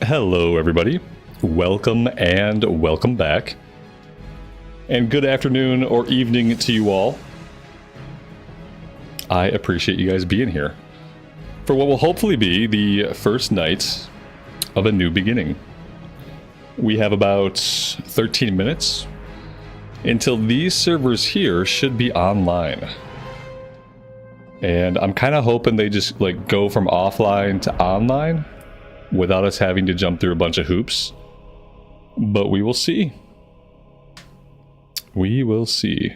Hello everybody, welcome and welcome back, and good afternoon or evening to you all. I appreciate you guys being here for what will hopefully be the first night of a new beginning. We have about 13 minutes until these servers here should be online, and I'm kind of hoping they just like go from offline to online without us having to jump through a bunch of hoops. But we will see. We will see.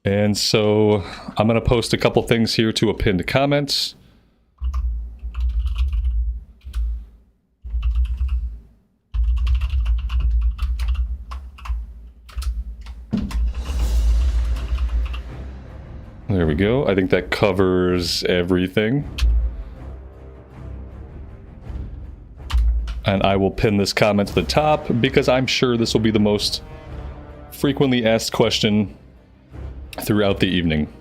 And so I'm going to post a couple things here to a pinned comment. There we go. I think that covers everything. And I will pin this comment to the top because I'm sure this will be the most frequently asked question throughout the evening.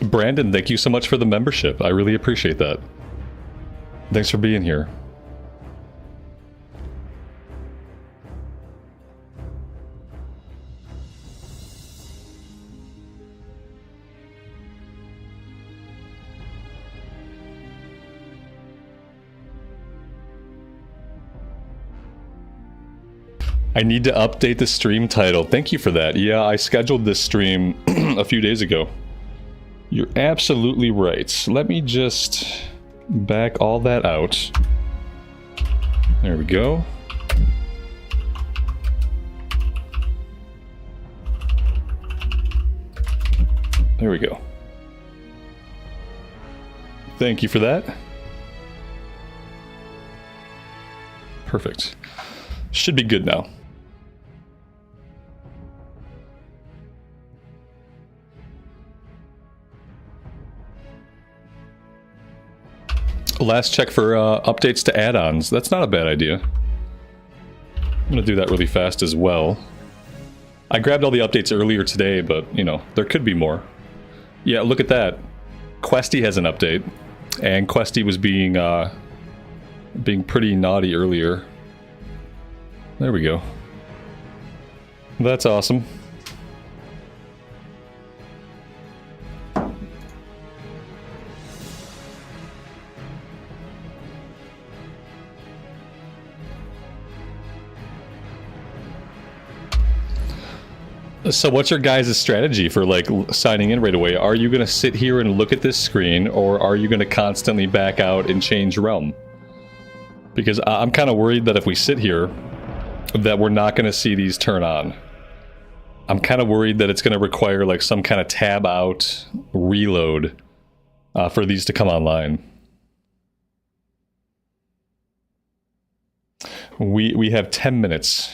Brandon, thank you so much for the membership. I really appreciate that. Thanks for being here. I need to update the stream title. Thank you for that. Yeah, I scheduled this stream a few days ago. You're absolutely right. Let me just back all that out. There we go. There we go. Thank you for that. Perfect. Should be good now. Last check for updates to add-ons. That's not a bad idea. I'm going to do that really fast as well. I grabbed all the updates earlier today, but, you know, there could be more. Yeah, look at that. Questie has an update, and Questie was being pretty naughty earlier. There we go. That's awesome. So what's your guys' strategy for like signing in right away? Are you going to sit here and look at this screen, or are you going to constantly back out and change realm? Because I'm kind of worried that if we sit here, that we're not going to see these turn on. I'm kind of worried that it's going to require like some kind of tab out reload for these to come online. We have 10 minutes.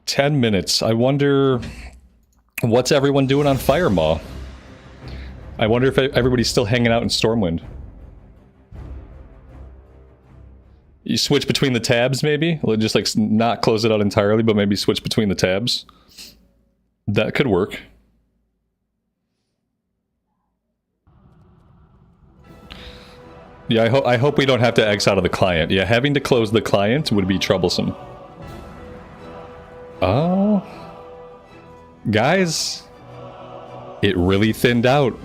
10 minutes. I wonder what's everyone doing on Firemaw? I wonder if everybody's still hanging out in Stormwind. You switch between the tabs, maybe? Or just like not close it out entirely, but maybe switch between the tabs. That could work. Yeah, I hope we don't have to X out of the client. Yeah, having to close the client would be troublesome. Oh. Guys. It really thinned out.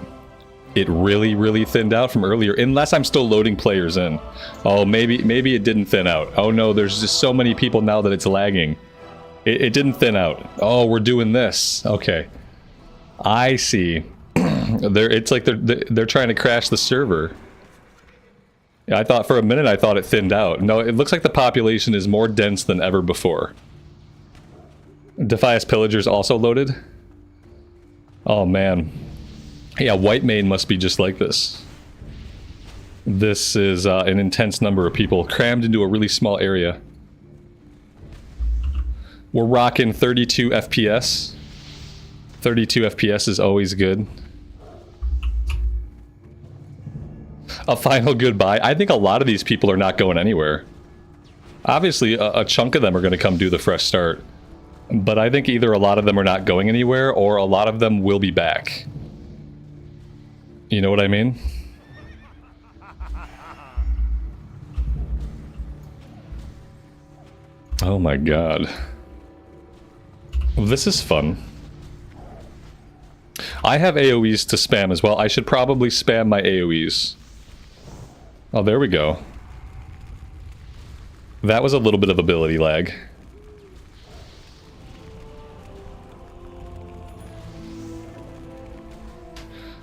It really thinned out from earlier, unless I'm still loading players in. Oh, maybe it didn't thin out. Oh no, there's just so many people now that it's lagging. It didn't thin out. Oh, we're doing this. Okay. I see. It's like they're trying to crash the server. I thought for a minute I thought it thinned out. No, it looks like the population is more dense than ever before. Defias Pillager's also loaded? Oh man. Yeah, Whitemane must be just like this. This is an intense number of people crammed into a really small area. We're rocking 32 FPS. 32 FPS is always good. A final goodbye. I think a lot of these people are not going anywhere. Obviously, a chunk of them are going to come do the fresh start. But I think either a lot of them are not going anywhere, or a lot of them will be back. You know what I mean? Oh my god. This is fun. I have AoEs to spam as well. I should probably spam my AoEs. Oh, there we go. That was a little bit of ability lag.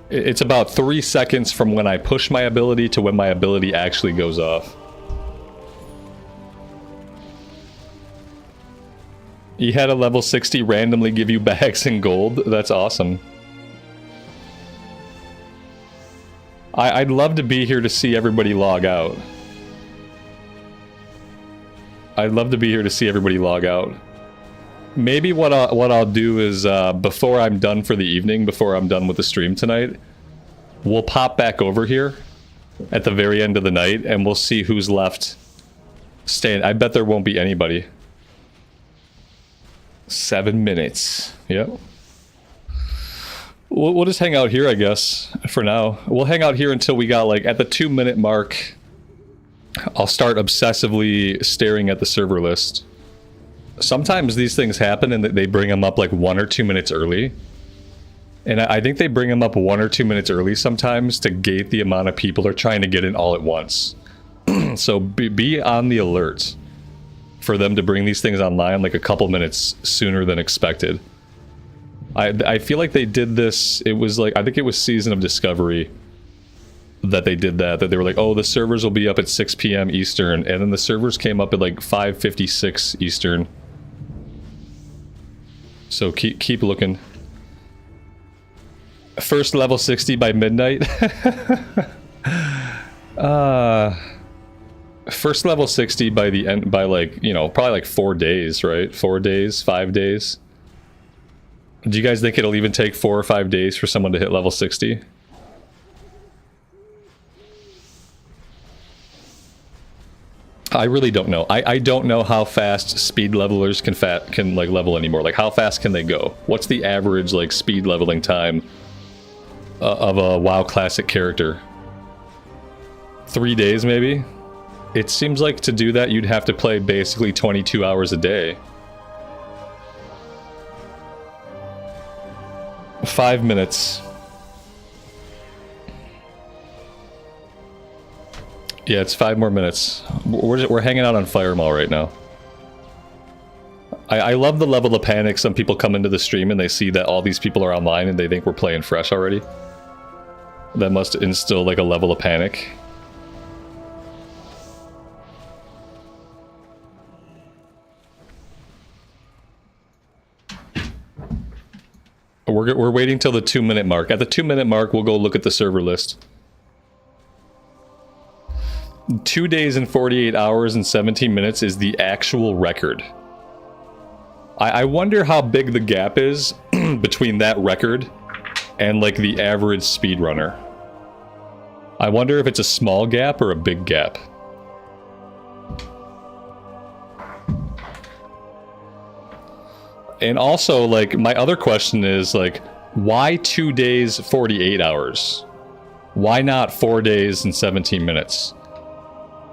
It's about 3 seconds from when I push my ability to when my ability actually goes off. You had a level 60 randomly give you bags and gold? That's awesome. I'd love to be here to see everybody log out. I'd love to be here to see everybody log out. Maybe what I'll do is, before I'm done for the evening, before I'm done with the stream tonight, we'll pop back over here at the very end of the night, and we'll see who's left staying. I bet there won't be anybody. 7 minutes. Yep. We'll just hang out here, I guess, for now. We'll hang out here until we got, like, at the 2-minute mark. I'll start obsessively staring at the server list. Sometimes these things happen and they bring them up like 1 or 2 minutes early. And I think they bring them up 1 or 2 minutes early sometimes to gate the amount of people are trying to get in all at once. So be on the alert for them to bring these things online like a couple minutes sooner than expected. I feel like they did this, it was like, I think it was Season of Discovery that they did that they were like, oh, the servers will be up at 6 p.m. Eastern, and then the servers came up at like 5:56 Eastern. So keep looking. First level 60 by midnight. First level 60 by the end, by like, you know, probably like 4 days, right? 4 days, 5 days. Do you guys think it'll even take 4 or 5 days for someone to hit level 60? I really don't know. I don't know how fast speed levelers can like level anymore. Like, how fast can they go? What's the average like speed leveling time of a WoW classic character? 3 days maybe? It seems like to do that you'd have to play basically 22 hours a day. 5 minutes. Yeah, it's 5 more minutes. We're hanging out on Fire Mall right now. I love the level of panic. Some people come into the stream and they see that all these people are online and they think we're playing fresh already. That must instill like a level of panic. We're waiting till the 2-minute mark. At the 2-minute mark, we'll go look at the server list. 2 days and 48 hours and 17 minutes is the actual record. I wonder how big the gap is between that record and like the average speedrunner. I wonder if it's a small gap or a big gap. And also, like, my other question is, like, why 2 days, 48 hours? Why not 4 days and 17 minutes?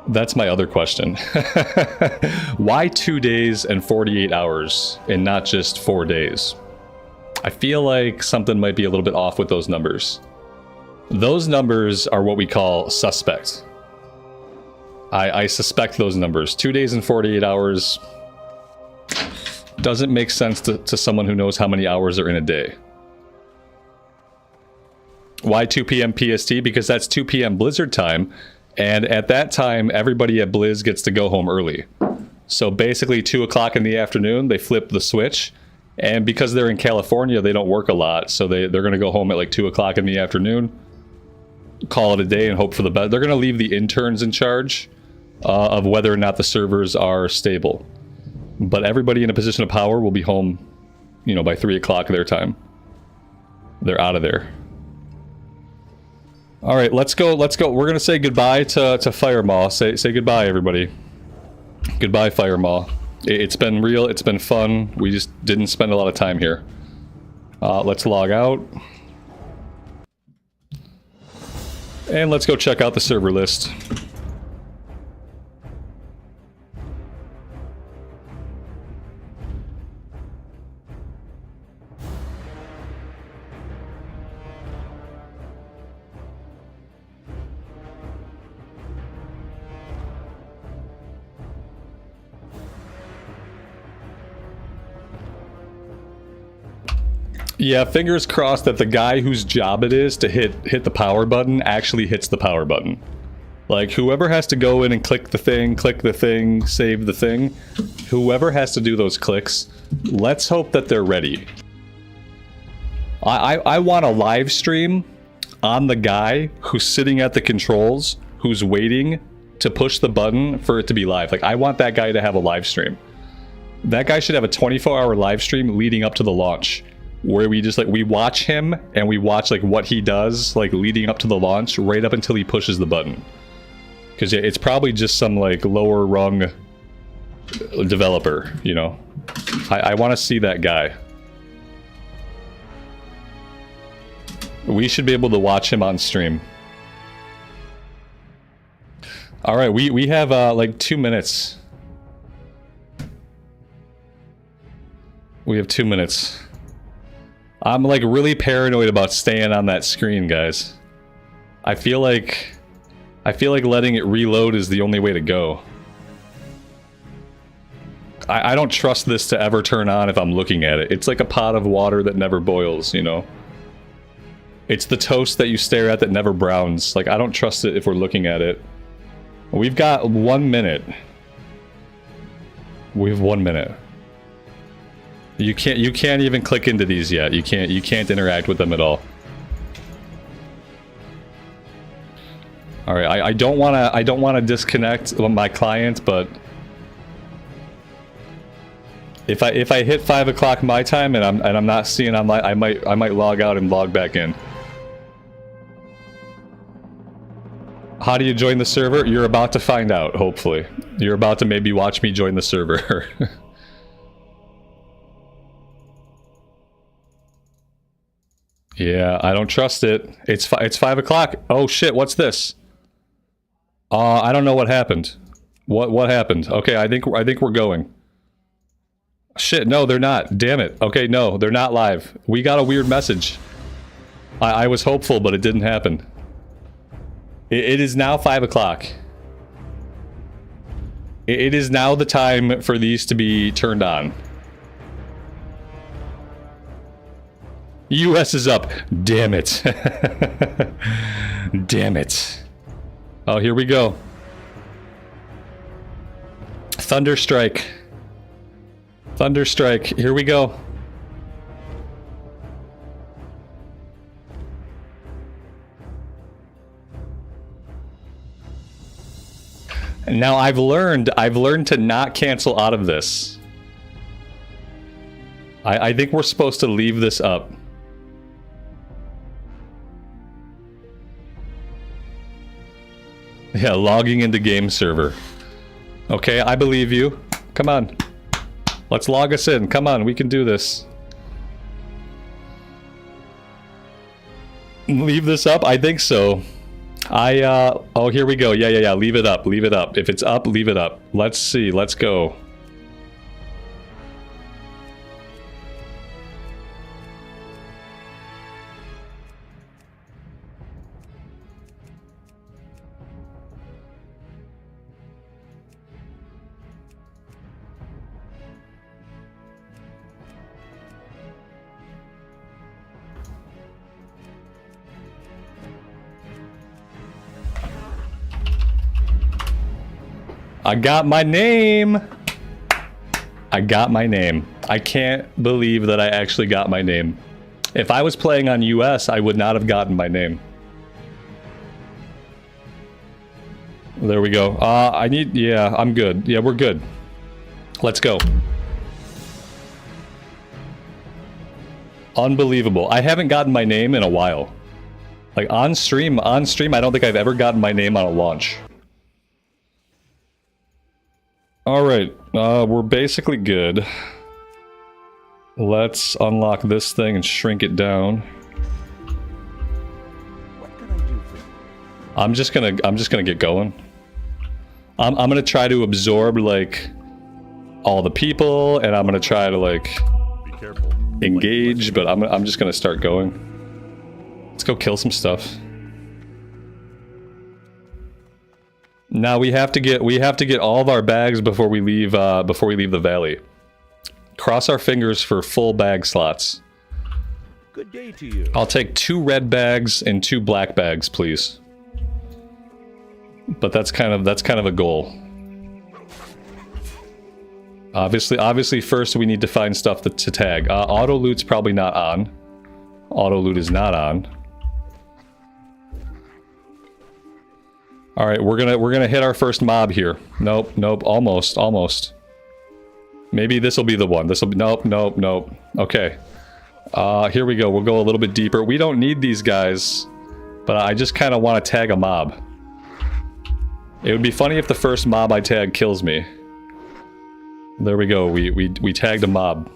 That's my other question. Why 2 days and 48 hours and not just 4 days? I feel like something might be a little bit off with those numbers. Those numbers are what we call suspect. I suspect those numbers. 2 days and 48 hours doesn't make sense to someone who knows how many hours are in a day. Why 2 p.m. PST? Because that's 2 p.m. Blizzard time, and at that time, everybody at Blizz gets to go home early. So basically, 2 o'clock in the afternoon, they flip the switch, and because they're in California, they don't work a lot, so they're going to go home at like 2 o'clock in the afternoon, call it a day, and hope for the best. They're going to leave the interns in charge of whether or not the servers are stable. But everybody in a position of power will be home, you know, by 3 o'clock their time. They're out of there. All right, let's go. Let's go. We're gonna say goodbye to Fire Mall. Say goodbye, everybody. Goodbye, Fire Mall. It's been real, it's been fun. We just didn't spend a lot of time here. Let's log out. And let's go check out the server list. Yeah, fingers crossed that the guy whose job it is to hit the power button actually hits the power button. Like, whoever has to go in and click the thing, save the thing, whoever has to do those clicks, let's hope that they're ready. I want a live stream on the guy who's sitting at the controls, who's waiting to push the button for it to be live. Like, I want that guy to have a live stream. That guy should have a 24-hour live stream leading up to the launch, where we just, like, we watch him and we watch, like, what he does, like, leading up to the launch, right up until he pushes the button. Because, yeah, it's probably just some, like, lower rung developer, you know? I want to see that guy. We should be able to watch him on stream. Alright, we have, like, 2 minutes. We have 2 minutes. I'm, like, really paranoid about staying on that screen, guys. I feel like letting it reload is the only way to go. I don't trust this to ever turn on if I'm looking at it. It's like a pot of water that never boils, you know? It's the toast that you stare at that never browns. Like, I don't trust it if we're looking at it. We've got 1 minute. We have 1 minute. You can't even click into these yet. You can't interact with them at all. All right, I don't wanna disconnect my client, but if I hit 5 o'clock my time and I'm not seeing online, I might log out and log back in. How do you join the server? You're about to find out, hopefully. You're about to maybe watch me join the server. Yeah, I don't trust it. It's 5 o'clock. Oh shit, what's this? I don't know what happened. What happened? Okay, I think we're going. Shit, no, they're not. Damn it. Okay, no, they're not live. We got a weird message. I was hopeful, but it didn't happen. It is now 5 o'clock. It is now the time for these to be turned on. US is up. Damn it. Damn it. Oh, here we go. Thunderstrike. Thunderstrike. Here we go. Now I've learned to not cancel out of this. I think we're supposed to leave this up. Yeah, logging into game server. Okay, I believe you. Come on. Let's log us in. Come on, we can do this. Leave this up? I think so. Oh, here we go. Yeah. Leave it up. Leave it up. If it's up, leave it up. Let's see. Let's go. I got my name! I got my name. I can't believe that I actually got my name. If I was playing on US, I would not have gotten my name. There we go. Yeah, I'm good. Yeah, we're good. Let's go. Unbelievable. I haven't gotten my name in a while. Like, on stream, I don't think I've ever gotten my name on a launch. Alright. We're basically good. Let's unlock this thing and shrink it down. What can I do for you? I'm just gonna get going. I'm gonna try to absorb like all the people, and I'm gonna try to like Be careful. engage, but I'm just gonna start going. Let's go kill some stuff. Now we have to get all of our bags before we leave the valley. Cross our fingers for full bag slots. Good day to you. I'll take 2 red bags and 2 black bags, please. But that's kind of a goal. Obviously first we need to find stuff to tag. Auto loot's probably not on. Auto loot is not on. All right, we're gonna hit our first mob here. Nope, almost. Maybe this will be the one. This will be nope. Okay, here we go. We'll go a little bit deeper. We don't need these guys, but I just kind of want to tag a mob. It would be funny if the first mob I tag kills me. There we go. We tagged a mob.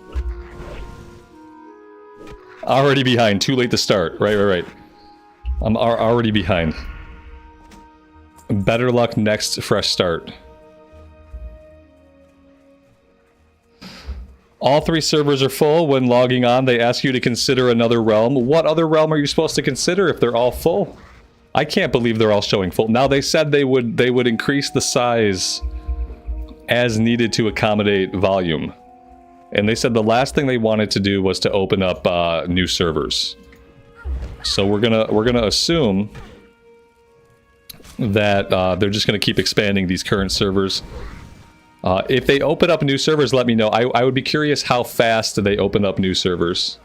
Already behind. Too late to start. Right. I'm already behind. Better luck next fresh start. All 3 servers are full. When logging on, they ask you to consider another realm. What other realm are you supposed to consider if they're all full? I can't believe they're all showing full. Now they said they would increase the size as needed to accommodate volume. And they said the last thing they wanted to do was to open up new servers. So we're gonna assume that they're just going to keep expanding these current servers. If they open up new servers, let me know. I would be curious how fast they open up new servers.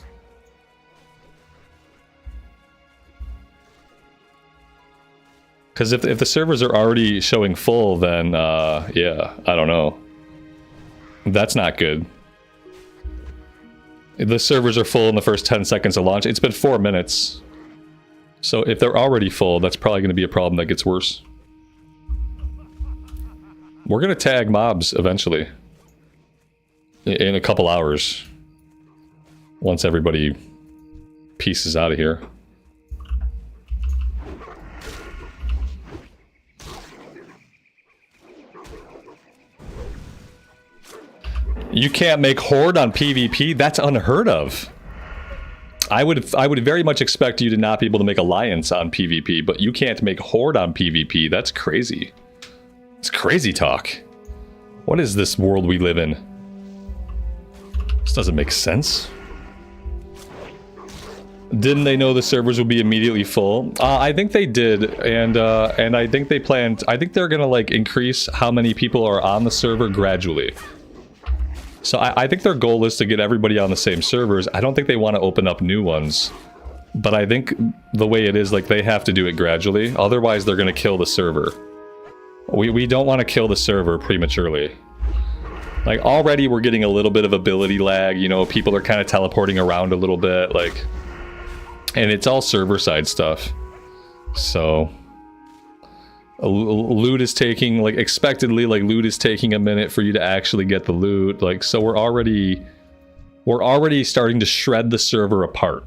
Because if the servers are already showing full, then yeah, I don't know. That's not good. The servers are full in the first 10 seconds of launch. It's been 4 minutes. So if they're already full, that's probably going to be a problem that gets worse. We're going to tag mobs eventually. In a couple hours. Once everybody pieces out of here. You can't make Horde on PvP? That's unheard of. I would very much expect you to not be able to make Alliance on PvP, but you can't make Horde on PvP. That's crazy. It's crazy talk. What is this world we live in? This doesn't make sense. Didn't they know the servers would be immediately full? I think they did, and I think they planned. I think they're gonna like increase how many people are on the server gradually. So I think their goal is to get everybody on the same servers. I don't think they want to open up new ones. But I think the way it is, like, they have to do it gradually. Otherwise, they're going to kill the server. We don't want to kill the server prematurely. Like, already we're getting a little bit of ability lag. You know, people are kind of teleporting around a little bit. Like, and it's all server-side stuff. So... loot is taking, like, expectedly, like, loot is taking a minute for you to actually get the loot. Like, so we're already starting to shred the server apart.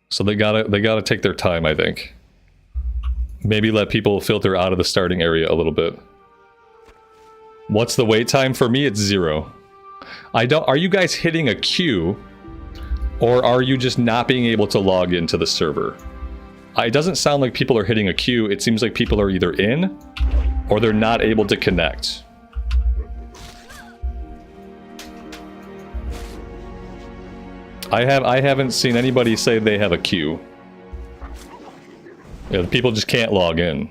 So they gotta take their time, I think. Maybe let people filter out of the starting area a little bit. What's the wait time? For me, it's 0. Are you guys hitting a queue? Or are you just not being able to log into the server? It doesn't sound like people are hitting a queue. It seems like people are either in, or they're not able to connect. I haven't seen anybody say they have a queue. Yeah, the people just can't log in.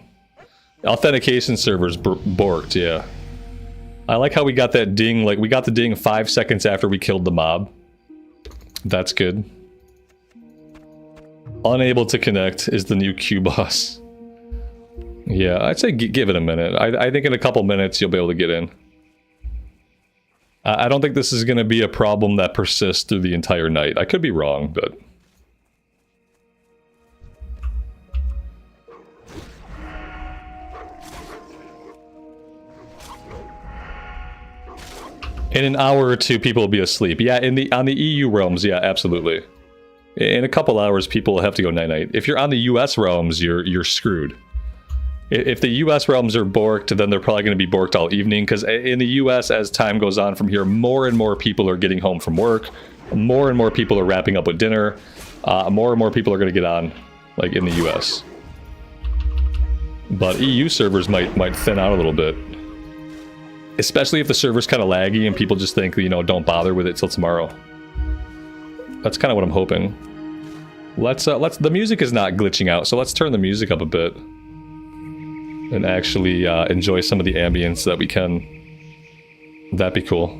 Authentication servers borked, yeah. I like how we got that ding, like, we got the ding 5 seconds after we killed the mob. That's good. Unable to connect is the new queue boss. Yeah, I'd say give it a minute. I think in a couple minutes you'll be able to get in. I don't think this is going to be a problem that persists through the entire night. I could be wrong, but... In an hour or two, people will be asleep. Yeah, on the EU realms, yeah, absolutely. In a couple hours, people will have to go night-night. If you're on the US realms, you're screwed. If the US realms are borked, then they're probably going to be borked all evening, because in the US, as time goes on from here, more and more people are getting home from work, more and more people are wrapping up with dinner, more and more people are going to get on, like, in the US. But EU servers might thin out a little bit. Especially if the server's kind of laggy and people just think, you know, don't bother with it till tomorrow. That's kind of what I'm hoping. The music is not glitching out, so let's turn the music up a bit. And actually enjoy some of the ambience that we can. That'd be cool.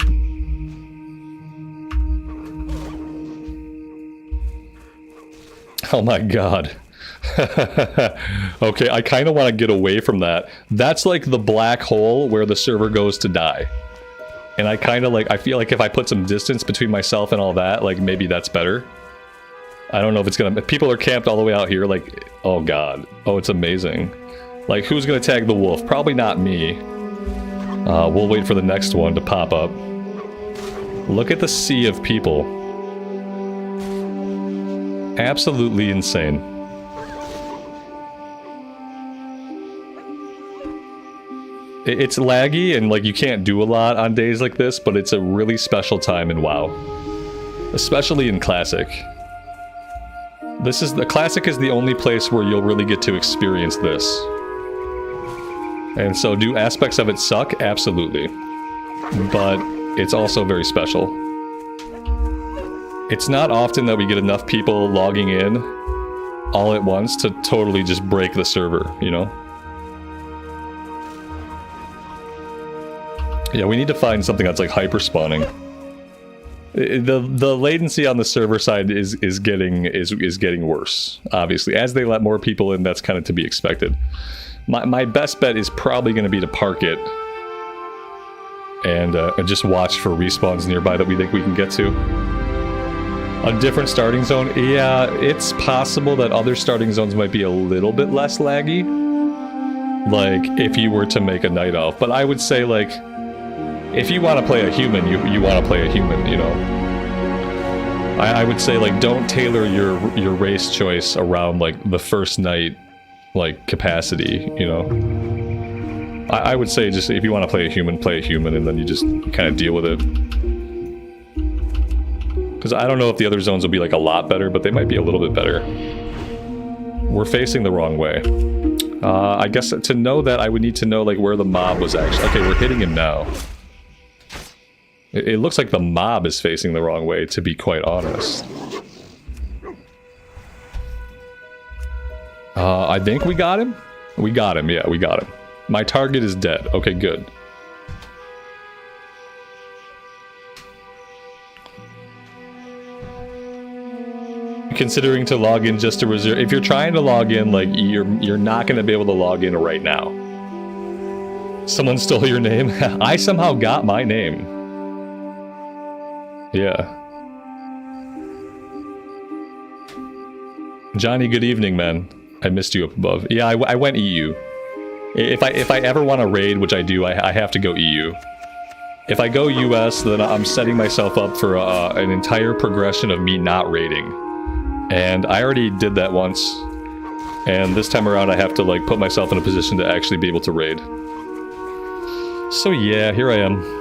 Oh my god. Okay, I kind of want to get away from that. That's like the black hole where the server goes to die. And I kind of like, I feel like if I put some distance between myself and all that, like maybe that's better. I don't know if it's gonna, people are camped all the way out here, like, oh god. Oh, it's amazing. Like, who's gonna tag the wolf? Probably not me. We'll wait for the next one to pop up. Look at the sea of people. Absolutely insane. It's laggy and like you can't do a lot on days like this, but it's a really special time in WoW. Especially in Classic. The Classic is the only place where you'll really get to experience this. And so do aspects of it suck? Absolutely. But it's also very special. It's not often that we get enough people logging in all at once to totally just break the server, you know? Yeah, we need to find something that's like hyper spawning. The latency on the server side is getting worse. Obviously, as they let more people in, that's kind of to be expected. My best bet is probably going to be to park it and just watch for respawns nearby that we think we can get to. A different starting zone? Yeah, it's possible that other starting zones might be a little bit less laggy. Like, if you were to make a night elf. But I would say, like, if you want to play a human, you want to play a human, you know. I would say, like, don't tailor your race choice around, like, the first night, like, capacity, you know. I would say just, if you want to play a human, and then you just kind of deal with it. Because I don't know if the other zones will be, like, a lot better, but they might be a little bit better. We're facing the wrong way. I guess to know that, I would need to know, like, where the mob was actually. Okay, we're hitting him now. It looks like the mob is facing the wrong way, to be quite honest. I think we got him? We got him, yeah, we got him. My target is dead. Okay, good. Considering to log in just to reserve. If you're trying to log in, like, you're not going to be able to log in right now. Someone stole your name? I somehow got my name. Yeah. Johnny, good evening, man. I missed you up above. Yeah, I went EU. If I ever want to raid, which I do, I have to go EU. If I go US, then I'm setting myself up for an entire progression of me not raiding. And I already did that once. And this time around, I have to, like, put myself in a position to actually be able to raid. So yeah, here I am.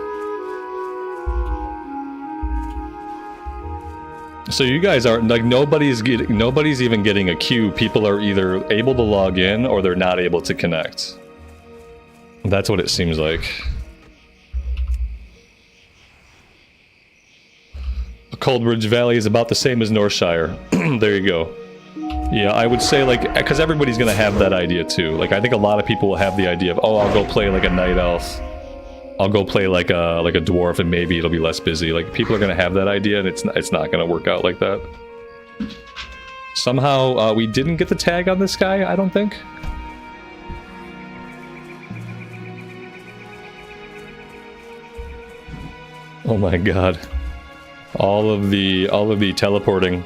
So you guys are, like, nobody's even getting a queue. People are either able to log in or they're not able to connect. That's what it seems like. Coldbridge Valley is about the same as Northshire. There you go. Yeah, I would say, like, because everybody's gonna have that idea too. Like, I think a lot of people will have the idea of, oh, I'll go play like a night elf. I'll go play like a dwarf and maybe it'll be less busy. Like, people are gonna have that idea and it's not gonna work out like that. Somehow, we didn't get the tag on this guy, I don't think. Oh my god. All of the teleporting.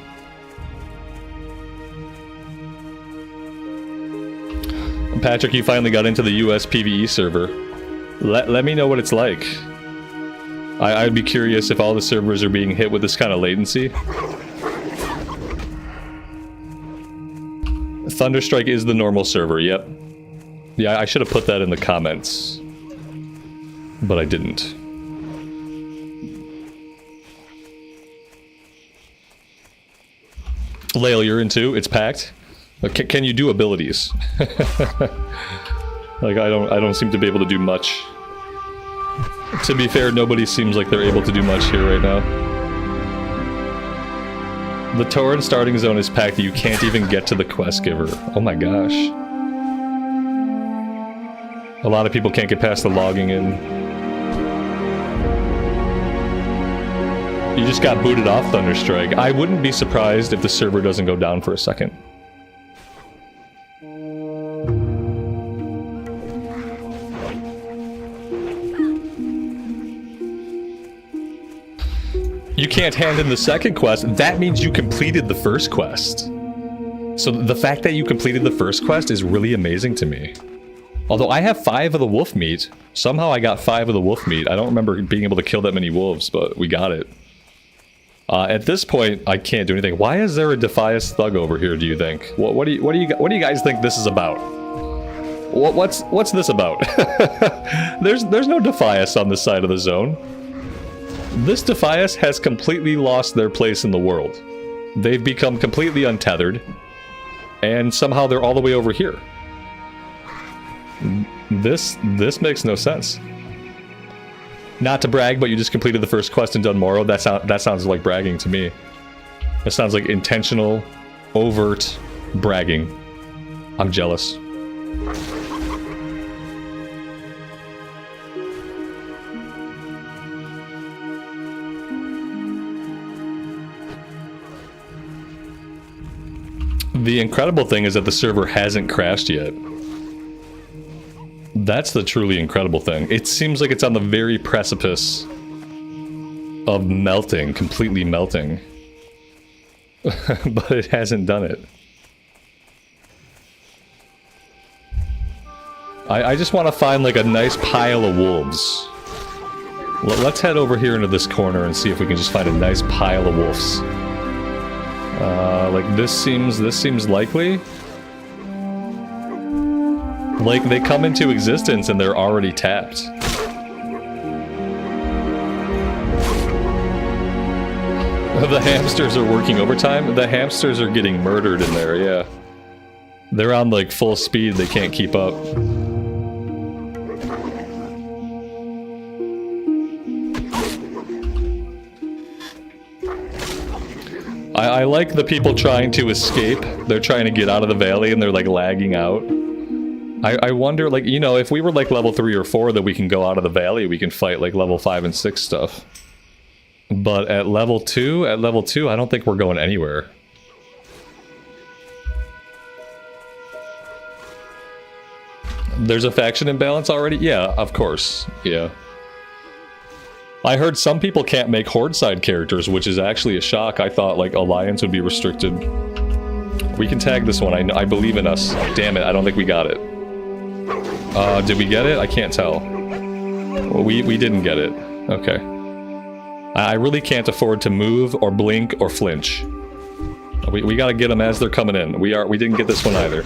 Patrick, you finally got into the US PvE server. Let me know what it's like. I'd be curious if all the servers are being hit with this kind of latency. Thunderstrike is the normal server, yep. Yeah, I should have put that in the comments. But I didn't. Lael, you're in too? It's packed? Can you do abilities? Like, I don't seem to be able to do much. To be fair, nobody seems like they're able to do much here right now. The Tauren starting zone is packed. You can't even get to the quest giver. Oh my gosh. A lot of people can't get past the logging in. You just got booted off Thunderstrike. I wouldn't be surprised if the server doesn't go down for a second. You can't hand in the second quest. That means you completed the first quest. So the fact that you completed the first quest is really amazing to me. Although I have 5 of the wolf meat. Somehow I got 5 of the wolf meat. I don't remember being able to kill that many wolves, but we got it. At this point, I can't do anything. Why is there a Defias thug over here, do you think? What do you guys think this is about? What's this about? There's no Defias on this side of the zone. This Defias has completely lost their place in the world. They've become completely untethered, and somehow they're all the way over here. This makes no sense. Not to brag, but you just completed the first quest in Dunmorrow. That sounds like bragging to me. It sounds like intentional, overt bragging. I'm jealous. The incredible thing is that the server hasn't crashed yet. That's the truly incredible thing. It seems like it's on the very precipice of melting, completely melting. But it hasn't done it. I just want to find like a nice pile of wolves. Let's head over here into this corner and see if we can just find a nice pile of wolves. Like this seems likely. Like they come into existence and they're already tapped. The hamsters are working overtime. The hamsters are getting murdered in there, yeah. They're on like full speed, they can't keep up. I like the people trying to escape. They're trying to get out of the valley and they're like lagging out. I wonder, like, you know, if we were like level 3 or 4 that we can go out of the valley, we can fight like level 5 and 6 stuff. But at level 2, I don't think we're going anywhere. There's a faction imbalance already? Yeah, of course. Yeah. I heard some people can't make Horde side characters, which is actually a shock. I thought, like, Alliance would be restricted. We can tag this one. I believe in us. Damn it, I don't think we got it. Did we get it? I can't tell. Well, we didn't get it. Okay. I really can't afford to move or blink or flinch. We gotta get them as they're coming in. We didn't get this one either.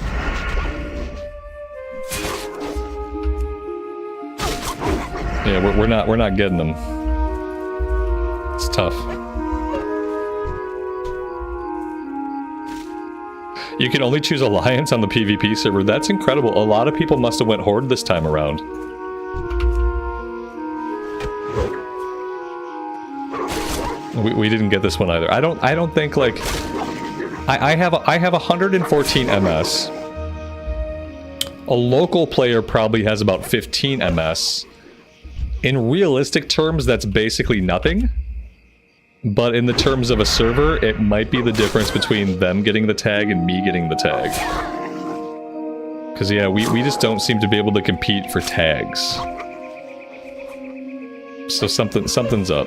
Yeah, we're not getting them. It's tough. You can only choose Alliance on the PvP server. That's incredible. A lot of people must have went Horde this time around. We didn't get this one either. I don't think like I have 114 MS. A local player probably has about 15 MS. In realistic terms, that's basically nothing. But in the terms of a server, it might be the difference between them getting the tag and me getting the tag. Because yeah, we just don't seem to be able to compete for tags. So something's up.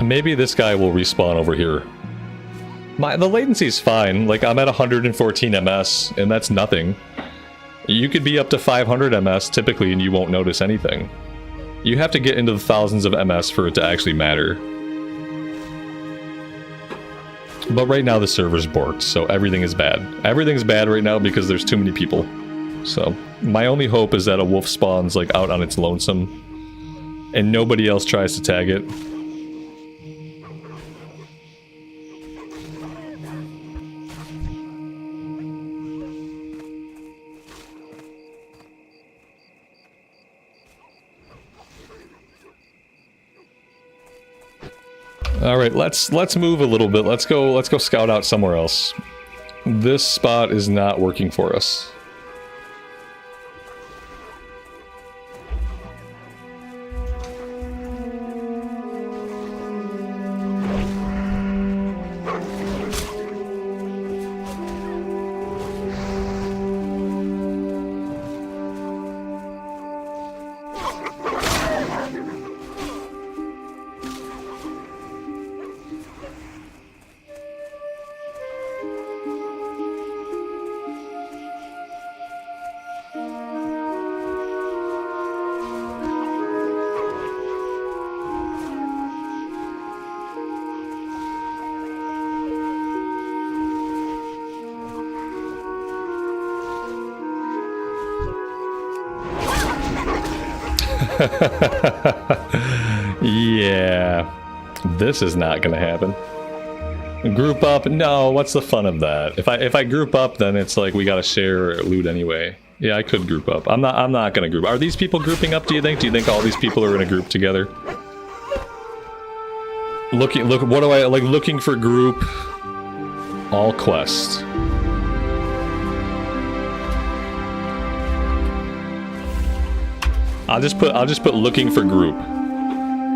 Maybe this guy will respawn over here. The latency's fine. Like, I'm at 114 ms, and that's nothing. You could be up to 500 ms typically, and you won't notice anything. You have to get into the thousands of ms for it to actually matter. But right now the server's borked, so everything is bad. Everything's bad right now because there's too many people. So, my only hope is that a wolf spawns, like, out on its lonesome, and nobody else tries to tag it. All right, let's move a little bit. Let's go scout out somewhere else. This spot is not working for us. Yeah, this is not gonna happen. Group up? No, what's the fun of that? If I group up, then it's like we gotta share loot anyway. Yeah, I could group up. I'm not gonna group. Are these people grouping up? Do you think all these people are in a group together? Look, what do I like? Looking for group. All quest. I'll just put looking for group.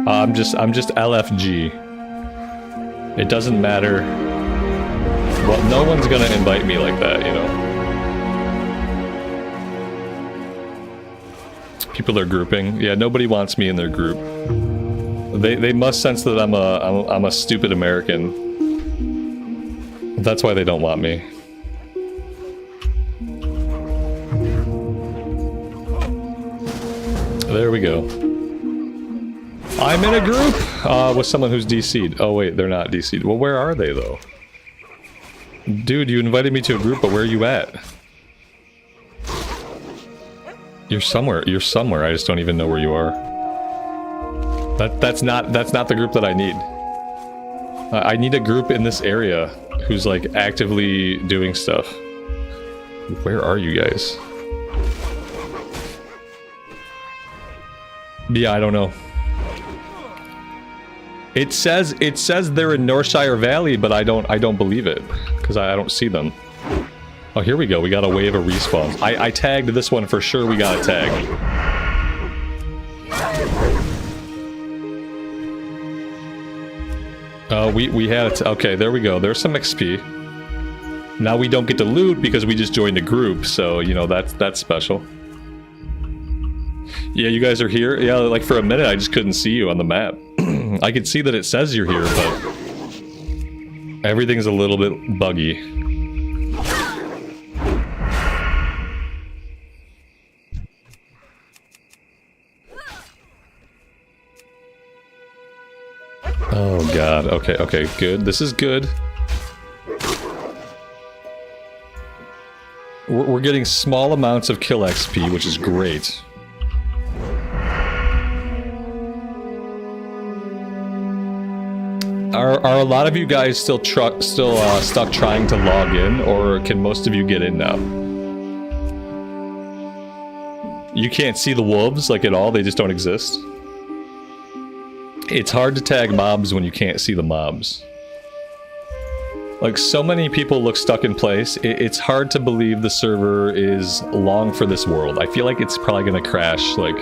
I'm just LFG. It doesn't matter. Well, no one's gonna invite me like that, you know. People are grouping. Yeah, nobody wants me in their group. They must sense that I'm a stupid American. That's why they don't want me. There we go. I'm in a group with someone who's DC'd. Oh wait, they're not DC'd. Well, where are they though? Dude, you invited me to a group, but where are you at? You're somewhere. You're somewhere. I just don't even know where you are. That's not the group that I need. I need a group in this area who's like actively doing stuff. Where are you guys? Yeah, I don't know. It says they're in Northshire Valley, but I don't believe it because I don't see them. Oh, here we go. We got a wave of respawns. I tagged this one for sure. We got a tag. We had it. Okay, there we go. There's some XP. Now we don't get to loot because we just joined a group, so you know that's special. Yeah, you guys are here? Yeah, like for a minute I just couldn't see you on the map. I could see that it says you're here, but everything's a little bit buggy. Oh god, okay, good. This is good. We're getting small amounts of kill XP, which is great. Are a lot of you guys still stuck trying to log in, or can most of you get in now? You can't see the wolves, like, at all? They just don't exist? It's hard to tag mobs when you can't see the mobs. Like, so many people look stuck in place, it's hard to believe the server is long for this world. I feel like it's probably gonna crash, like...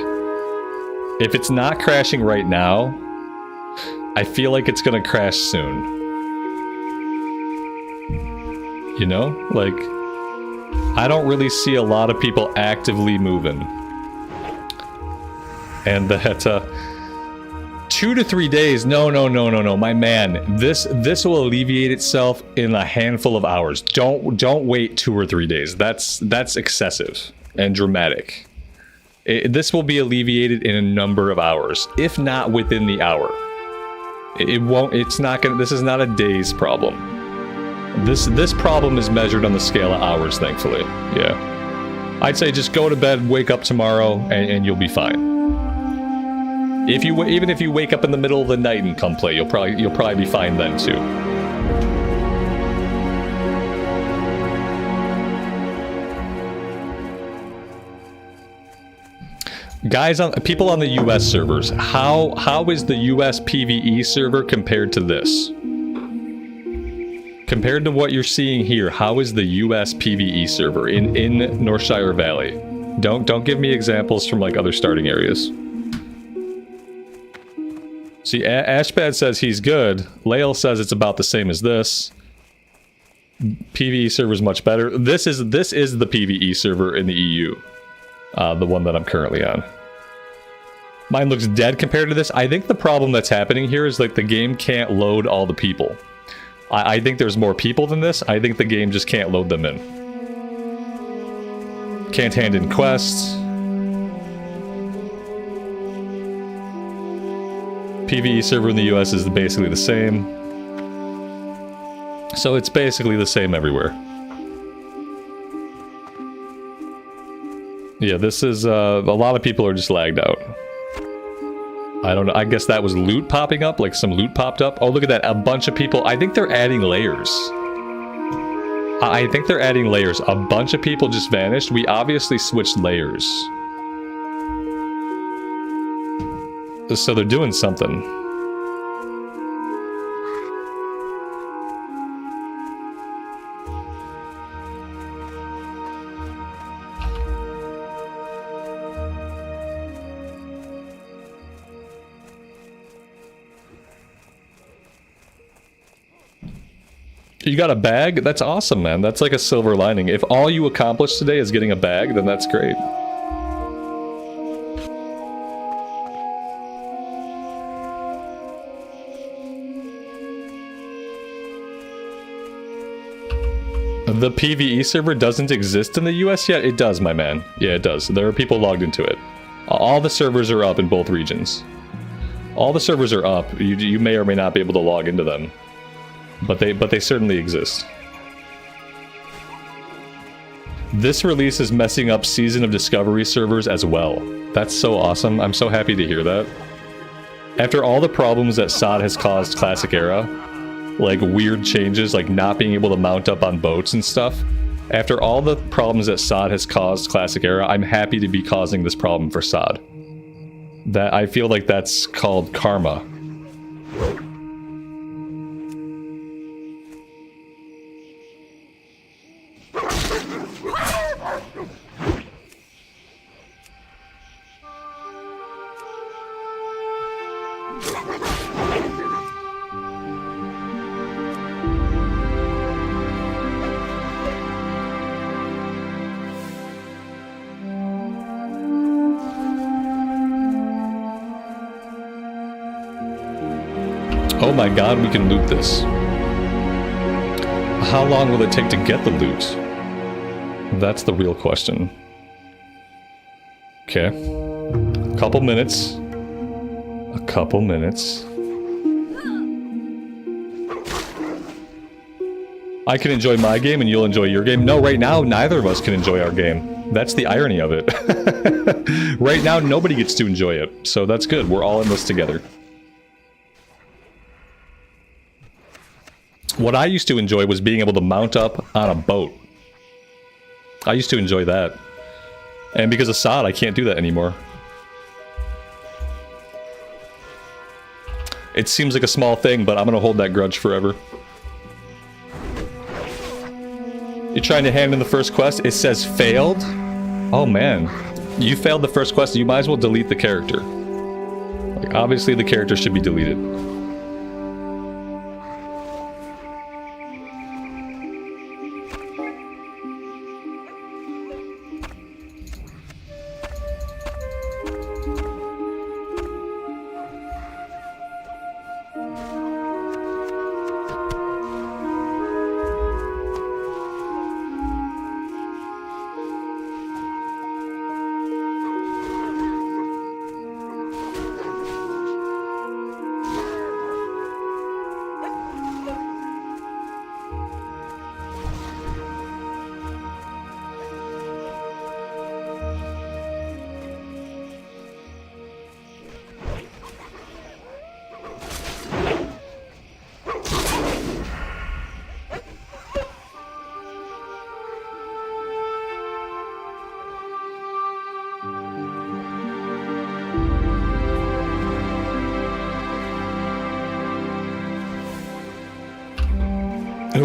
If it's not crashing right now, I feel like it's gonna crash soon. You know? Like, I don't really see a lot of people actively moving. And that, 2 to 3 days. No, my man. This will alleviate itself in a handful of hours. Don't wait 2 or 3 days. That's excessive and dramatic. This will be alleviated in a number of hours, if not within the hour. It won't. It's not gonna. This is not a day's problem. This problem is measured on the scale of hours, thankfully. Yeah, I'd say just go to bed, wake up tomorrow, and you'll be fine. Even if you wake up in the middle of the night and come play, you'll probably be fine then too. Guys, people on the US servers, how is the US PvE server compared to this? Compared to what you're seeing here, how is the US PvE server in Northshire Valley? Don't give me examples from like other starting areas. See, Ashpad says he's good. Lael says it's about the same as this. PvE server is much better. This is the PvE server in the EU. The one that I'm currently on. Mine looks dead compared to this. I think the problem that's happening here is like the game can't load all the people. I think there's more people than this. I think the game just can't load them in. Can't hand in quests. PvE server in the US is basically the same. So it's basically the same everywhere. Yeah, this is, a lot of people are just lagged out. I don't know, I guess that was loot popping up, like some loot popped up. Oh, look at that, a bunch of people. I think they're adding layers. I think they're adding layers. A bunch of people just vanished. We obviously switched layers. So they're doing something. You got a bag? That's awesome, man. That's like a silver lining. If all you accomplished today is getting a bag, then that's great. The PvE server doesn't exist in the US yet? It does, my man. Yeah, it does. There are people logged into it. All the servers are up in both regions. All the servers are up. You may or may not be able to log into them. But they certainly exist. This release is messing up Season of Discovery servers as well. That's so awesome. I'm so happy to hear that. After all the problems that SOD has caused Classic Era, like weird changes, like not being able to mount up on boats and stuff, after all the problems that SOD has caused Classic Era, I'm happy to be causing this problem for SOD. That I feel like that's called karma. Oh my god, we can loot this. How long will it take to get the loot? That's the real question. Okay. Couple minutes. A couple minutes. I can enjoy my game and you'll enjoy your game. No, right now, neither of us can enjoy our game. That's the irony of it. Right now, nobody gets to enjoy it. So that's good. We're all in this together. What I used to enjoy was being able to mount up on a boat. I used to enjoy that. And because of SOD, I can't do that anymore. It seems like a small thing, but I'm gonna hold that grudge forever. You're trying to hand in the first quest? It says failed? Oh man. You failed the first quest, you might as well delete the character. Like, obviously the character should be deleted.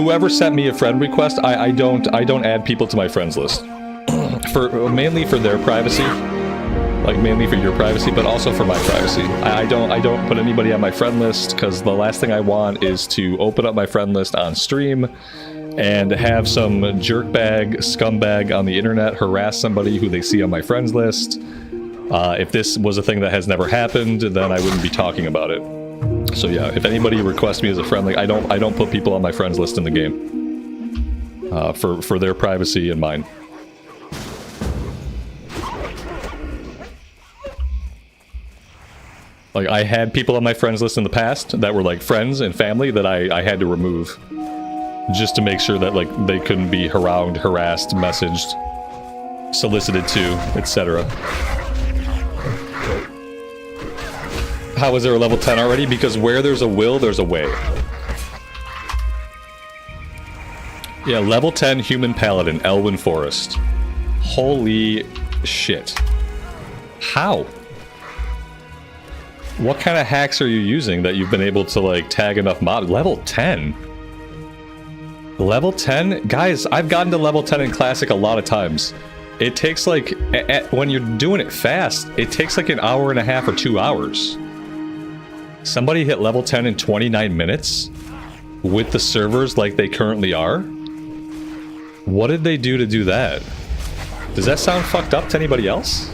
whoever sent me a friend request, I don't add people to my friends list. Mainly for their privacy. Like, mainly for your privacy, but also for my privacy. I don't put anybody on my friend list, because the last thing I want is to open up my friend list on stream and have some jerkbag, scumbag on the internet harass somebody who they see on my friends list. If this was a thing that has never happened, then I wouldn't be talking about it. So yeah, if anybody requests me as a friend, like, I don't put people on my friends list in the game. For their privacy and mine. Like, I had people on my friends list in the past that were, like, friends and family that I had to remove. Just to make sure that, like, they couldn't be harangued, harassed, messaged, solicited to, etc. How is there a level 10 already? Because where there's a will, there's a way. Yeah, level 10 human paladin, Elwyn Forest. Holy shit. How? What kind of hacks are you using that you've been able to, like, tag enough mobs? Level 10? Level 10? Guys, I've gotten to level 10 in Classic a lot of times. It takes, like, when you're doing it fast, it takes like an hour and a half or 2 hours. Somebody hit level 10 in 29 minutes? With the servers like they currently are? What did they do to do that? Does that sound fucked up to anybody else?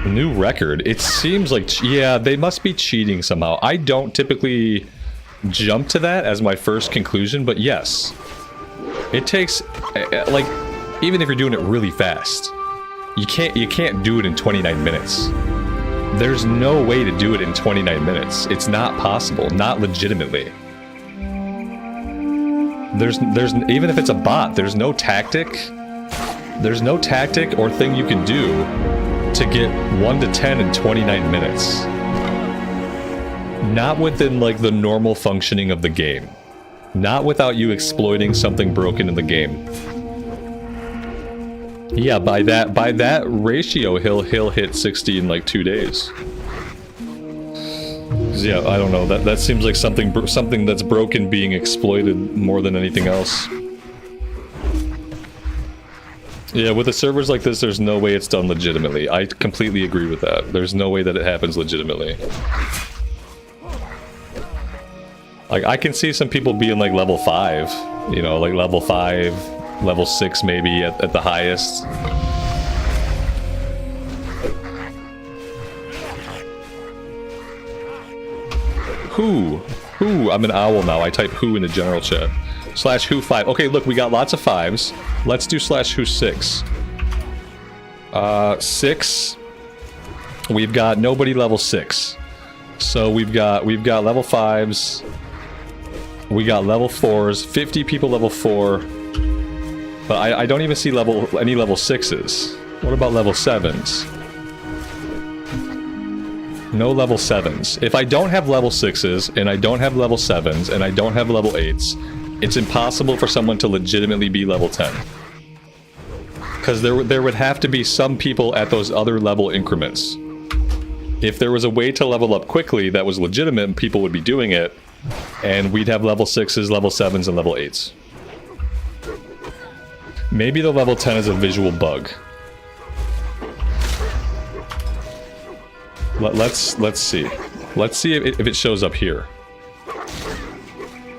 New record. It seems like, yeah, they must be cheating somehow. I don't typically jump to that as my first conclusion, but yes. It takes, like, even if you're doing it really fast, you can't do it in 29 minutes. There's no way to do it in 29 minutes. It's not possible, not legitimately. There's even if it's a bot, there's no tactic or thing you can do to get 1 to 10 in 29 minutes. Not within, like, the normal functioning of the game. Not without you exploiting something broken in the game. Yeah, by that ratio, he'll hit 60 in, like, 2 days. Yeah, I don't know. That seems like something that's broken being exploited more than anything else. Yeah, with the servers like this, there's no way it's done legitimately. I completely agree with that. There's no way that it happens legitimately. Like, I can see some people being, like, level 5. You know, like, level 5, level 6 maybe at the highest. Who? I'm an owl now. I type who in the general chat. /who5. Okay, look, we got lots of 5s. Let's do /who6. 6. We've got nobody level 6. So we've got level 5s. We got level 4s. 50 people level 4. But I don't even see any level 6s. What about level 7s? No level 7s. If I don't have level 6s, and I don't have level 7s, and I don't have level 8s, it's impossible for someone to legitimately be level 10. Because there would have to be some people at those other level increments. If there was a way to level up quickly that was legitimate, people would be doing it, and we'd have level 6s, level 7s, and level 8s. Maybe the level 10 is a visual bug. Let's see. Let's see if it shows up here.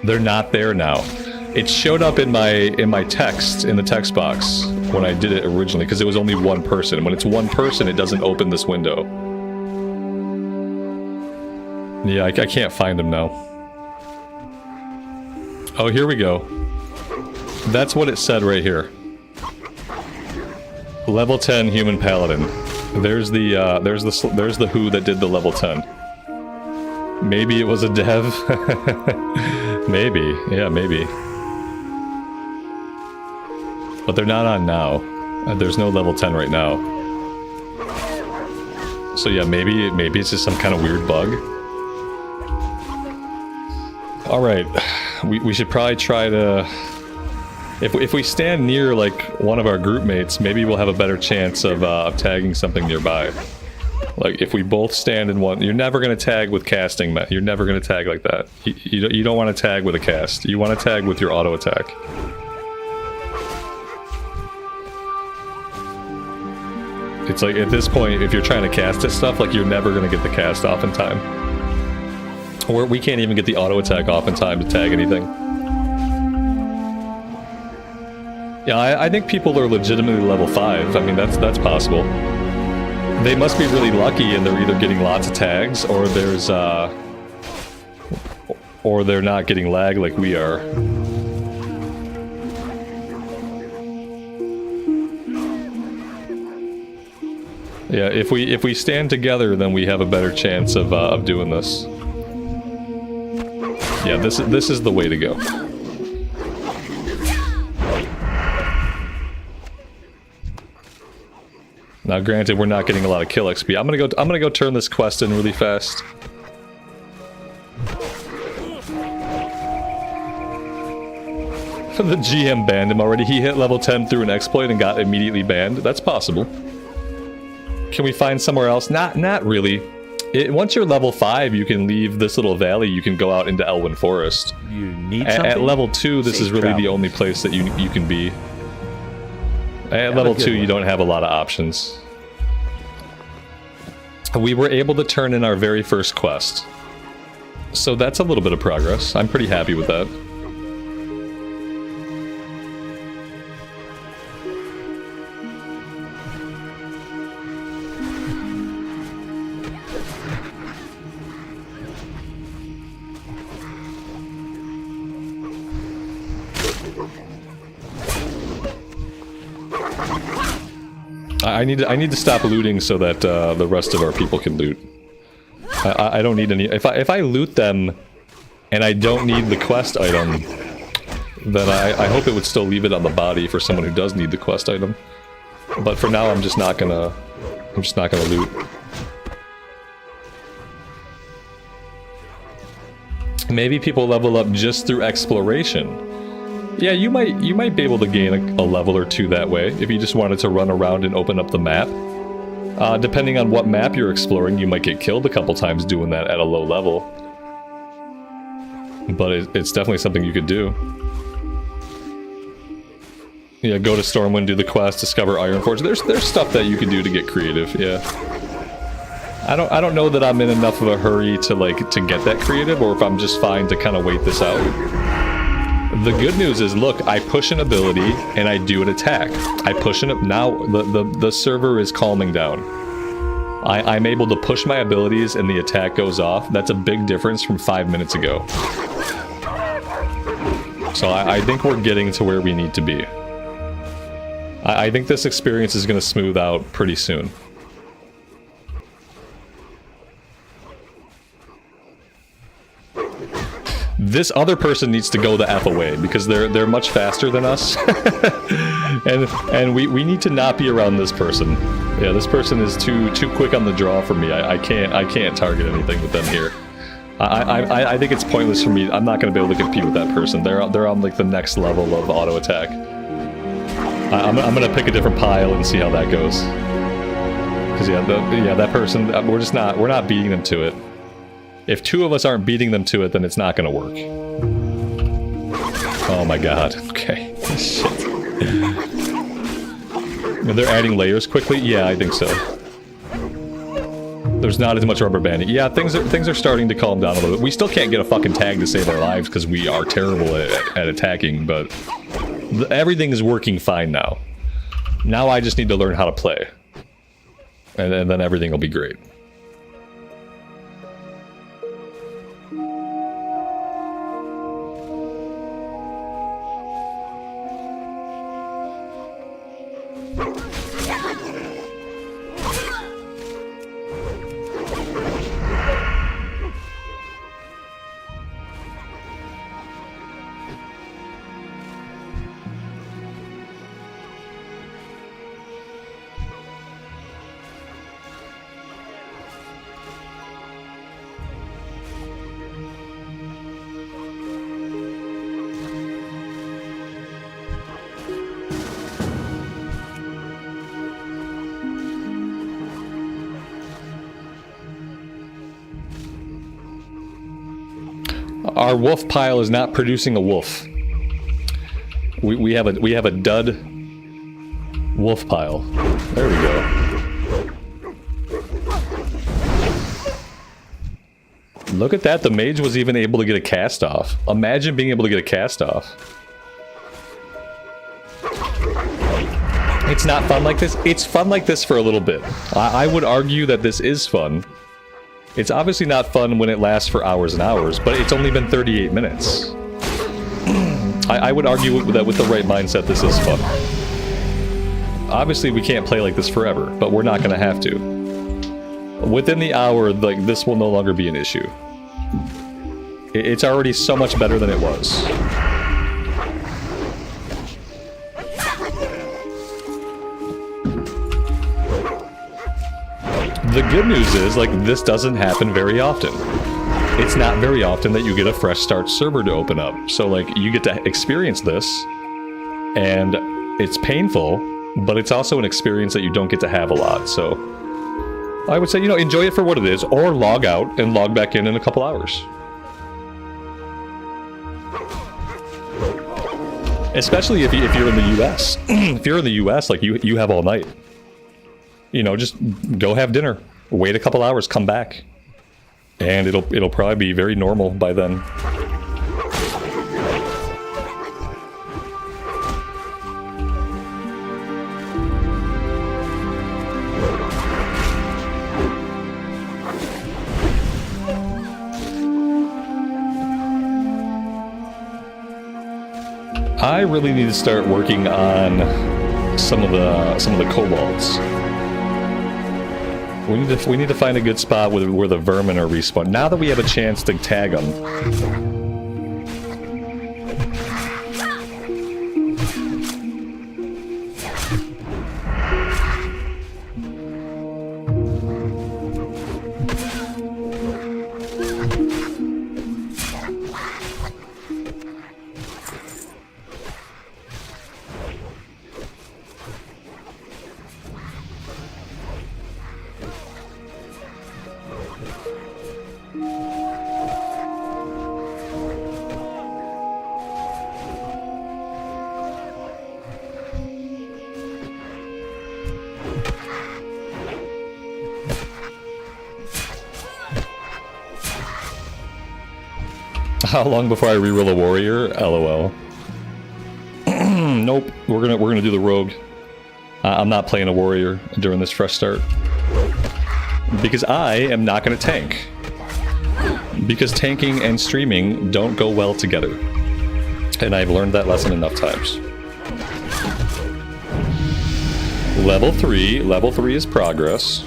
They're not there now. It showed up in my text, in the text box, when I did it originally, because it was only one person. When it's one person, it doesn't open this window. Yeah, I can't find him now. Oh, here we go. That's what it said right here. Level 10 human paladin. There's the who that did the level 10. Maybe it was a dev. Maybe, yeah, maybe. But they're not on now. There's no level 10 right now. So yeah, maybe it's just some kind of weird bug. All right, we should probably try to. If we stand near, like, one of our group mates, maybe we'll have a better chance of tagging something nearby. Like, if we both stand in one... You're never going to tag with casting, Matt. You're never going to tag like that. You don't want to tag with a cast. You want to tag with your auto attack. It's like, at this point, if you're trying to cast this stuff, like, you're never going to get the cast off in time. Or we can't even get the auto attack off in time to tag anything. Yeah, I think people are legitimately level 5. I mean, that's possible. They must be really lucky and they're either getting lots of tags or there's, or they're not getting lag like we are. Yeah, if we stand together, then we have a better chance of doing this. Yeah, this is the way to go. Now, granted, we're not getting a lot of kill XP. I'm gonna go turn this quest in really fast. The GM banned him already. He hit level 10 through an exploit and got immediately banned. That's possible. Can we find somewhere else? Not really. Once you're level 5, you can leave this little valley. You can go out into Elwyn Forest. You need something? At level 2, this is really the only place that you can be. At level 2, you don't have a lot of options. We were able to turn in our very first quest. So that's a little bit of progress. I'm pretty happy with that. I need to stop looting so that the rest of our people can loot. I don't need any. If I loot them, and I don't need the quest item, then I hope it would still leave it on the body for someone who does need the quest item. But for now, I'm just not gonna loot. Maybe people level up just through exploration. Yeah, you might be able to gain a level or two that way, if you just wanted to run around and open up the map. Depending on what map you're exploring, you might get killed a couple times doing that at a low level. But it's definitely something you could do. Yeah, go to Stormwind, do the quest, discover Ironforge. There's stuff that you can do to get creative, yeah. I don't know that I'm in enough of a hurry to get that creative, or if I'm just fine to kind of wait this out. The good news is, look, I push an ability and I do an attack. I push now the server is calming down. I'm able to push my abilities and the attack goes off. That's a big difference from 5 minutes ago. So I think we're getting to where we need to be. I think this experience is going to smooth out pretty soon. This other person needs to go the F away because they're much faster than us, and we need to not be around this person. Yeah, this person is too quick on the draw for me. I can't target anything with them here. I think it's pointless for me. I'm not going to be able to compete with that person. They're on like the next level of auto attack. I'm going to pick a different pile and see how that goes. Because that person, we're not beating them to it. If two of us aren't beating them to it, then it's not going to work. Oh my god. Okay. Shit. They're adding layers quickly? Yeah, I think so. There's not as much rubber banding. Yeah, things are starting to calm down a little bit. We still can't get a fucking tag to save our lives because we are terrible at attacking, but everything is working fine now. Now I just need to learn how to play. And then everything will be great. Our wolf pile is not producing a wolf. We have a dud wolf pile. There we go. Look at that, the mage was even able to get a cast off. Imagine being able to get a cast off. It's not fun like this. It's fun like this for a little bit. I would argue that this is fun. It's obviously not fun when it lasts for hours and hours, but it's only been 38 minutes. I would argue that with the right mindset, this is fun. Obviously, we can't play like this forever, but we're not going to have to. Within the hour, like, this will no longer be an issue. It's already so much better than it was. The good news is, like, this doesn't happen very often. It's not very often that you get a fresh start server to open up. So, like, you get to experience this, and it's painful, but it's also an experience that you don't get to have a lot. So, I would say, you know, enjoy it for what it is, or log out and log back in a couple hours. Especially if you're in the US. If you're in the US, like, you have all night. You know, just go have dinner, wait a couple hours, come back, and it'll probably be very normal by then. I really need to start working on some of the kobolds. We need to find a good spot where the vermin are respawned. Now that we have a chance to tag them. How long before I reroll a warrior? LOL. Nope. We're gonna do the rogue. I'm not playing a warrior during this fresh start because I am not gonna tank. Because tanking and streaming don't go well together, and I've learned that lesson enough times. Level 3. Level 3 is progress.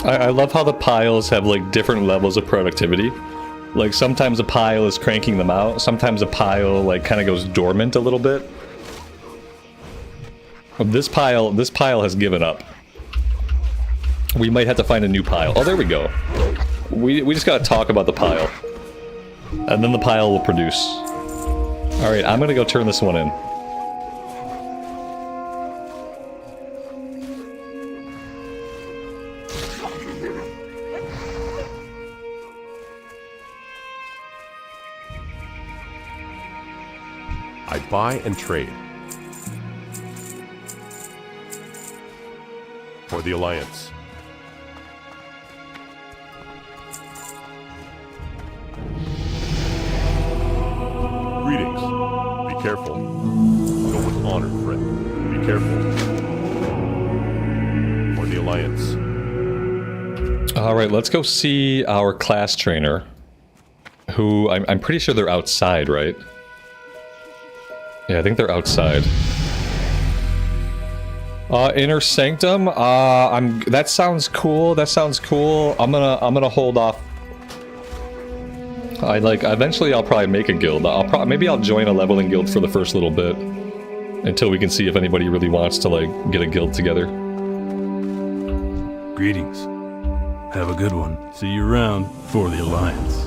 I love how the piles have like different levels of productivity. Like sometimes a pile is cranking them out, sometimes a pile like kind of goes dormant a little bit. This pile has given up. We might have to find a new pile. Oh, there we go. We just gotta talk about the pile. And then the pile will produce. Alright, I'm gonna go turn this one in. I buy and trade. For the Alliance. Greetings. Be careful. Go with honor, friend. Be careful. For the Alliance. Alright, let's go see our class trainer. Who, I'm pretty sure they're outside, right? Yeah, I think they're outside. Inner Sanctum, that sounds cool, that sounds cool. I'm gonna hold off. Eventually I'll probably make a guild. Maybe I'll join a leveling guild for the first little bit. Until we can see if anybody really wants to, like, get a guild together. Greetings. Have a good one. See you around for the Alliance.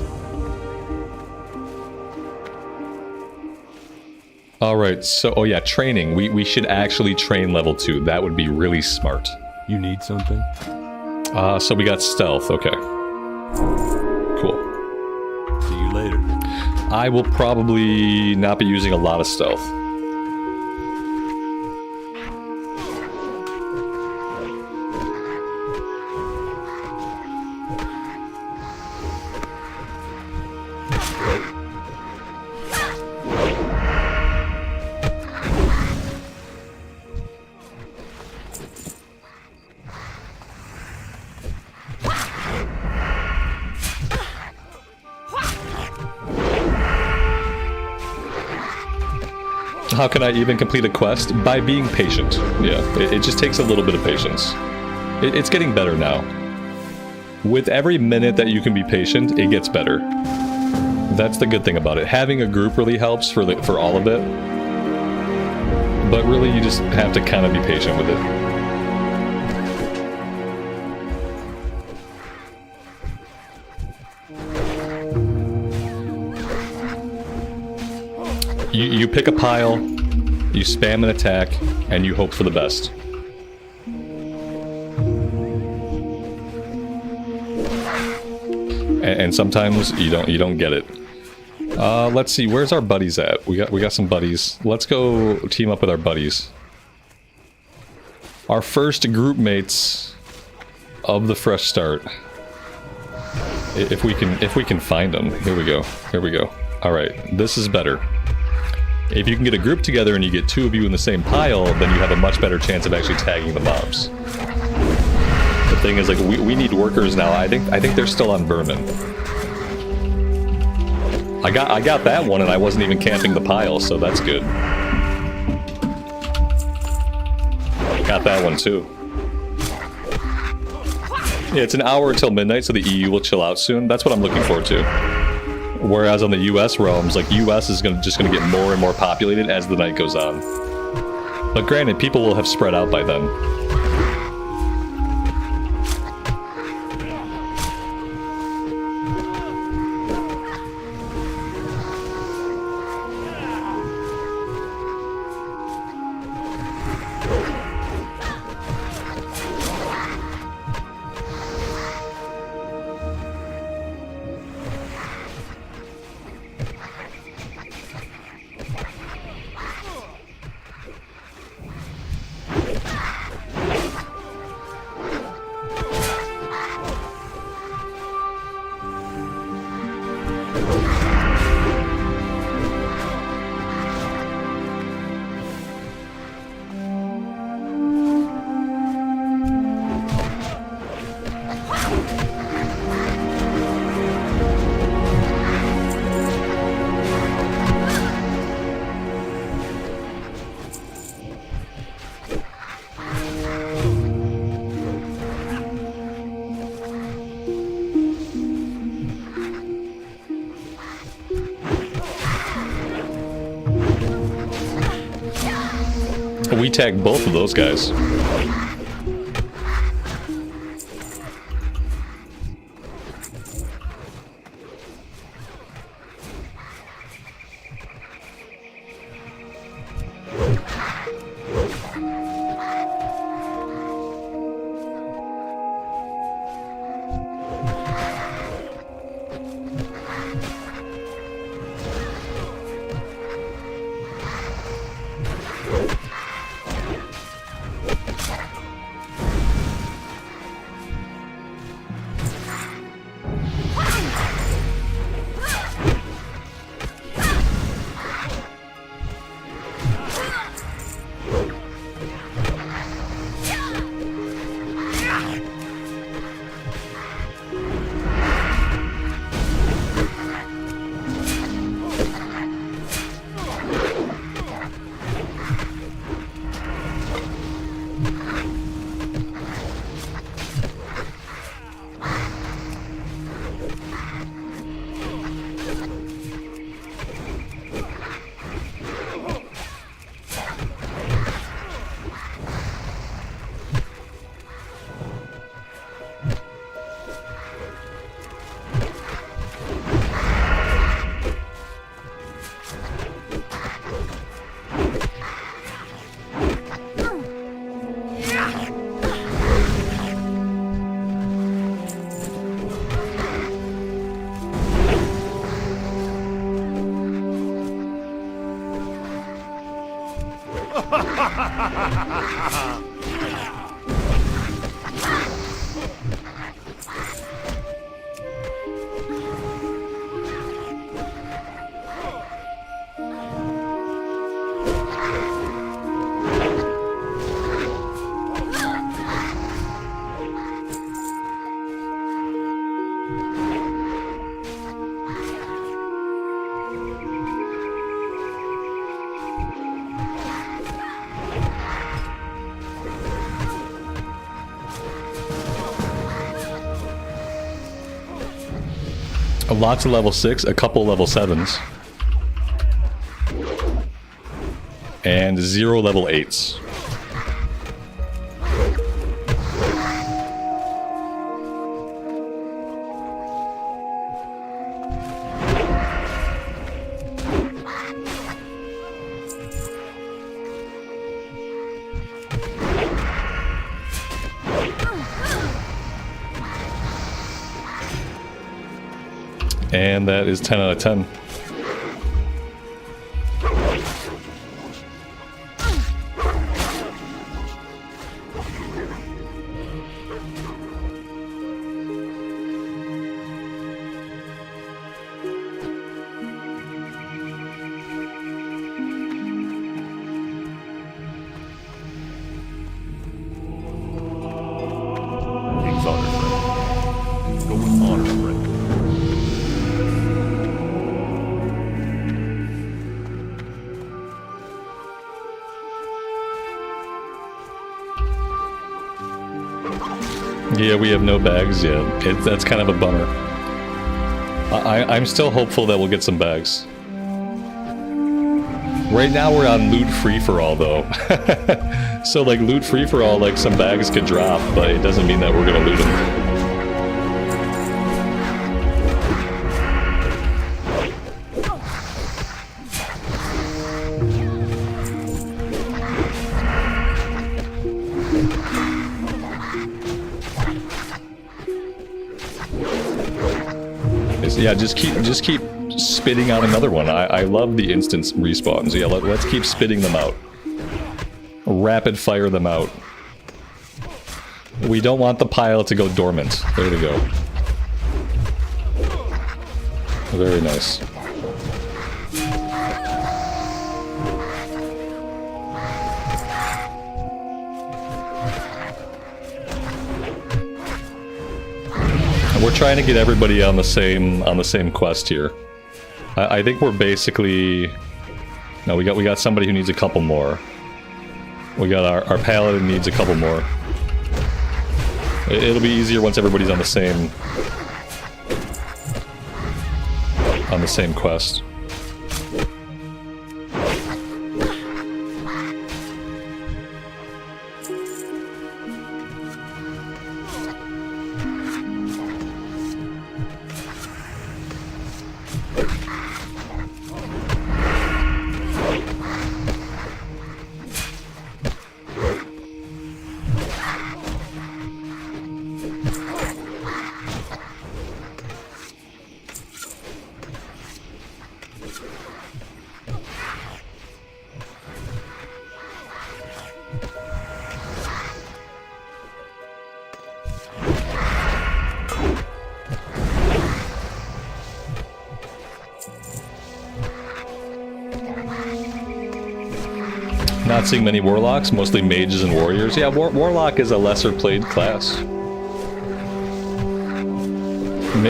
Alright, so, oh yeah, training. We should actually train level 2. That would be really smart. You need something? So we got stealth, okay. Cool. See you later. I will probably not be using a lot of stealth. How can I even complete a quest? By being patient. Yeah, it just takes a little bit of patience. It's getting better now. With every minute that you can be patient, it gets better. That's the good thing about it. Having a group really helps for all of it. But really, you just have to kind of be patient with it. You pick a pile, you spam an attack, and you hope for the best. And sometimes you don't get it. Let's see, where's our buddies at? We got some buddies. Let's go team up with our buddies. Our first group mates of the fresh start. If we can find them. Here we go. Here we go. All right, this is better. If you can get a group together and you get 2 of you in the same pile, then you have a much better chance of actually tagging the mobs. The thing is, like, we need workers now. I think they're still on Vermin. I got that one and I wasn't even camping the pile, so that's good. Got that one too. Yeah, it's an hour until midnight, so the EU will chill out soon. That's what I'm looking forward to. Whereas on the US realms, like, US is just gonna get more and more populated as the night goes on. But granted, people will have spread out by then. We tagged both of those guys. Lots of level 6, a couple level 7s. And 0 level 8s. And that is 10 out of 10. King's honor, friend. Go with honor, friend. Yeah, we have no bags yet. That's kind of a bummer. I'm still hopeful that we'll get some bags. Right now we're on loot free-for-all though. So like loot free-for-all, like some bags could drop, but it doesn't mean that we're gonna loot them. Yeah, just keep spitting out another one. I love the instant respawns. Yeah, let's keep spitting them out. Rapid fire them out. We don't want the pile to go dormant. There we go. Very nice. We're trying to get everybody on the same quest here. I think we're basically... No, we got somebody who needs a couple more. We got our paladin needs a couple more. It'll be easier once everybody's on the same quest. Not seeing many warlocks, mostly mages and warriors. Yeah, warlock is a lesser played class.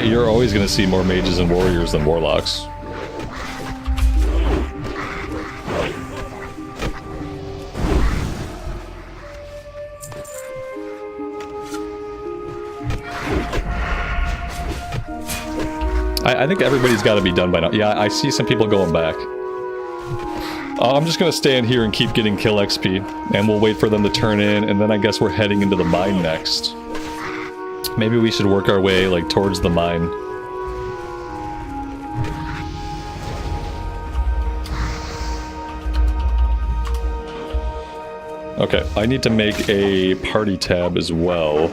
You're always going to see more mages and warriors than warlocks. I think everybody's got to be done by now. Yeah, I see some people going back. I'm just gonna stand here and keep getting kill XP, and we'll wait for them to turn in, and then I guess we're heading into the mine next. Maybe we should work our way, like, towards the mine. Okay, I need to make a party tab as well.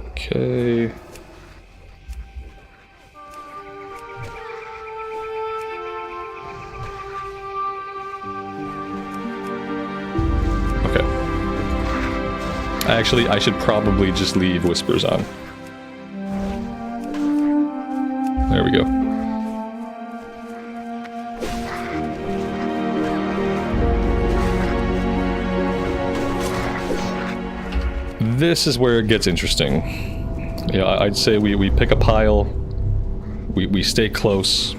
Okay... Actually, I should probably just leave Whispers on. There we go. This is where it gets interesting. Yeah, I'd say we pick a pile, we stay close.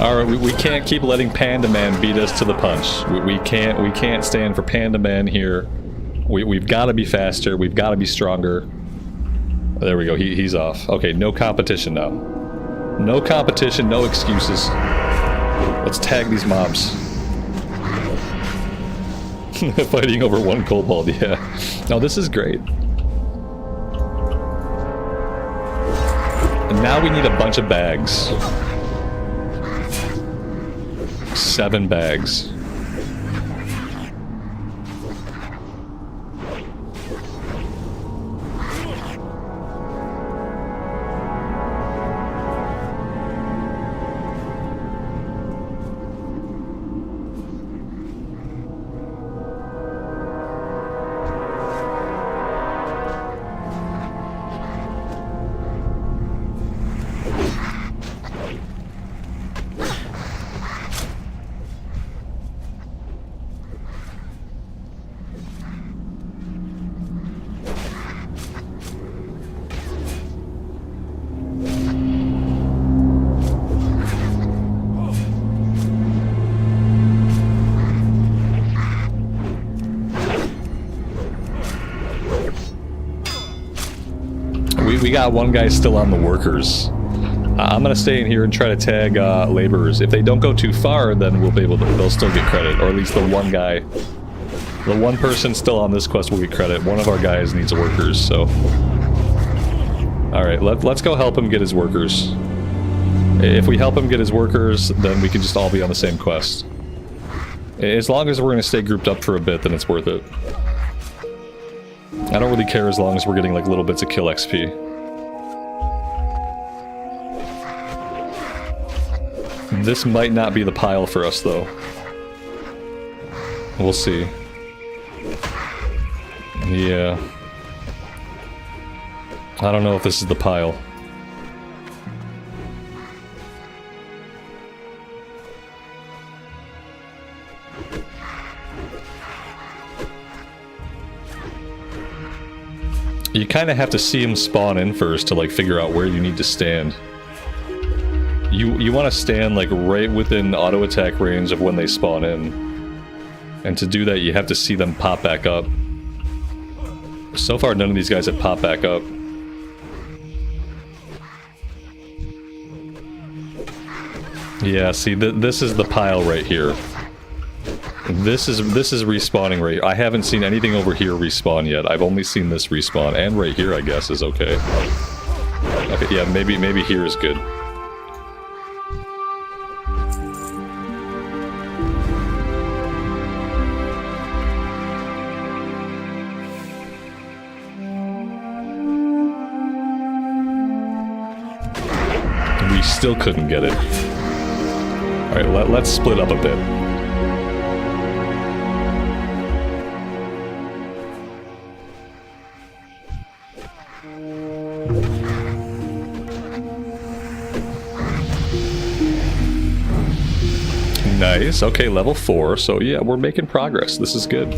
Alright, we can't keep letting Panda Man beat us to the punch. We can't stand for Panda Man here. We've got to be faster. We've got to be stronger. There we go. He's off. Okay, no competition now. No competition, no excuses. Let's tag these mobs. Fighting over one kobold, yeah. No, this is great. And now we need a bunch of bags. 7 bags. We got one guy still on the workers. I'm gonna stay in here and try to tag laborers. If they don't go too far, then we'll be able to. They'll still get credit, or at least the one guy, the one person still on this quest will get credit. One of our guys needs workers, so. All right, let's go help him get his workers. If we help him get his workers, then we can just all be on the same quest. As long as we're gonna stay grouped up for a bit, then it's worth it. I don't really care as long as we're getting like little bits of kill XP. This might not be the pile for us, though. We'll see. Yeah. I don't know if this is the pile. You kind of have to see him spawn in first to like figure out where you need to stand. You want to stand like right within auto attack range of when they spawn in. And to do that you have to see them pop back up. So far none of these guys have popped back up. Yeah, see this is the pile right here. This is respawning right here. I haven't seen anything over here respawn yet. I've only seen this respawn, and right here I guess is okay. Okay, yeah, maybe here is good. We still couldn't get it. Alright, let's split up a bit. Nice, okay, level 4, so yeah, we're making progress. This is good.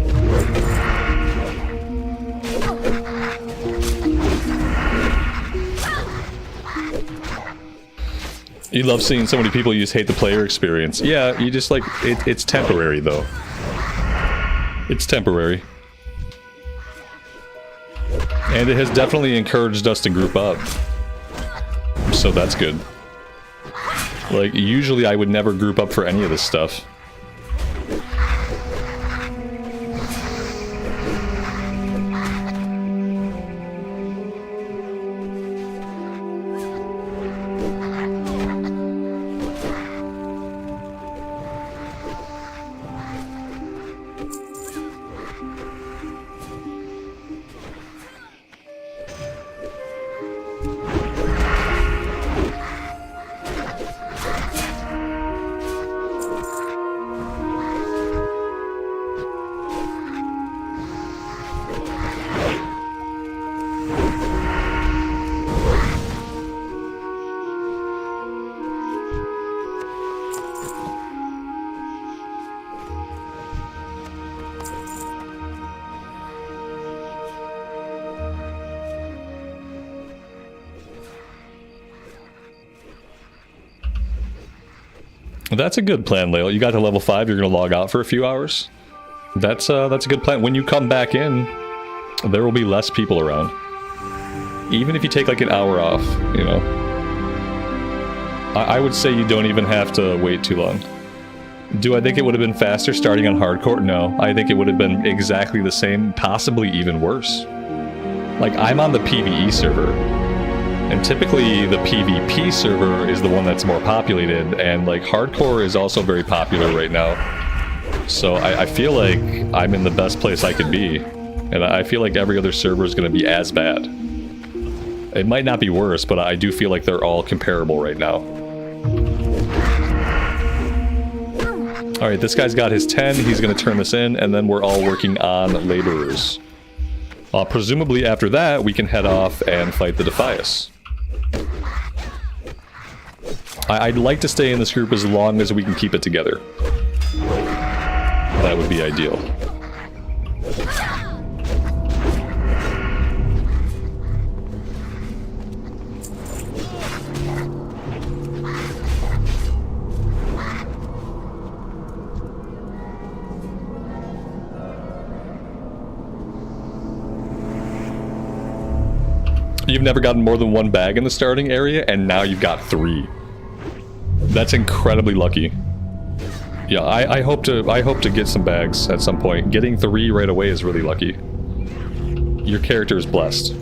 You love seeing so many people use hate the player experience. Yeah, you just like, it's temporary though. It's temporary. And it has definitely encouraged us to group up. So that's good. Like, usually I would never group up for any of this stuff. That's a good plan, Lael. You got to level 5, you're going to log out for a few hours. That's a good plan. When you come back in, there will be less people around. Even if you take like an hour off, you know. I would say you don't even have to wait too long. Do I think it would have been faster starting on hardcore? No. I think it would have been exactly the same, possibly even worse. Like, I'm on the PvE server, and typically the PvP server is the one that's more populated, and like hardcore is also very popular right now. So I feel like I'm in the best place I could be, and I feel like every other server is going to be as bad. It might not be worse, but I do feel like they're all comparable right now. Alright, this guy's got his 10, he's going to turn this in, and then we're all working on laborers. Presumably after that, we can head off and fight the Defias. I'd like to stay in this group as long as we can keep it together. That would be ideal. You've never gotten more than 1 bag in the starting area, and now you've got 3. That's incredibly lucky. Yeah, I hope to get some bags at some point. Getting 3 right away is really lucky. Your character is blessed.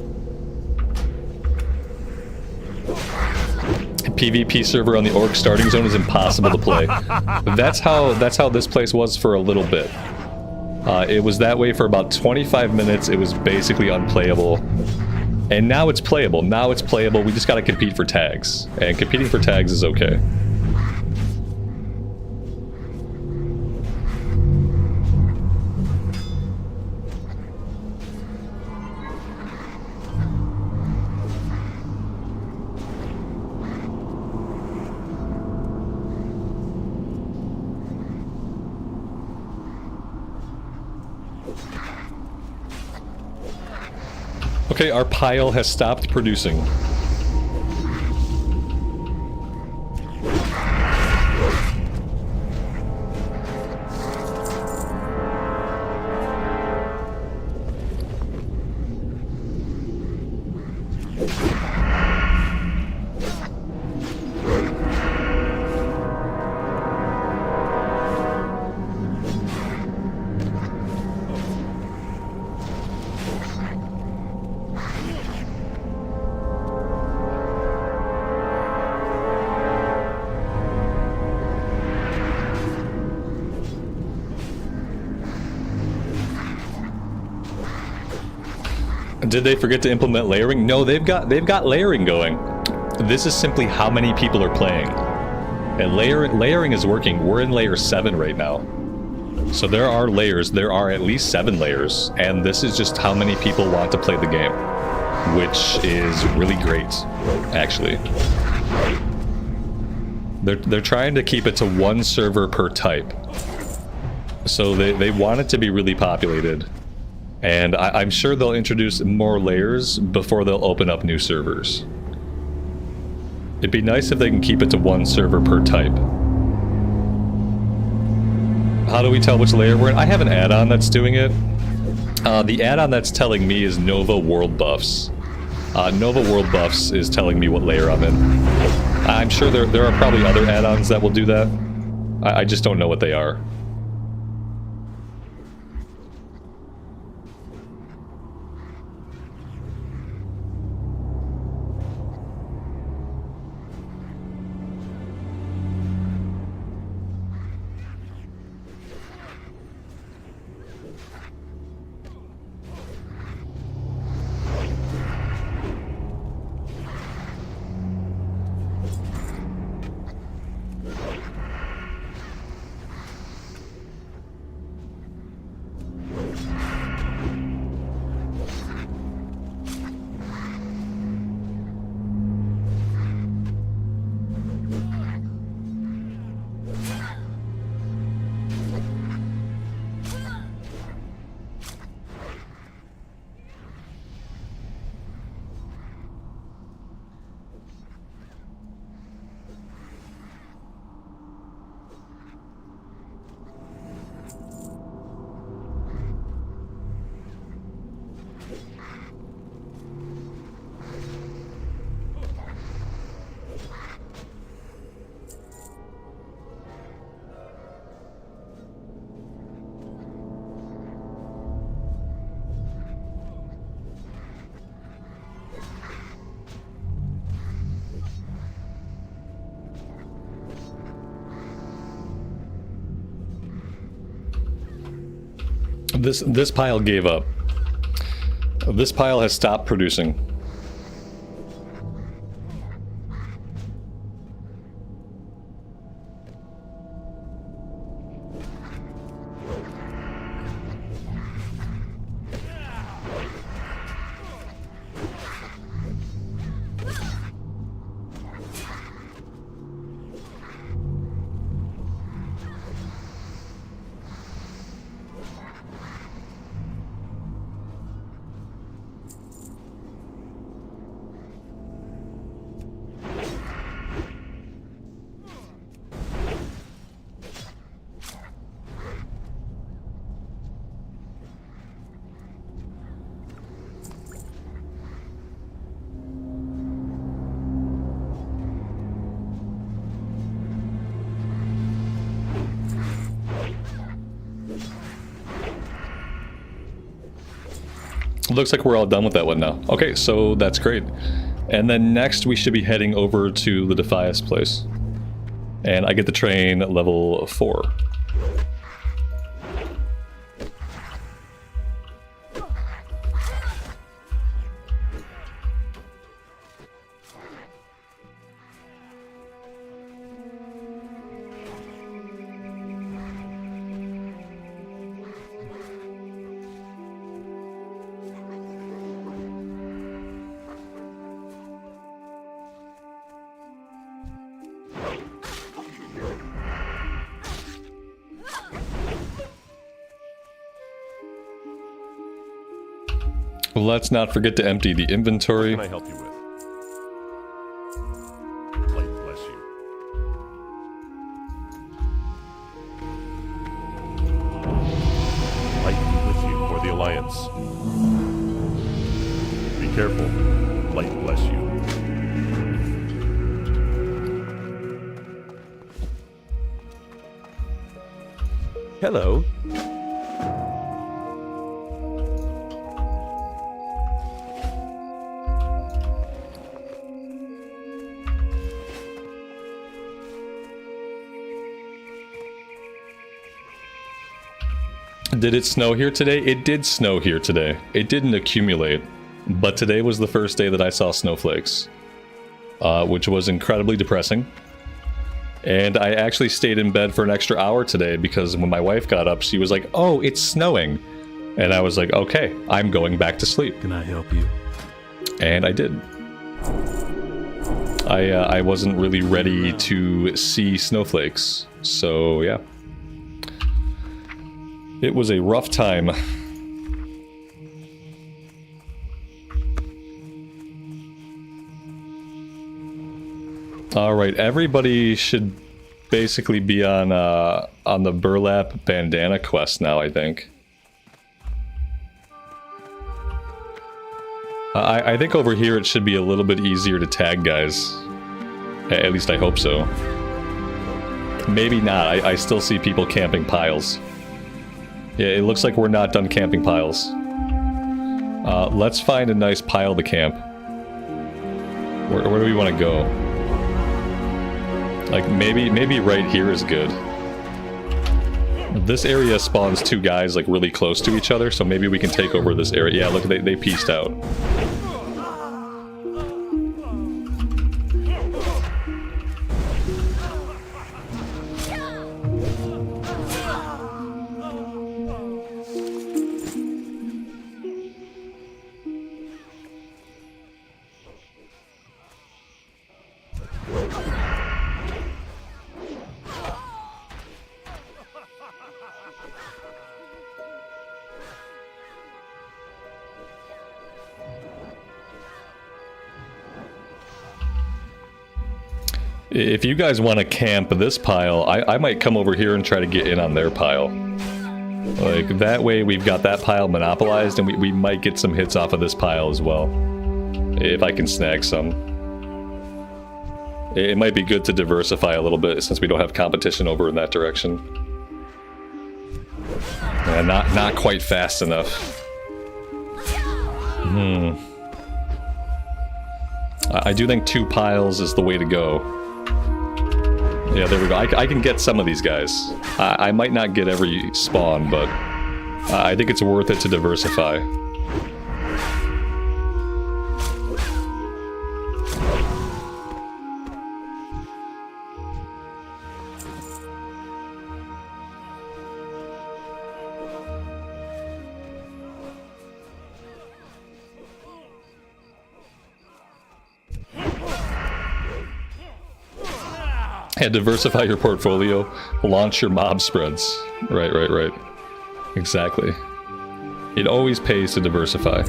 PvP server on the Orc starting zone is impossible to play. That's how this place was for a little bit. It was that way for about 25 minutes. It was basically unplayable. And now it's playable. Now it's playable. We just gotta compete for tags. And competing for tags is okay. Okay, our pile has stopped producing. Did they forget to implement layering? No, they've got layering going. This is simply how many people are playing. And layering is working. We're in layer 7 right now. So there are layers. There are at least 7 layers. And this is just how many people want to play the game. Which is really great, actually. They're trying to keep it to 1 server per type. So they want it to be really populated. And I'm sure they'll introduce more layers before they'll open up new servers. It'd be nice if they can keep it to 1 server per type. How do we tell which layer we're in? I have an add-on that's doing it. The add-on that's telling me is Nova World Buffs. Nova World Buffs is telling me what layer I'm in. I'm sure there are probably other add-ons that will do that. I just don't know what they are. This pile gave up. This pile has stopped producing. Looks like we're all done with that one now. Okay, so that's great. And then next we should be heading over to the Defias place. And I get the train at level 4. Let's not forget to empty the inventory. What can I help you with? Light bless you. Light be with you for the Alliance. Be careful. Light bless you. Hello. Did it snow here today? It did snow here today. It didn't accumulate, but today was the first day that I saw snowflakes, which was incredibly depressing. And I actually stayed in bed for an extra hour today because when my wife got up, she was like, "Oh, it's snowing." And I was like, "Okay, I'm going back to sleep." Can I help you? And I did. I wasn't really ready to see snowflakes, so yeah. It was a rough time. Alright, everybody should basically be on the burlap bandana quest now, I think. I think over here it should be a little bit easier to tag guys. At least I hope so. Maybe not, I still see people camping piles. Yeah, it looks like we're not done camping piles. Let's find a nice pile to camp. Where do we want to go? Like, maybe right here is good. This area spawns 2 guys, like, really close to each other, so maybe we can take over this area. Yeah, look, they pieced out. If you guys want to camp this pile, I might come over here and try to get in on their pile. Like, that way we've got that pile monopolized, and we might get some hits off of this pile as well. If I can snag some. It might be good to diversify a little bit since we don't have competition over in that direction. Yeah, not quite fast enough. I do think 2 piles is the way to go. Yeah, there we go. I can get some of these guys. I might not get every spawn, but I think it's worth it to diversify. Yeah, diversify your portfolio, launch your mob spreads. Right. Exactly. It always pays to diversify.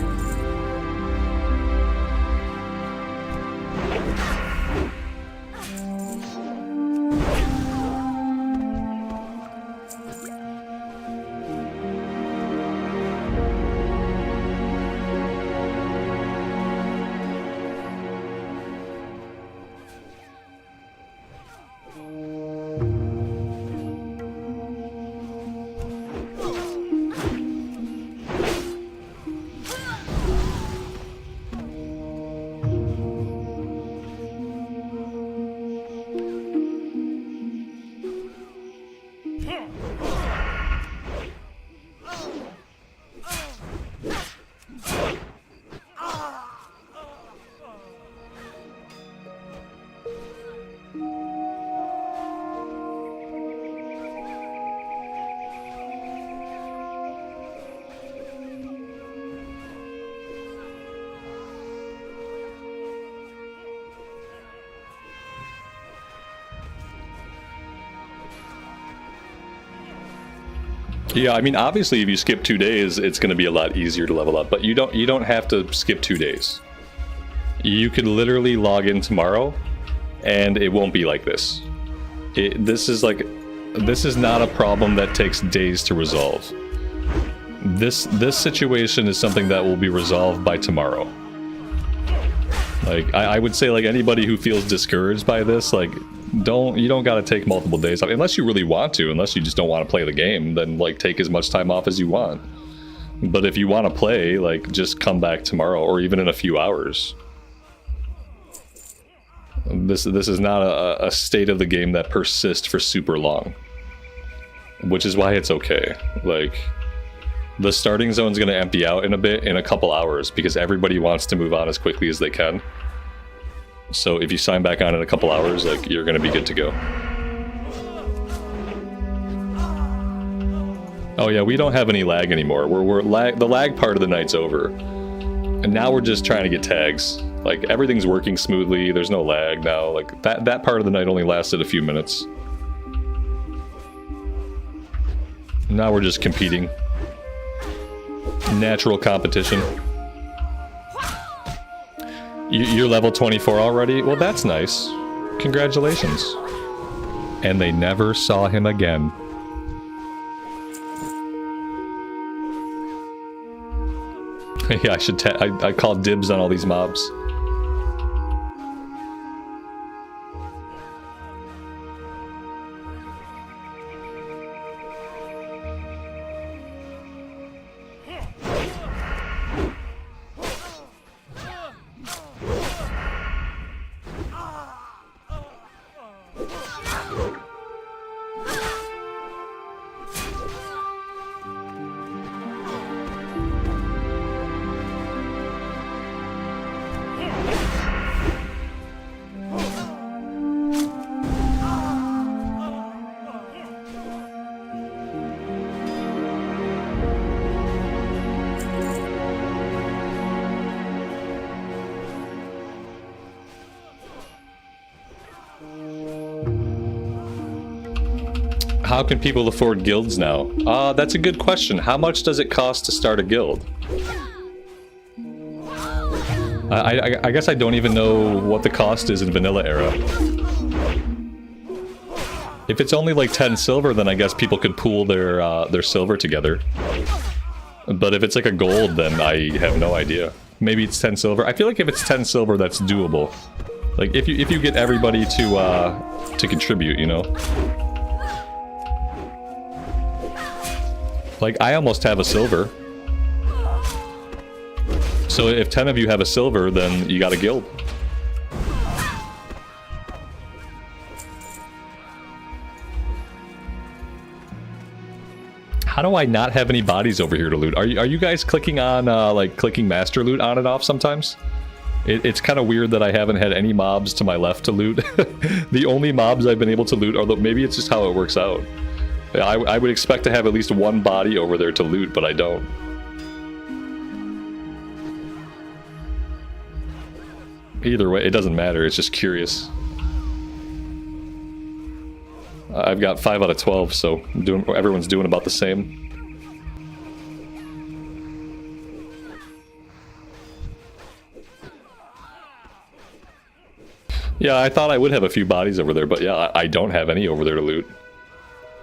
Yeah, I mean, obviously, if you skip 2 days, it's going to be a lot easier to level up. But you don't have to skip 2 days. You could literally log in tomorrow, and it won't be like this. This is not a problem that takes days to resolve. This situation is something that will be resolved by tomorrow. Like, I would say, like, anybody who feels discouraged by this, like, you don't gotta take multiple days off, unless you really want to, unless you just don't want to play the game, then, like, take as much time off as you want. But if you want to play, like, just come back tomorrow, or even in a few hours. This is not a state of the game that persists for super long. Which is why it's okay. Like, the starting zone's gonna empty out in a couple hours, because everybody wants to move on as quickly as they can. So if you sign back on in a couple hours, like, you're gonna be good to go. Oh yeah, we don't have any lag anymore. The lag part of the night's over. And now we're just trying to get tags. Like, everything's working smoothly, there's no lag now. Like, that part of the night only lasted a few minutes. Now we're just competing. Natural competition. You're level 24 already? Well, that's nice. Congratulations. And they never saw him again. Yeah, I call dibs on all these mobs. How can people afford guilds now? That's a good question. How much does it cost to start a guild? I guess I don't even know what the cost is in vanilla era. If it's only like 10 silver, then I guess people could pool their silver together. But if it's like a gold, then I have no idea. Maybe it's 10 silver. I feel like if it's 10 silver, that's doable. Like, if you get everybody to contribute, you know? Like, I almost have a silver. So if 10 of you have a silver, then you got a guild. How do I not have any bodies over here to loot? Are you guys clicking on, like, clicking master loot on and off sometimes? It's kind of weird that I haven't had any mobs to my left to loot. The only mobs I've been able to loot, although maybe it's just how it works out. I would expect to have at least one body over there to loot, but I don't. Either way, it doesn't matter, it's just curious. I've got 5 out of 12, so everyone's doing about the same. Yeah, I thought I would have a few bodies over there, but yeah, I don't have any over there to loot.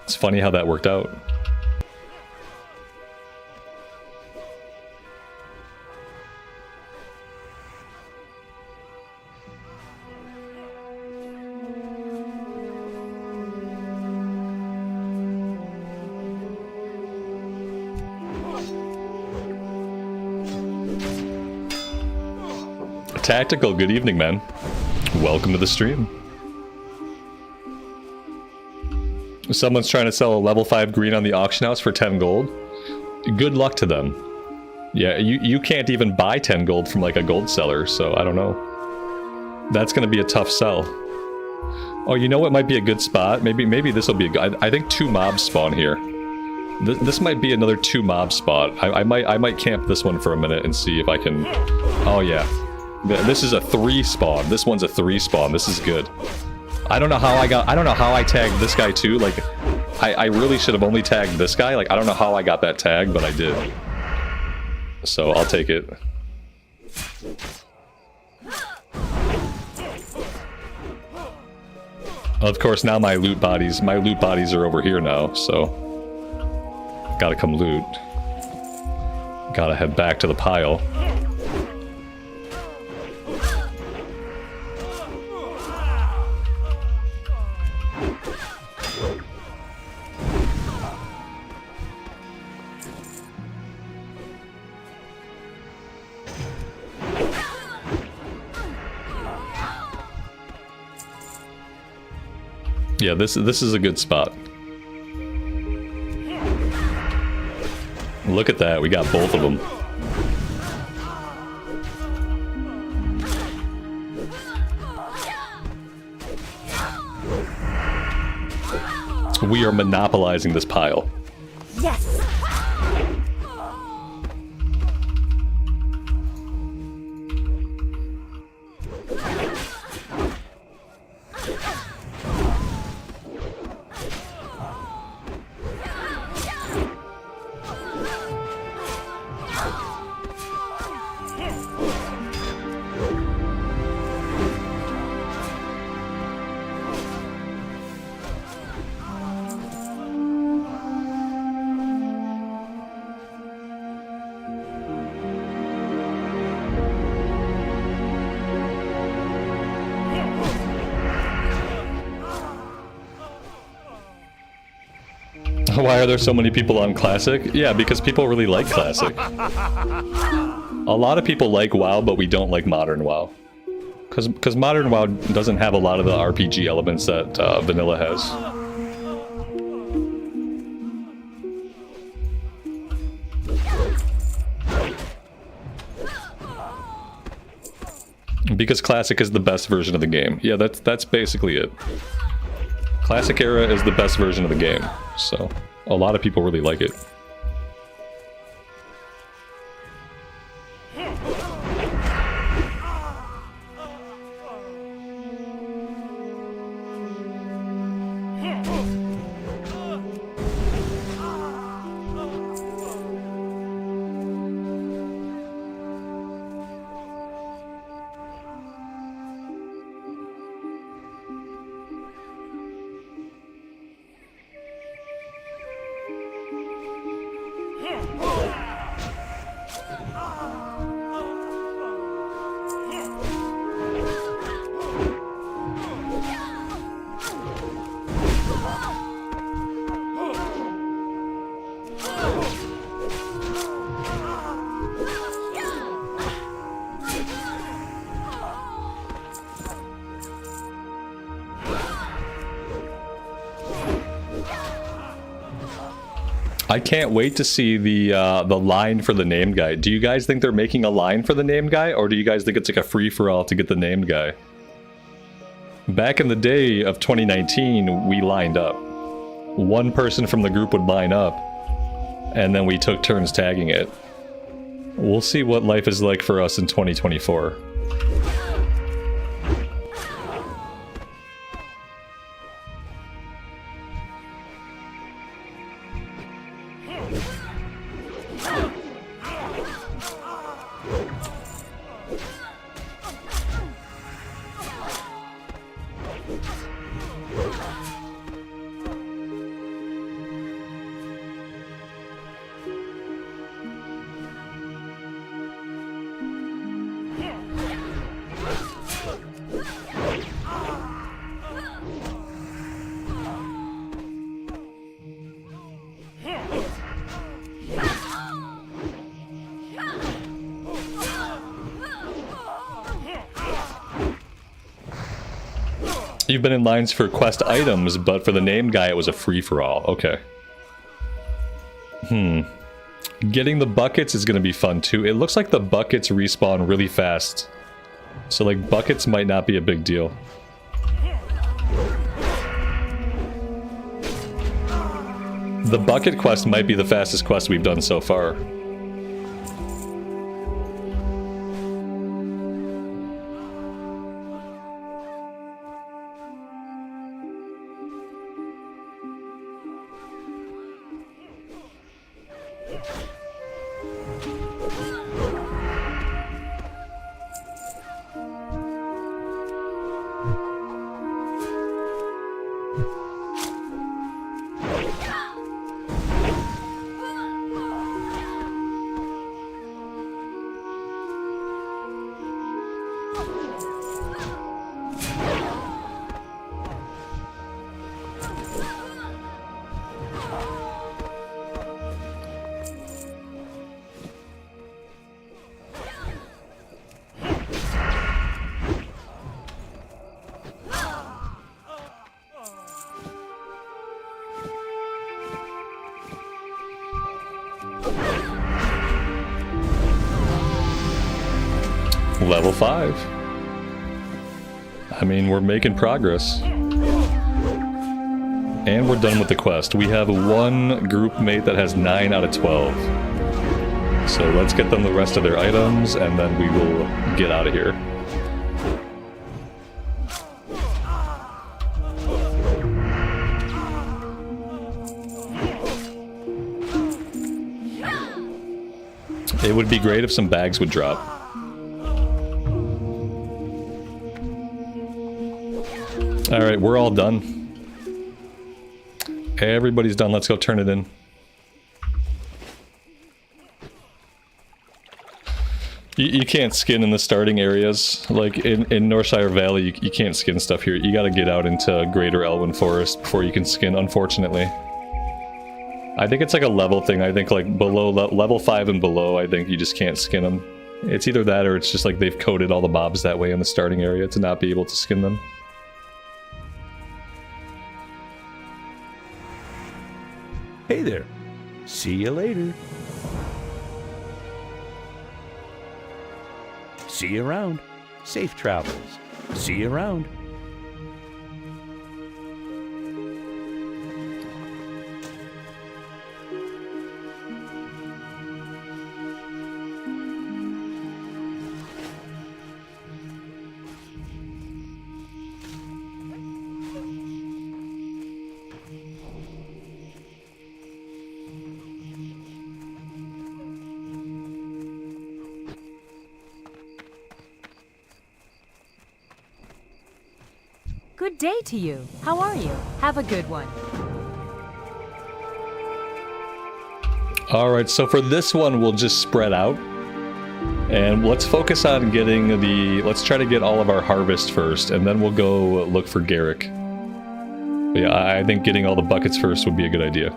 It's funny how that worked out. Tactical, good evening, man. Welcome to the stream. Someone's trying to sell a level 5 green on the auction house for 10 gold. Good luck to them. Yeah, you can't even buy 10 gold from like a gold seller, so I don't know. That's gonna be a tough sell. Oh, you know what might be a good spot? Maybe this will be a good... I think 2 mobs spawn here. This might be another 2 mob spot. I might camp this one for a minute and see if I can... Oh yeah. This is a 3 spawn. This one's a 3 spawn. This is good. I don't know how I tagged this guy too. Like, I really should have only tagged this guy. Like, I don't know how I got that tag, but I did. So I'll take it. Of course, now my loot bodies are over here now, so gotta come loot. Gotta head back to the pile. Yeah, this is a good spot. Look at that, we got both of them. We are monopolizing this pile. Yes. Why are there so many people on Classic? Yeah, because people really like Classic. A lot of people like WoW, but we don't like Modern WoW. Because Modern WoW doesn't have a lot of the RPG elements that Vanilla has. Because Classic is the best version of the game. Yeah, that's basically it. Classic era is the best version of the game, so a lot of people really like it. I can't wait to see the line for the named guy. Do you guys think they're making a line for the named guy, or do you guys think it's like a free-for-all to get the named guy? Back in the day of 2019, we lined up. One person from the group would line up, and then we took turns tagging it. We'll see what life is like for us in 2024. You've been in lines for quest items, but for the named guy, it was a free-for-all. Okay. Getting the buckets is going to be fun, too. It looks like the buckets respawn really fast. So, like, buckets might not be a big deal. The bucket quest might be the fastest quest we've done so far. Level 5. I mean, we're making progress. And we're done with the quest. We have one group mate that has 9 out of 12. So let's get them the rest of their items, and then we will get out of here. It would be great if some bags would drop. Alright, we're all done. Everybody's done. Let's go turn it in. You can't skin in the starting areas. Like in Northshire Valley, you can't skin stuff here. You gotta get out into Greater Elven Forest before you can skin, unfortunately. I think it's like a level thing. I think like below level 5 and below, I think you just can't skin them. It's either that or it's just like they've coded all the mobs that way in the starting area to not be able to skin them. Hey there. See you later. See you around. Safe travels. See you around. Good day to you. How are you? Have a good one. Alright, so for this one, we'll just spread out. And let's focus on getting the... Let's try to get all of our harvest first, and then we'll go look for Garrick. But yeah, I think getting all the buckets first would be a good idea.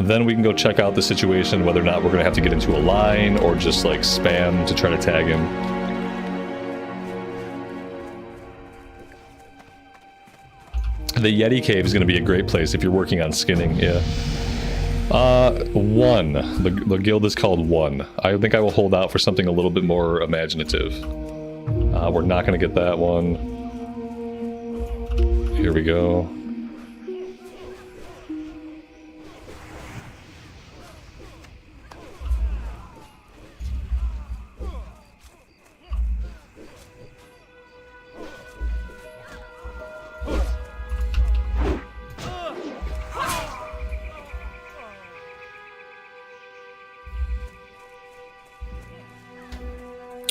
Then we can go check out the situation, whether or not we're going to have to get into a line, or just like spam to try to tag him. The Yeti Cave is going to be a great place if you're working on skinning, yeah. One. The guild is called One. I think I will hold out for something a little bit more imaginative. We're not gonna get that one. Here we go.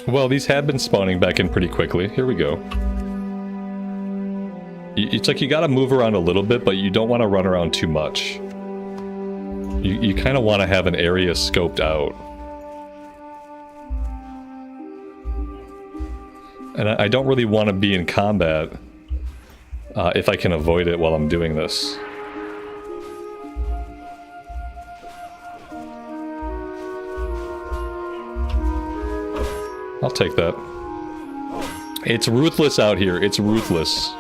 Well, these have been spawning back in pretty quickly. Here we go. It's like you gotta move around a little bit, but you don't want to run around too much. You kind of want to have an area scoped out. And I don't really want to be in combat if I can avoid it while I'm doing this. I'll take that. It's ruthless out here. It's ruthless.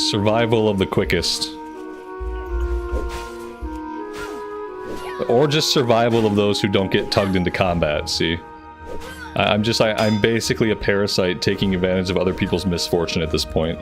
Survival of the quickest. Or just survival of those who don't get tugged into combat, see? I'm basically a parasite taking advantage of other people's misfortune at this point.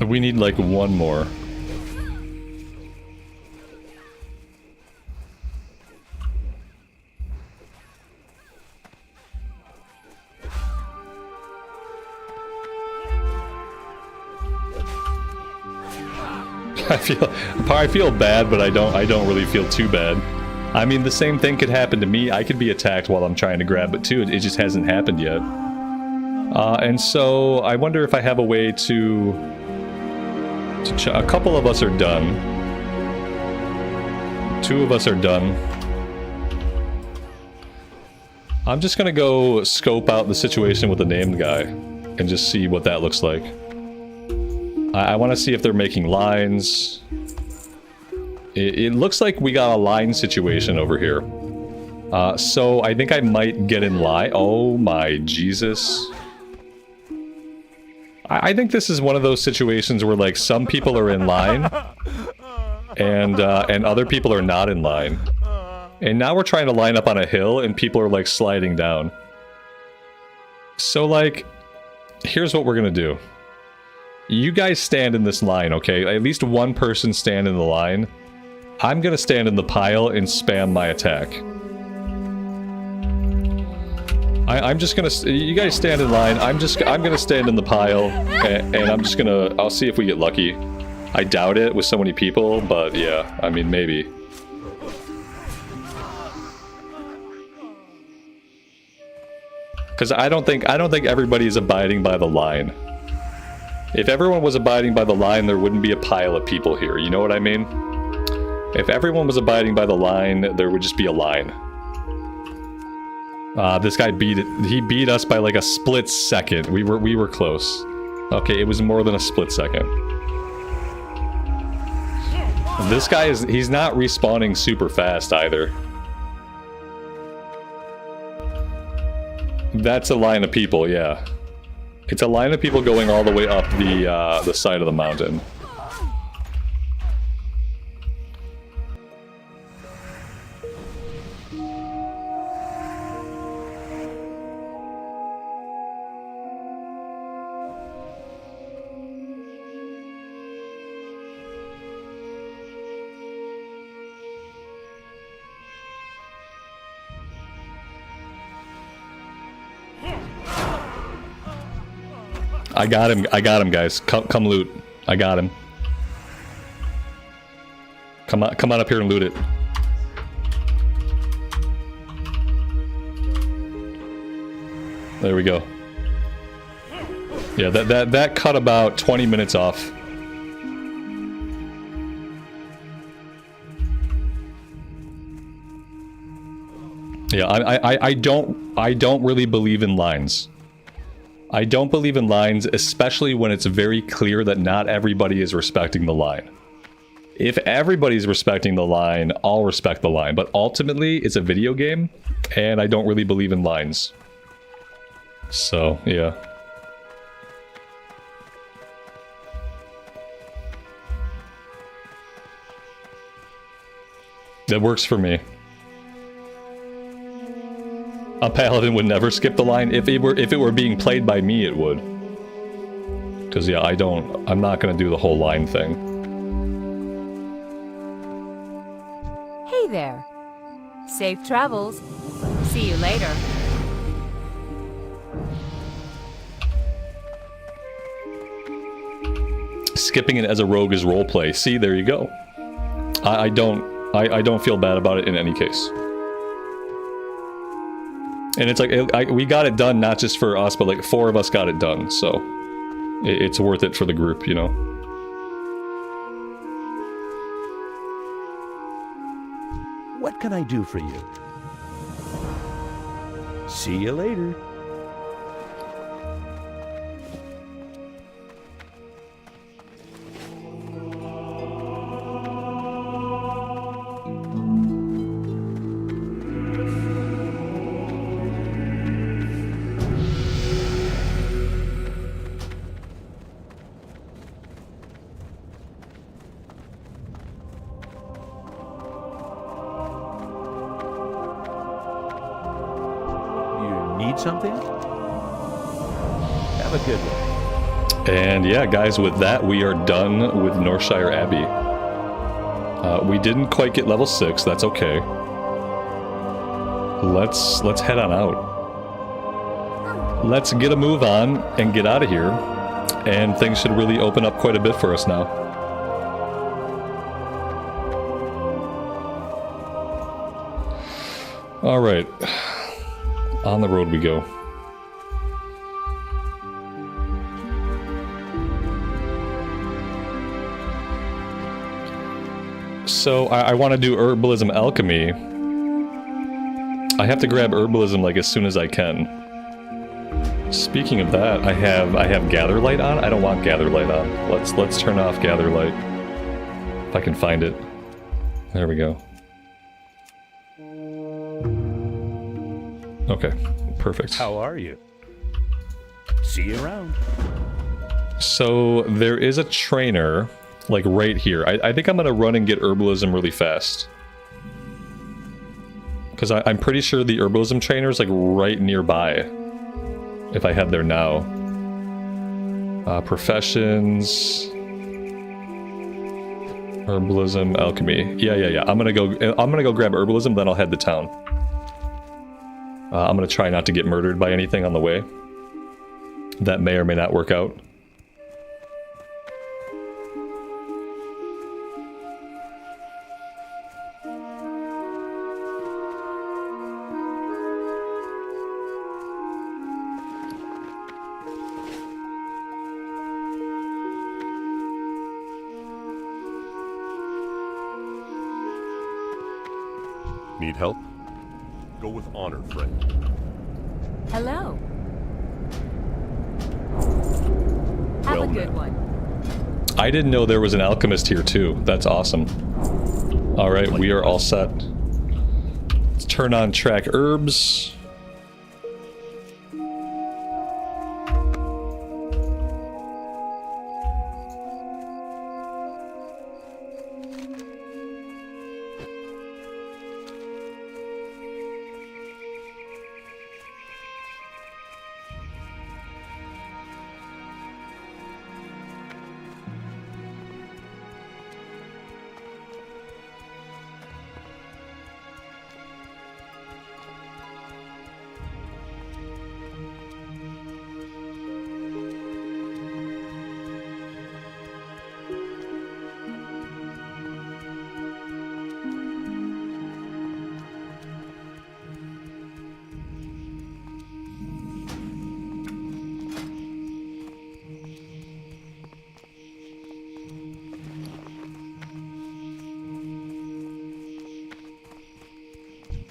We need like one more. I feel bad, but I don't really feel too bad. I mean, the same thing could happen to me. I could be attacked while I'm trying to grab it too. It just hasn't happened yet. And so I wonder if I have a way to a couple of us are done. 2 of us are done. I'm just gonna go scope out the situation with the named guy and just see what that looks like. I want to see if they're making lines. It looks like we got a line situation over here. So I think I might get in line. Oh my Jesus. I think this is one of those situations where like some people are in line and other people are not in line. And now we're trying to line up on a hill and people are like sliding down. So like, here's what we're gonna do. You guys stand in this line, okay? At least one person stand in the line. I'm gonna stand in the pile and spam my attack. I'm just gonna, you guys stand in line, I'm gonna stand in the pile, and I'll see if we get lucky. I doubt it with so many people, but yeah, I mean, maybe. Because I don't think everybody's abiding by the line. If everyone was abiding by the line, there wouldn't be a pile of people here, you know what I mean? If everyone was abiding by the line, there would just be a line. This guy he beat us by like a split second. We were close. Okay, it was more than a split second. This guy he's not respawning super fast either. That's a line of people, yeah. It's a line of people going all the way up the side of the mountain. I got him, guys. Come loot. I got him. Come on up here and loot it. There we go. Yeah, that cut about 20 minutes off. Yeah, I don't really believe in lines. I don't believe in lines, especially when it's very clear that not everybody is respecting the line. If everybody's respecting the line, I'll respect the line. But ultimately, it's a video game, and I don't really believe in lines. So, yeah. That works for me. A paladin would never skip the line. If it were being played by me, it would. Because yeah, I'm not gonna do the whole line thing. Hey there. Safe travels. See you later. Skipping it as a rogue is roleplay. See, there you go. I don't feel bad about it in any case. And it's like, we got it done not just for us, but like 4 of us got it done, so it's worth it for the group, you know? What can I do for you? See you later. Something? Have a good one. And yeah, guys, with that, we are done with Northshire Abbey. We didn't quite get level 6, that's okay. Let's head on out. Let's get a move on and get out of here. And things should really open up quite a bit for us now. Alright. On the road we go. So I want to do Herbalism Alchemy. I have to grab Herbalism like as soon as I can. Speaking of that, I have Gather Light on. I don't want Gather Light on. Let's turn off Gather Light. If I can find it. There we go. Okay, perfect. How are you? See you around. So there is a trainer, like right here. I think I'm gonna run and get Herbalism really fast. Because I'm pretty sure the Herbalism trainer is like right nearby. If I head there now. Professions. Herbalism, alchemy. Yeah. I'm gonna go grab Herbalism, then I'll head to town. I'm gonna try not to get murdered by anything on the way. That may or may not work out. Need help? Go with honor, friend. Hello. Have a good one. I didn't know there was an alchemist here too. That's awesome. Alright, we are all set. Let's turn on track herbs.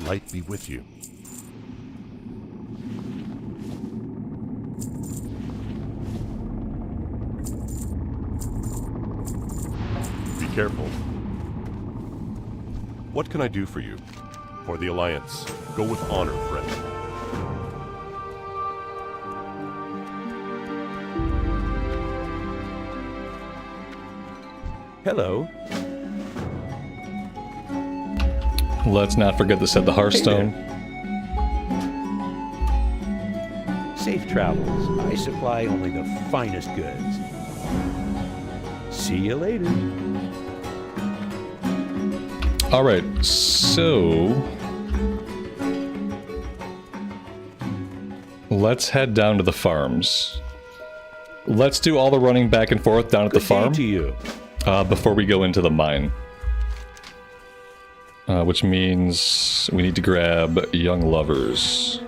Light be with you. Be careful. What can I do for you? For the Alliance, go with honor, friend. Hello. Let's not forget to set the Hearthstone. Safe travels. I supply only the finest goods. See you later. Alright, so... let's head down to the farms. Let's do all the running back and forth down at the farm. Good day to you. Before we go into the mine. Which means we need to grab young lovers.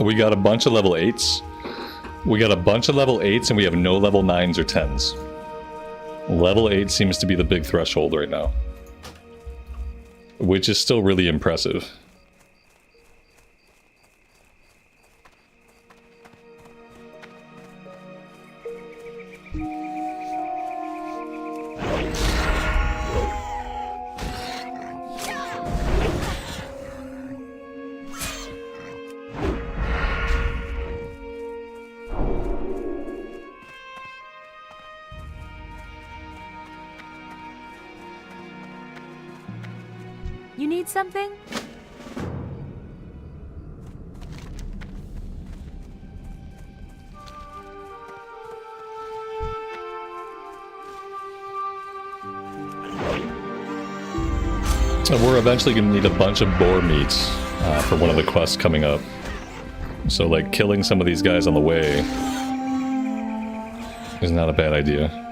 We got a bunch of level 8s. We got a bunch of level 8s and we have no level 9s or 10s. Level 8 seems to be the big threshold right now. Which is still really impressive. You need something? We're eventually going to need a bunch of boar meats for one of the quests coming up. So, like, killing some of these guys on the way is not a bad idea.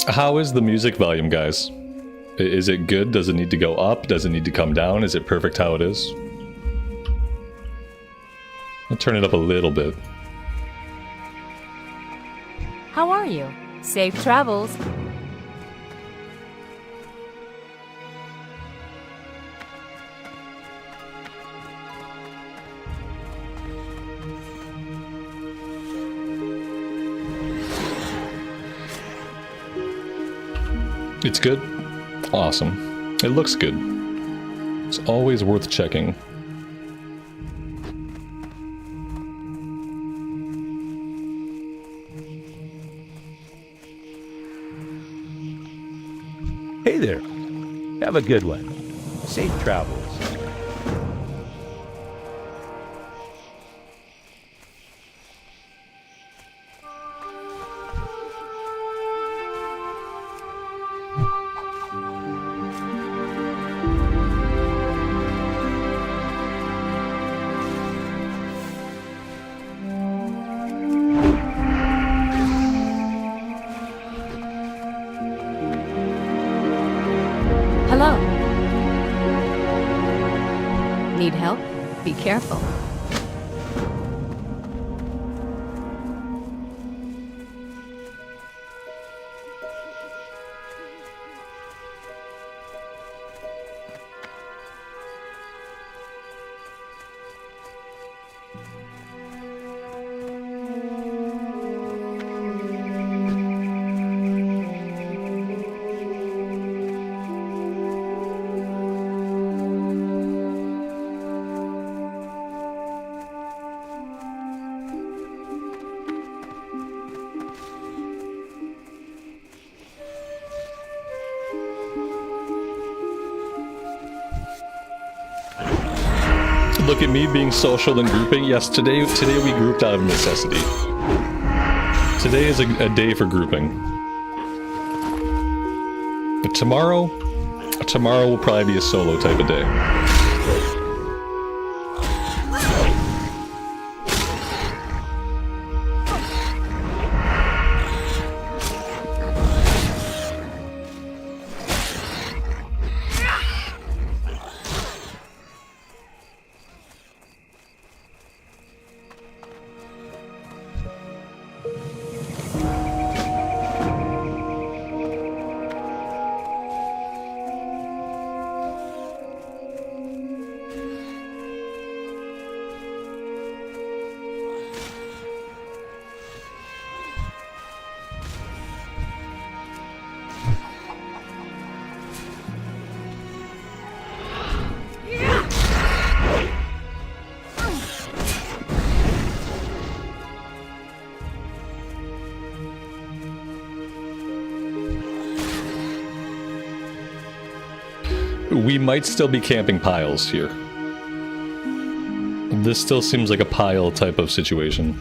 How is the music volume, guys? Is it good? Does it need to go up? Does it need to come down? Is it perfect how it is? I'll turn it up a little bit. How are you? Safe travels. It's good? Awesome. It looks good. It's always worth checking. Hey there. Have a good one. Safe travels. Hello. Need help? Be careful. look at me being social and grouping. Yes, today we grouped out of necessity. Today is a day for grouping. But tomorrow will probably be a solo type of day. We might still be camping piles here. This still seems like a pile type of situation.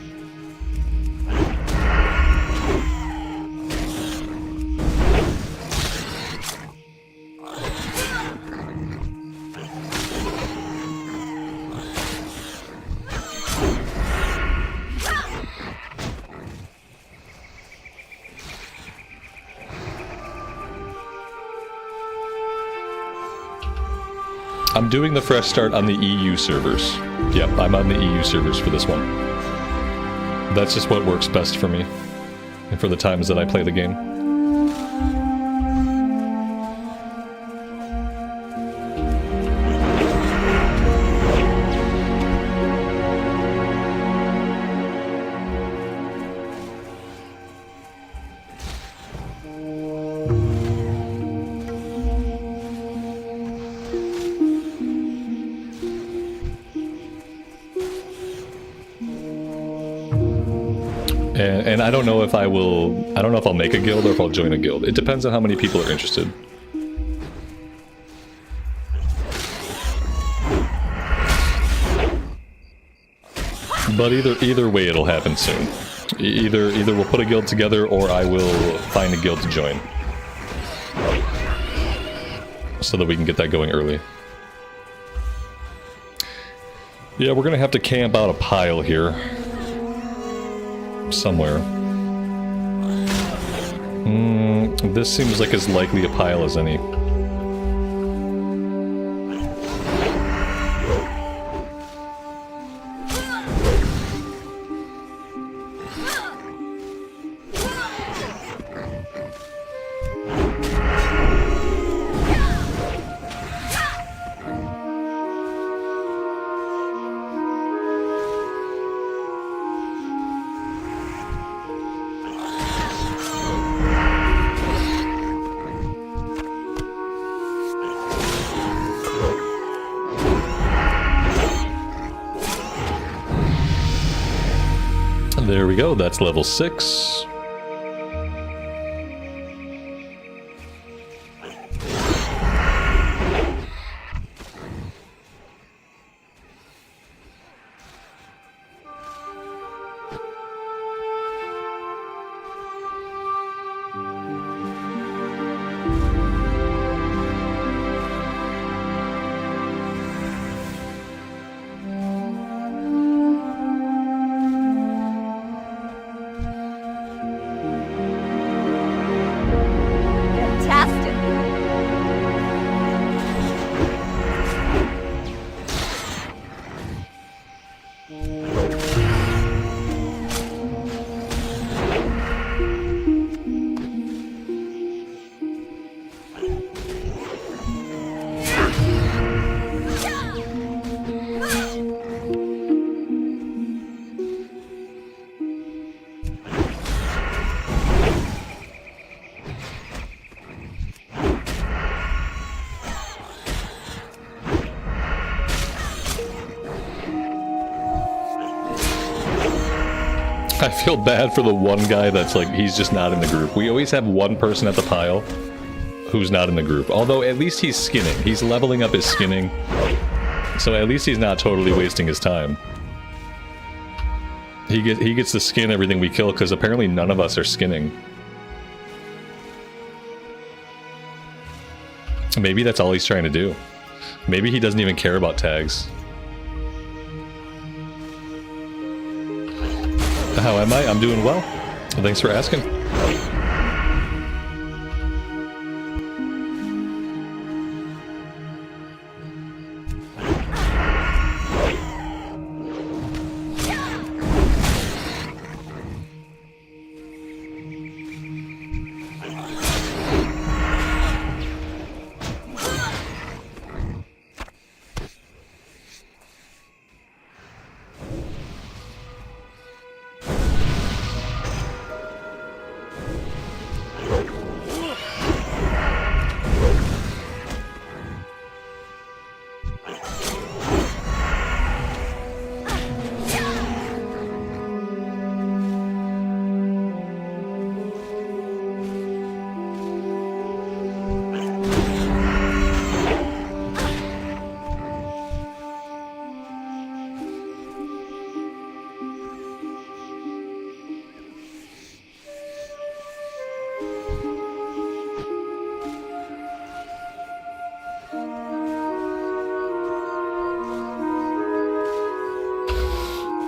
I'm doing the fresh start on the EU servers. Yep, I'm on the EU servers for this one. That's just what works best for me, and for the times that I play the game. And I don't know if I'll make a guild or if I'll join a guild. It depends on how many people are interested. But either way it'll happen soon. Either we'll put a guild together or I will find a guild to join. So that we can get that going early. Yeah, we're gonna have to camp out a pile here. Somewhere. This seems like as likely a pile as any. There we go, that's level 6. I feel bad for the one guy that's like, he's just not in the group. We always have one person at the pile who's not in the group. Although at least he's skinning. He's leveling up his skinning. So at least he's not totally wasting his time. He gets to skin everything we kill, because apparently none of us are skinning. Maybe that's all he's trying to do. Maybe he doesn't even care about tags. How am I? I'm doing well. Thanks for asking.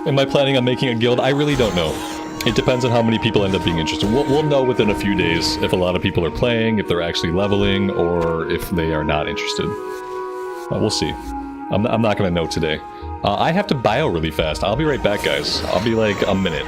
Am I planning on making a guild? I really don't know. It depends on how many people end up being interested. We'll know within a few days if a lot of people are playing, if they're actually leveling, or if they are not interested. We'll see. I'm not going to know today. I have to bio really fast. I'll be right back, guys. I'll be like a minute.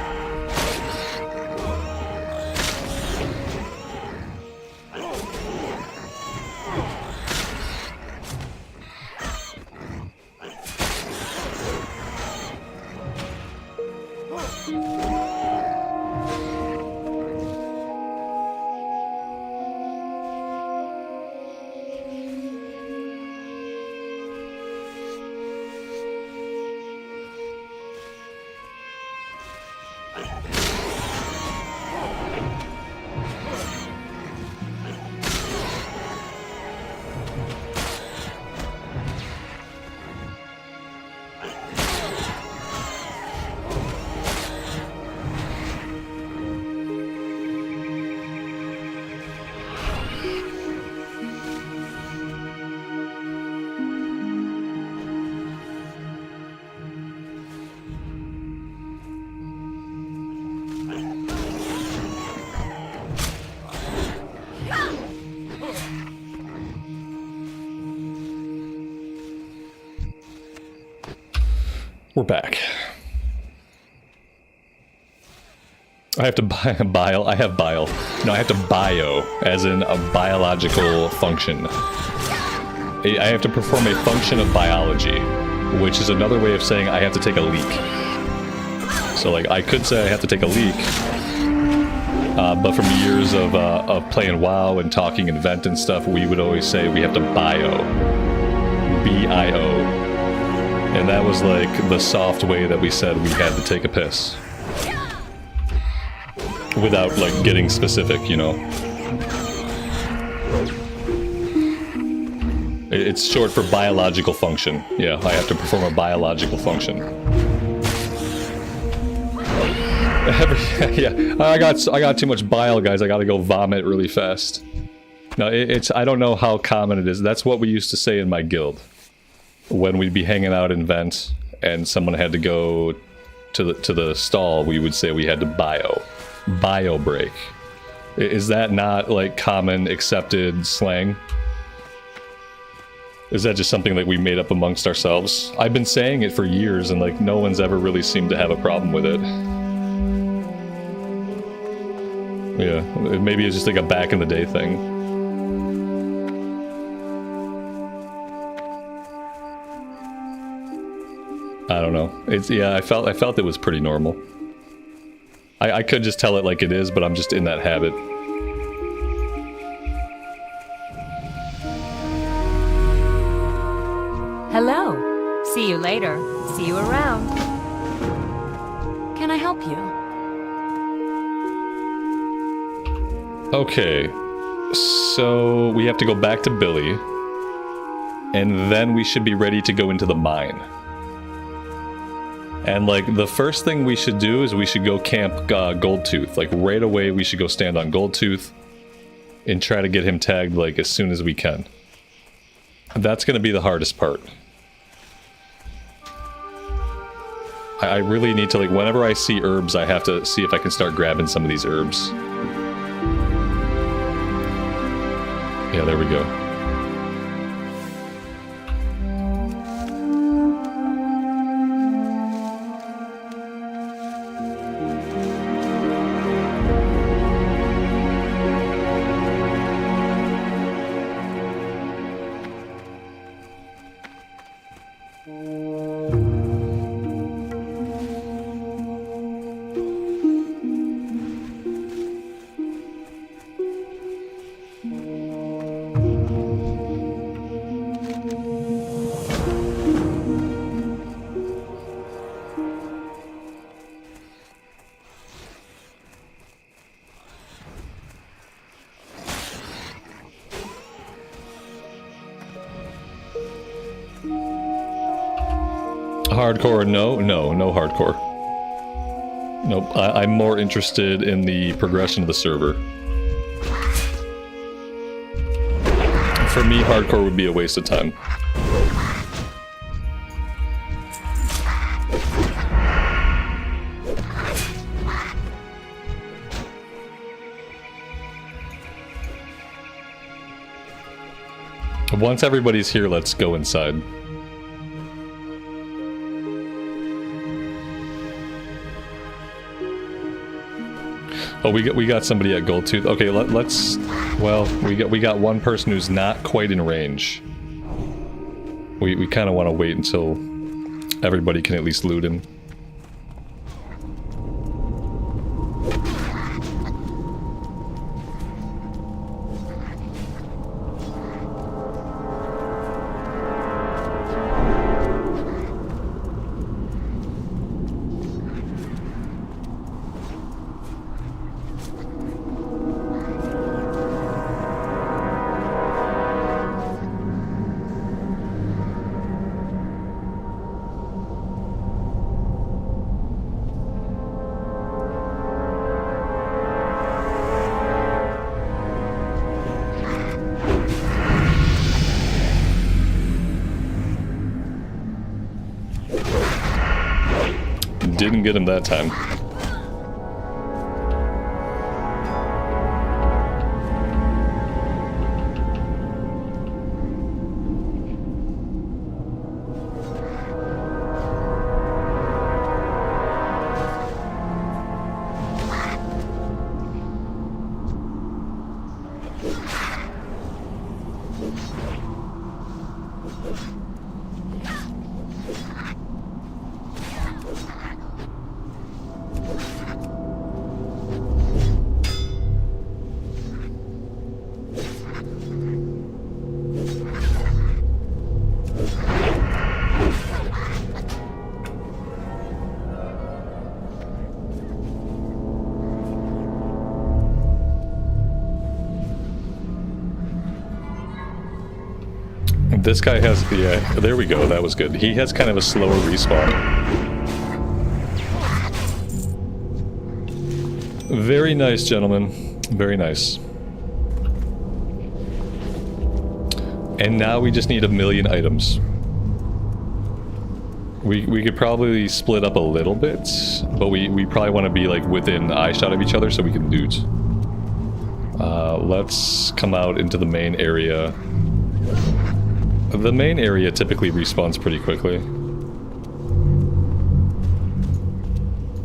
We're back. I have to bile. I have bile. No, I have to bio, as in a biological function. I have to perform a function of biology, which is another way of saying I have to take a leak. So, like, I could say I have to take a leak, but from years of playing WoW and talking in Vent and stuff, we would always say we have to bio. B-I-O. And that was like the soft way that we said we had to take a piss. Without like getting specific, you know. It's short for biological function. Yeah, I have to perform a biological function. Yeah, I got too much bile, guys. I gotta go vomit really fast. No, I don't know how common it is. That's what we used to say in my guild. When we'd be hanging out in Vent and someone had to go to the stall, we would say we had to bio break. Is that not like common accepted slang? Is that just something that we made up amongst ourselves? I've been saying it for years and like no one's ever really seemed to have a problem with it. Yeah, maybe it's just like a back in the day thing. I don't know. Yeah, I felt it was pretty normal. I could just tell it like it is, but I'm just in that habit. Hello. See you later. See you around. Can I help you? Okay. So we have to go back to Billy. and then we should be ready to go into the mine. And like the first thing we should do is we should go camp Goldtooth. Like right away we should go stand on Goldtooth and try to get him tagged like as soon as we can. That's going to be the hardest part. I really need to, like, whenever I see herbs, I have to see if I can start grabbing some of these herbs. Yeah, there we go. Hardcore, no hardcore. Nope, I'm more interested in the progression of the server. For me, hardcore would be a waste of time. Once everybody's here, let's go inside. Oh, we got somebody at Goldtooth. Okay, let's. Well, we got one person who's not quite in range. We kind of want to wait until everybody can at least loot him. Didn't get him that time. This guy has, yeah, there we go, that was good. He has kind of a slower respawn. Very nice, gentlemen. Very nice. And now we just need 1,000,000 items. We could probably split up a little bit, but we probably want to be like within eyeshot of each other so we can loot. Let's come out into the main area. The main area typically respawns pretty quickly.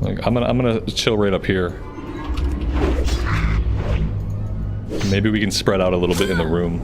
Like, I'm gonna chill right up here. Maybe we can spread out a little bit in the room.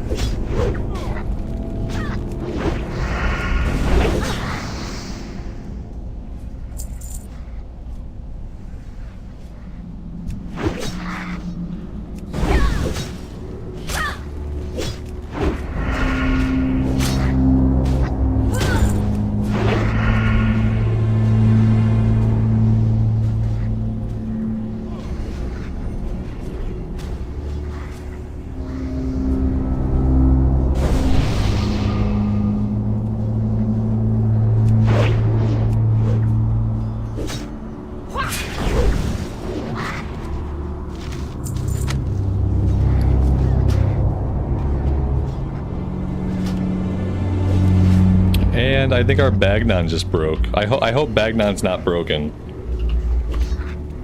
And I think our Bagnon just broke. I hope Bagnon's not broken.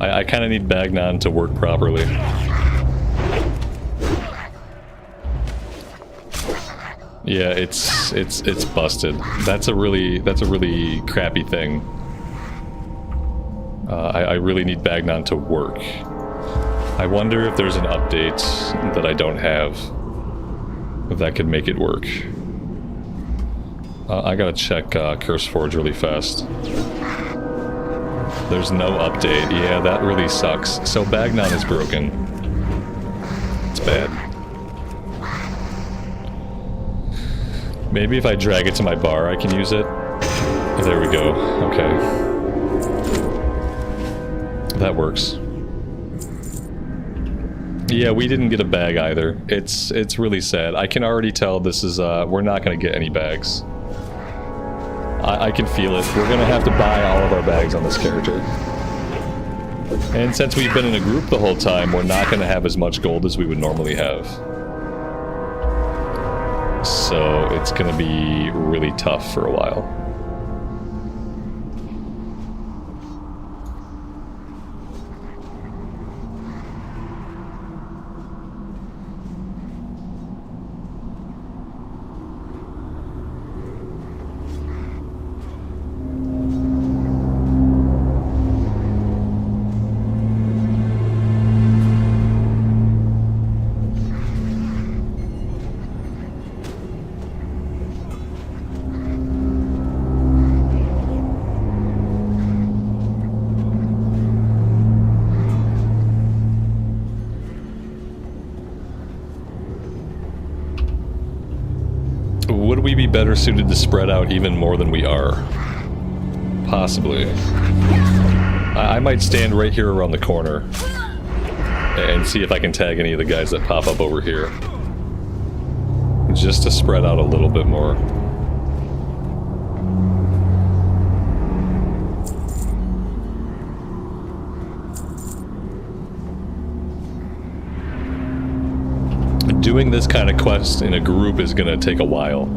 I kind of need Bagnon to work properly. Yeah, it's busted. That's a really crappy thing. I really need Bagnon to work. I wonder if there's an update that I don't have that could make it work. I gotta check CurseForge really fast. There's no update. Yeah, that really sucks. So Bagnon is broken. It's bad. Maybe if I drag it to my bar, I can use it. There we go. Okay. That works. Yeah, we didn't get a bag either. It's really sad. I can already tell this is, we're not gonna get any bags. I can feel it. We're gonna have to buy all of our bags on this character. And since we've been in a group the whole time, we're not gonna have as much gold as we would normally have. So it's gonna be really tough for a while. Would we be better suited to spread out even more than we are? Possibly. I might stand right here around the corner and see if I can tag any of the guys that pop up over here. Just to spread out a little bit more. Doing this kind of quest in a group is gonna take a while.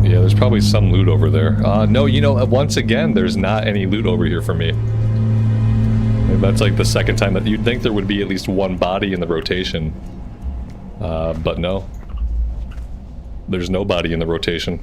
Yeah, there's probably some loot over there. No, you know, once again, there's not any loot over here for me. That's like the second time that you'd think there would be at least one body in the rotation. But no. There's no body in the rotation.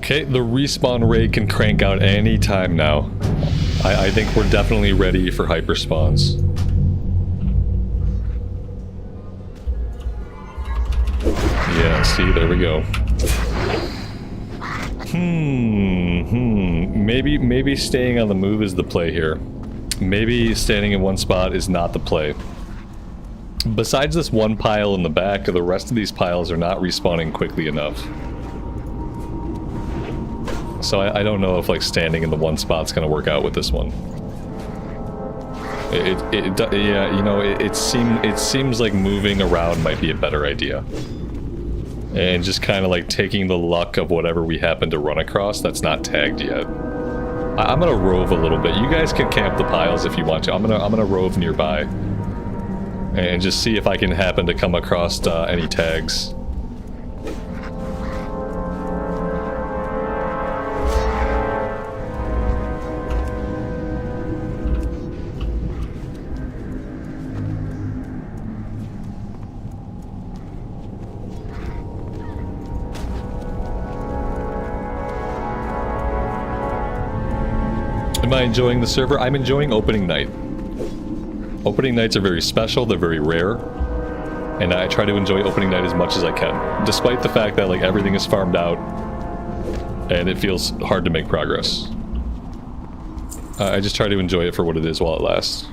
Okay, the respawn rate can crank out any time now. I think we're definitely ready for hyper spawns. Yeah, see, there we go. Maybe staying on the move is the play here. Maybe standing in one spot is not the play. Besides this one pile in the back, the rest of these piles are not respawning quickly enough. So I don't know if like standing in the one spot's gonna work out with this one. Yeah, you know, it seems like moving around might be a better idea. And just kind of like taking the luck of whatever we happen to run across that's not tagged yet. I'm gonna rove a little bit. You guys can camp the piles if you want to. I'm gonna rove nearby and just see if I can happen to come across any tags. Am I enjoying the server? I'm enjoying opening night. Opening nights are very special, they're very rare. And I try to enjoy opening night as much as I can. Despite the fact that like everything is farmed out and it feels hard to make progress. I just try to enjoy it for what it is while it lasts.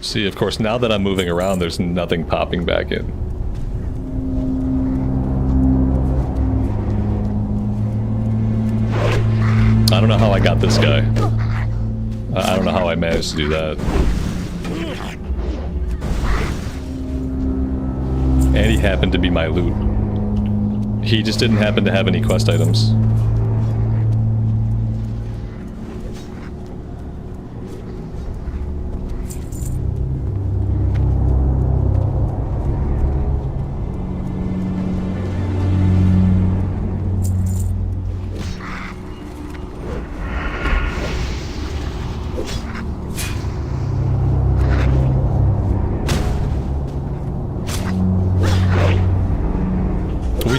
See, of course, now that I'm moving around, there's nothing popping back in. I don't know how I got this guy. I don't know how I managed to do that. And he happened to be my loot. He just didn't happen to have any quest items.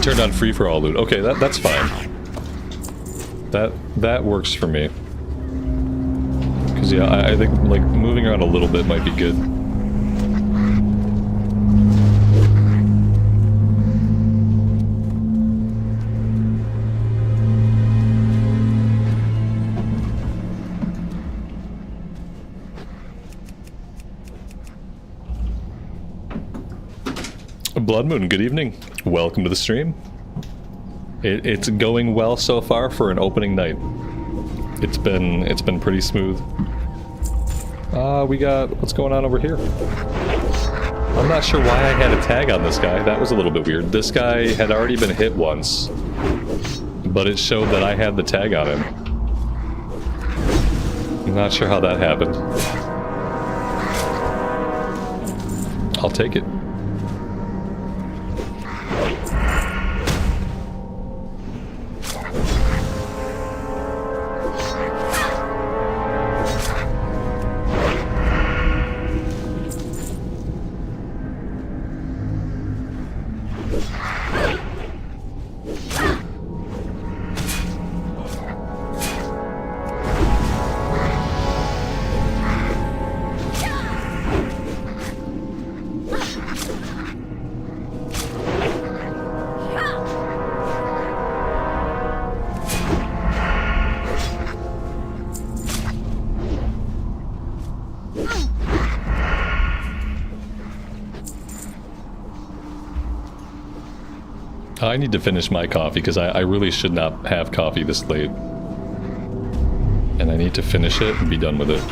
Turned on free for all loot. Okay, that's fine. That works for me. Cause yeah, I think like moving around a little bit might be good. Blood Moon, good evening. Welcome to the stream. It's going well so far for an opening night. It's been pretty smooth. We got what's going on over here. I'm not sure why I had a tag on this guy. That was a little bit weird. This guy had already been hit once, but it showed that I had the tag on him. I'm not sure how that happened. I'll take it. I need to finish my coffee because I really should not have coffee this late. And I need to finish it and be done with it.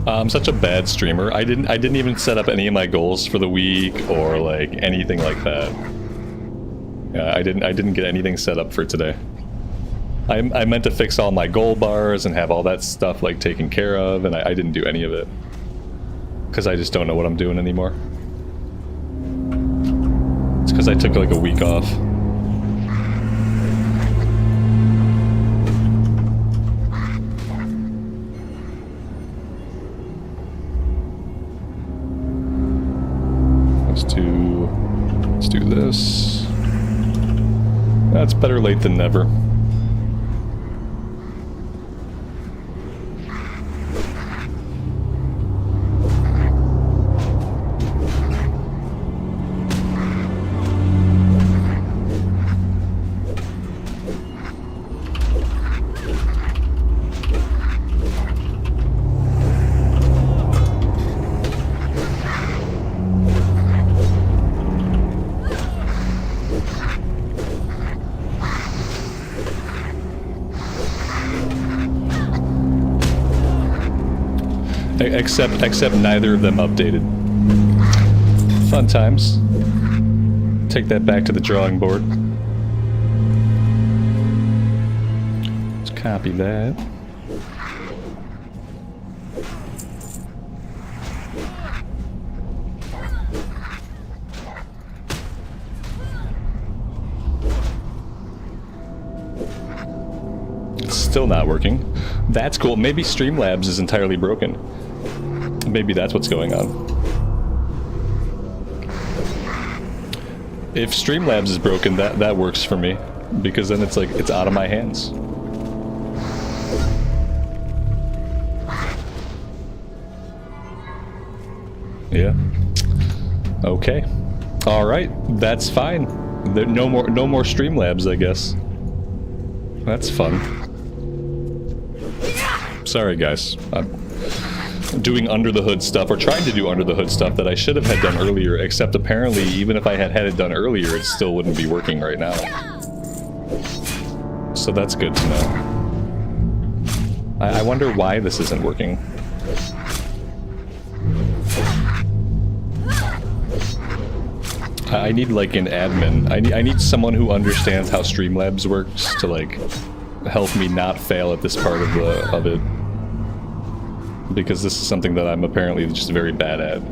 I'm such a bad streamer. I didn't even set up any of my goals for the week or like anything like that. Yeah, I didn't get anything set up for today. I meant to fix all my goal bars and have all that stuff like taken care of, and I didn't do any of it because I just don't know what I'm doing anymore. It's because I took like a week off. Let's do this. That's better late than never. Except neither of them updated. Fun times. Take that back to the drawing board. Let's copy that. It's still not working. That's cool. Maybe Streamlabs is entirely broken. Maybe that's what's going on. If Streamlabs is broken, that works for me. Because then it's like, it's out of my hands. Yeah. Okay. Alright. That's fine. There, no more Streamlabs, I guess. That's fun. Sorry, guys. I'm doing under the hood stuff, or trying to do under the hood stuff that I should have had done earlier, except apparently even if I had it done earlier, it still wouldn't be working right now. So that's good to know. I wonder why this isn't working. I need like an admin. I need someone who understands how Streamlabs works to like help me not fail at this part of it. Because this is something that I'm apparently just very bad at.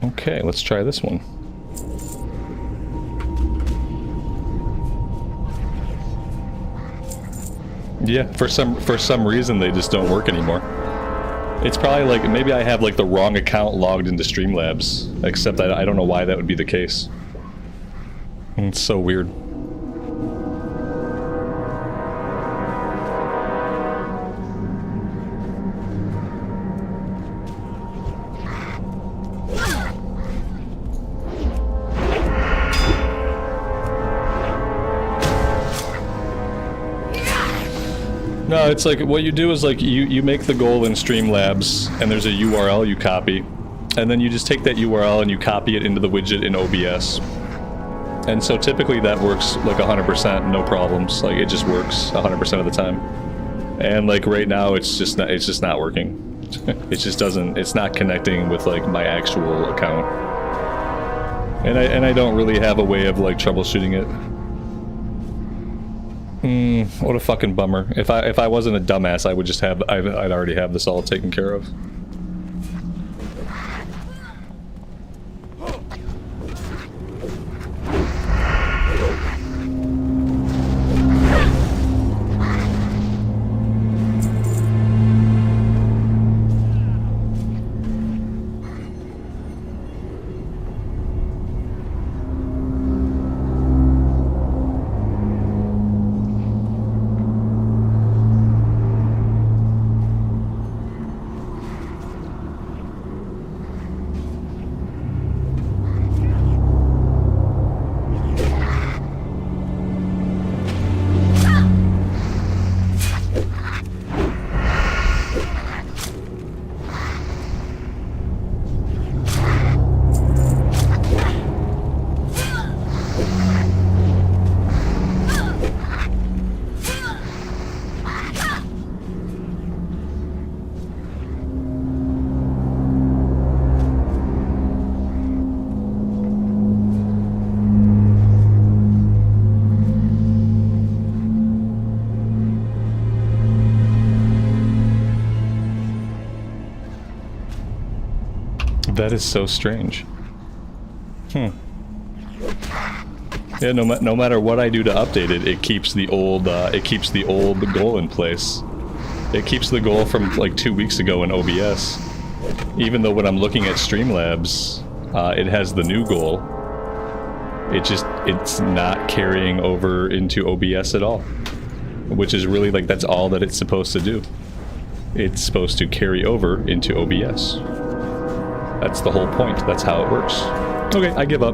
Okay, let's try this one. Yeah, for some reason they just don't work anymore. It's probably like, maybe I have like the wrong account logged into Streamlabs, except I don't know why that would be the case. It's so weird. No, it's like, what you do is like, you make the goal in Streamlabs, and there's a URL you copy, and then you just take that URL and you copy it into the widget in OBS. And so typically that works like 100%, no problems. Like, it just works 100% of the time. And like right now, it's just not working. It just doesn't, it's not connecting with like my actual account. And I don't really have a way of like troubleshooting it. What a fucking bummer. If I wasn't a dumbass, I would just have, I'd already have this all taken care of. That is so strange. Yeah, no matter what I do to update it, it keeps the old goal in place. It keeps the goal from like 2 weeks ago in OBS. Even though when I'm looking at Streamlabs, it has the new goal. It's not carrying over into OBS at all. Which is really like, that's all that it's supposed to do. It's supposed to carry over into OBS. That's the whole point. That's how it works. Okay, I give up.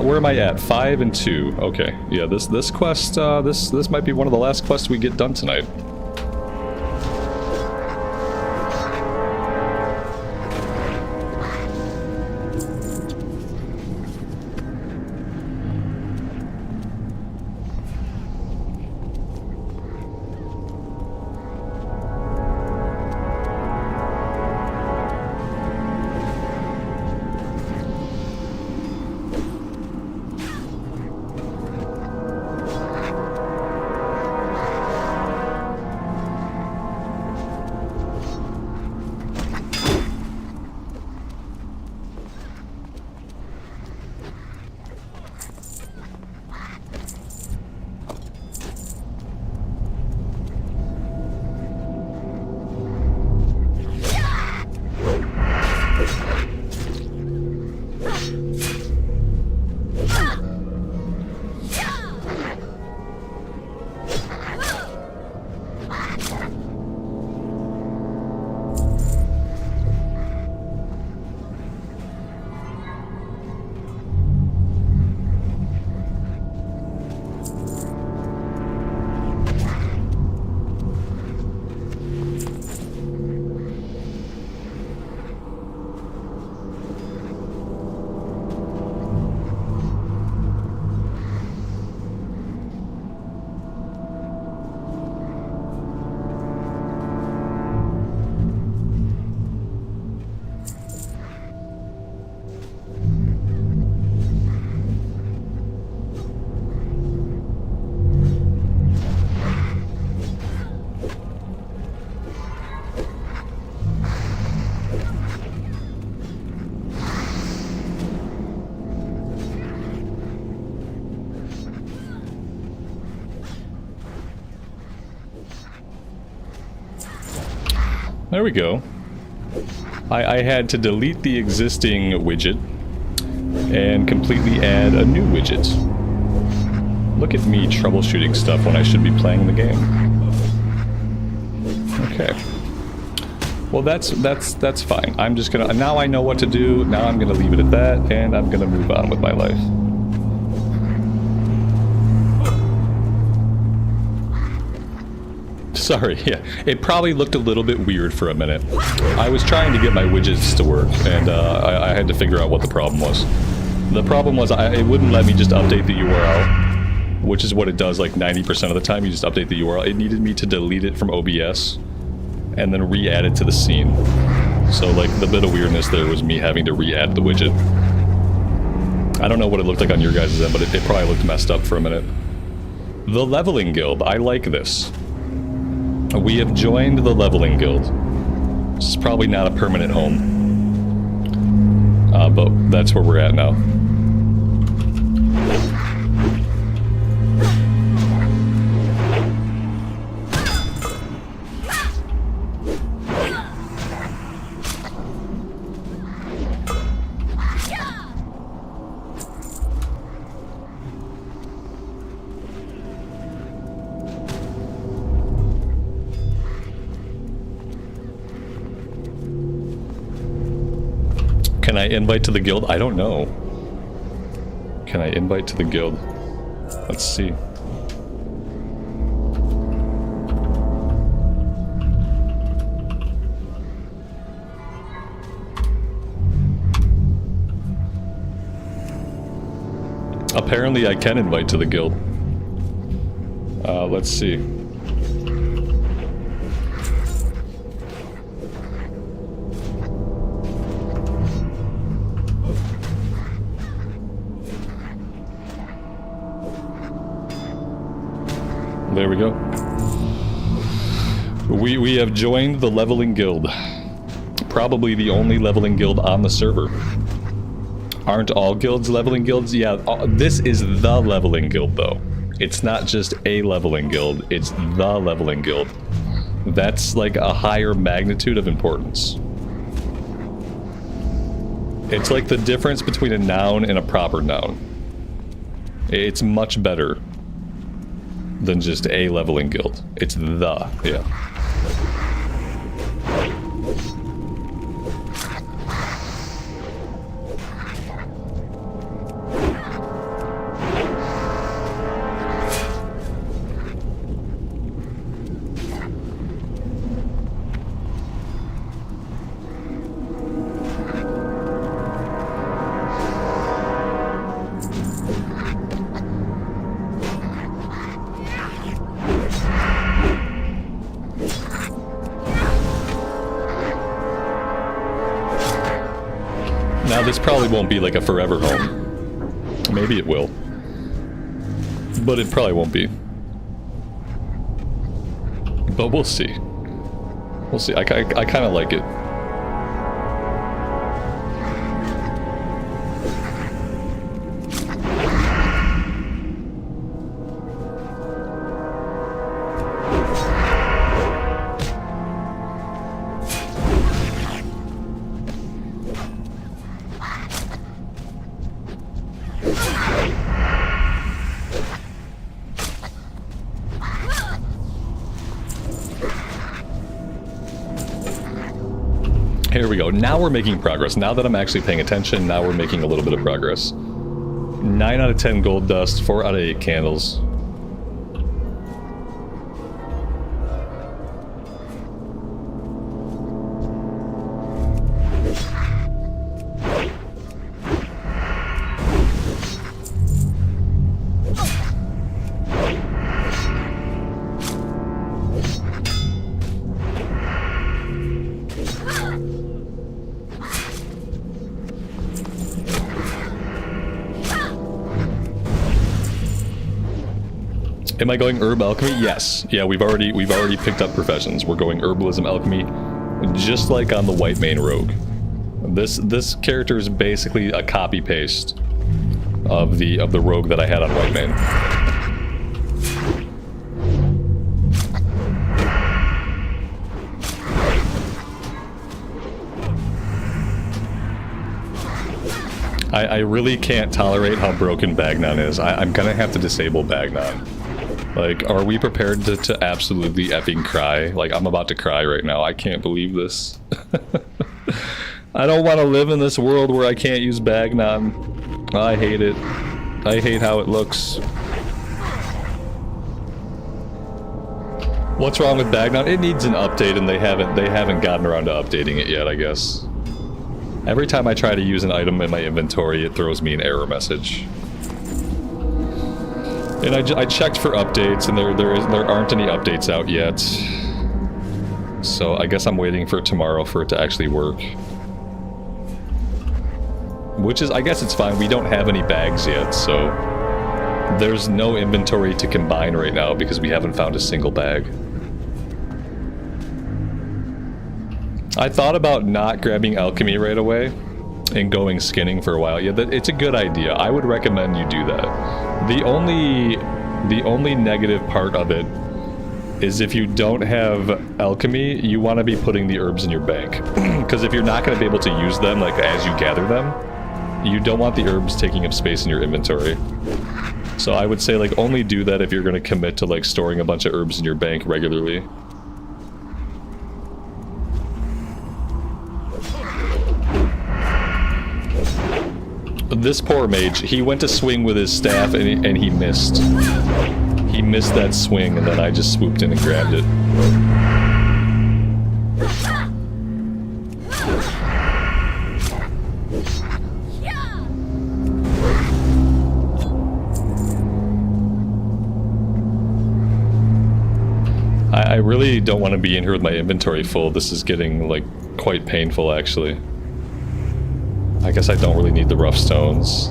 Where am I at? 5 and 2. Okay, yeah, this quest, this might be one of the last quests we get done tonight. there we go. I had to delete the existing widget and completely add a new widget. Look at me troubleshooting stuff when I should be playing the game. Okay. Well, that's fine. I'm just gonna... Now I know what to do. Now I'm gonna leave it at that, and I'm gonna move on with my life. Sorry, yeah. It probably looked a little bit weird for a minute. I was trying to get my widgets to work, and I had to figure out what the problem was. The problem was it wouldn't let me just update the URL, which is what it does like 90% of the time. You just update the URL. It needed me to delete it from OBS and then re-add it to the scene. So like the bit of weirdness there was me having to re-add the widget. I don't know what it looked like on your guys' end, but it probably looked messed up for a minute. The Leveling Guild. I like this. We have joined the Leveling Guild. This is probably not a permanent home. But that's where we're at now. Can I invite to the guild? I don't know. Can I invite to the guild? Let's see. Apparently I can invite to the guild. Let's see. There we go. We have joined the Leveling Guild. Probably the only leveling guild on the server. Aren't all guilds leveling guilds? Yeah, this is the Leveling Guild though. It's not just a leveling guild, it's the Leveling Guild. That's like a higher magnitude of importance. It's like the difference between a noun and a proper noun. It's much better than just a leveling guild. It's the, yeah. Now this probably won't be like a forever home. Maybe it will. But it probably won't be. But we'll see. We'll see. I kind of like it. Here we go. Now we're making progress. Now that I'm actually paying attention, now we're making a little bit of progress. 9 out of 10 gold dust, 4 out of 8 candles. Am I going herb alchemy? Yes. Yeah, we've already picked up professions. We're going herbalism alchemy, just like on the white mane rogue. This character is basically a copy paste of the rogue that I had on white mane. I really can't tolerate how broken Bagnon is. I'm gonna have to disable Bagnon. Like, are we prepared to absolutely effing cry? Like, I'm about to cry right now. I can't believe this. I don't want to live in this world where I can't use Bagnon. I hate it. I hate how it looks. What's wrong with Bagnon? It needs an update, and they haven't gotten around to updating it yet, I guess. Every time I try to use an item in my inventory, it throws me an error message. And I checked for updates, and there aren't any updates out yet. So I guess I'm waiting for tomorrow for it to actually work. Which is, I guess it's fine. We don't have any bags yet, so there's no inventory to combine right now because we haven't found a single bag. I thought about not grabbing alchemy right away and going skinning for a while. Yeah, it's a good idea. I would recommend you do that. The only negative part of it is if you don't have alchemy, you want to be putting the herbs in your bank. Because if you're not going to be able to use them like as you gather them, you don't want the herbs taking up space in your inventory. So I would say like only do that if you're going to commit to like storing a bunch of herbs in your bank regularly. This poor mage, he went to swing with his staff and he missed. He missed that swing, and then I just swooped in and grabbed it. I really don't want to be in here with my inventory full. This is getting, like, quite painful, actually. I guess I don't really need the rough stones.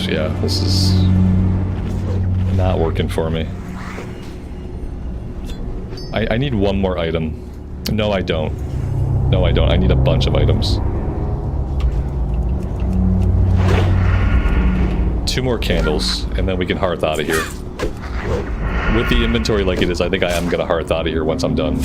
Yeah, this is not working for me. I need one more item. No, I don't. No, I don't. I need a bunch of items. 2 more candles, and then we can hearth out of here. With the inventory like it is, I think I am gonna hearth out of here once I'm done.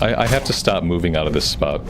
I have to stop moving out of this spot.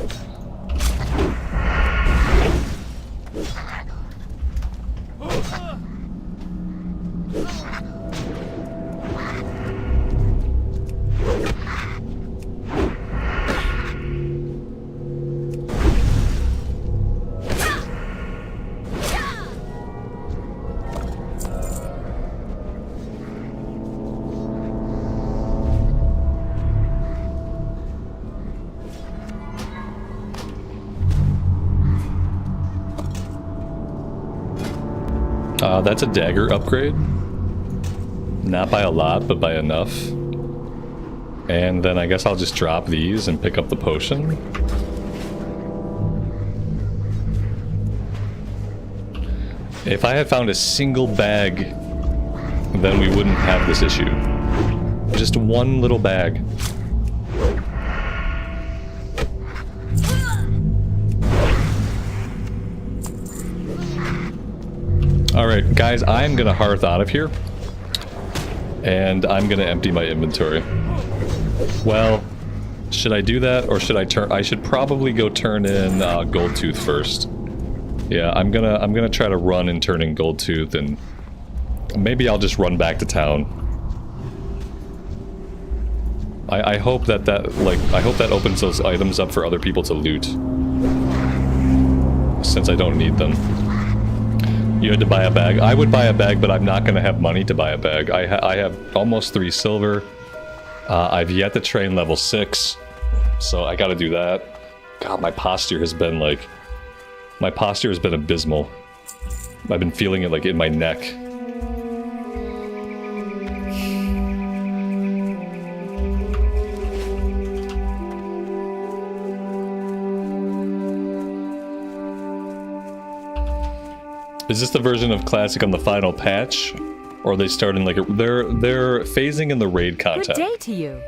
That's a dagger upgrade. Not by a lot, but by enough. And then I guess I'll just drop these and pick up the potion. If I had found a single bag, then we wouldn't have this issue. Just one little bag. Alright, guys, I'm gonna hearth out of here. And I'm gonna empty my inventory. Well, should I do that, or should I turn... I should probably go turn in Gold Tooth first. Yeah, I'm gonna try to run and turn in Gold Tooth, and maybe I'll just run back to town. I hope that I hope that opens those items up for other people to loot. Since I don't need them. You had to buy a bag. I would buy a bag, but I'm not going to have money to buy a bag. I have almost 3 silver. I've yet to train level 6, so I got to do that. God, my posture has been like... My posture has been abysmal. I've been feeling it like in my neck. Is this the version of Classic on the final patch? Or are they starting like they're phasing in the raid content? Good day to you.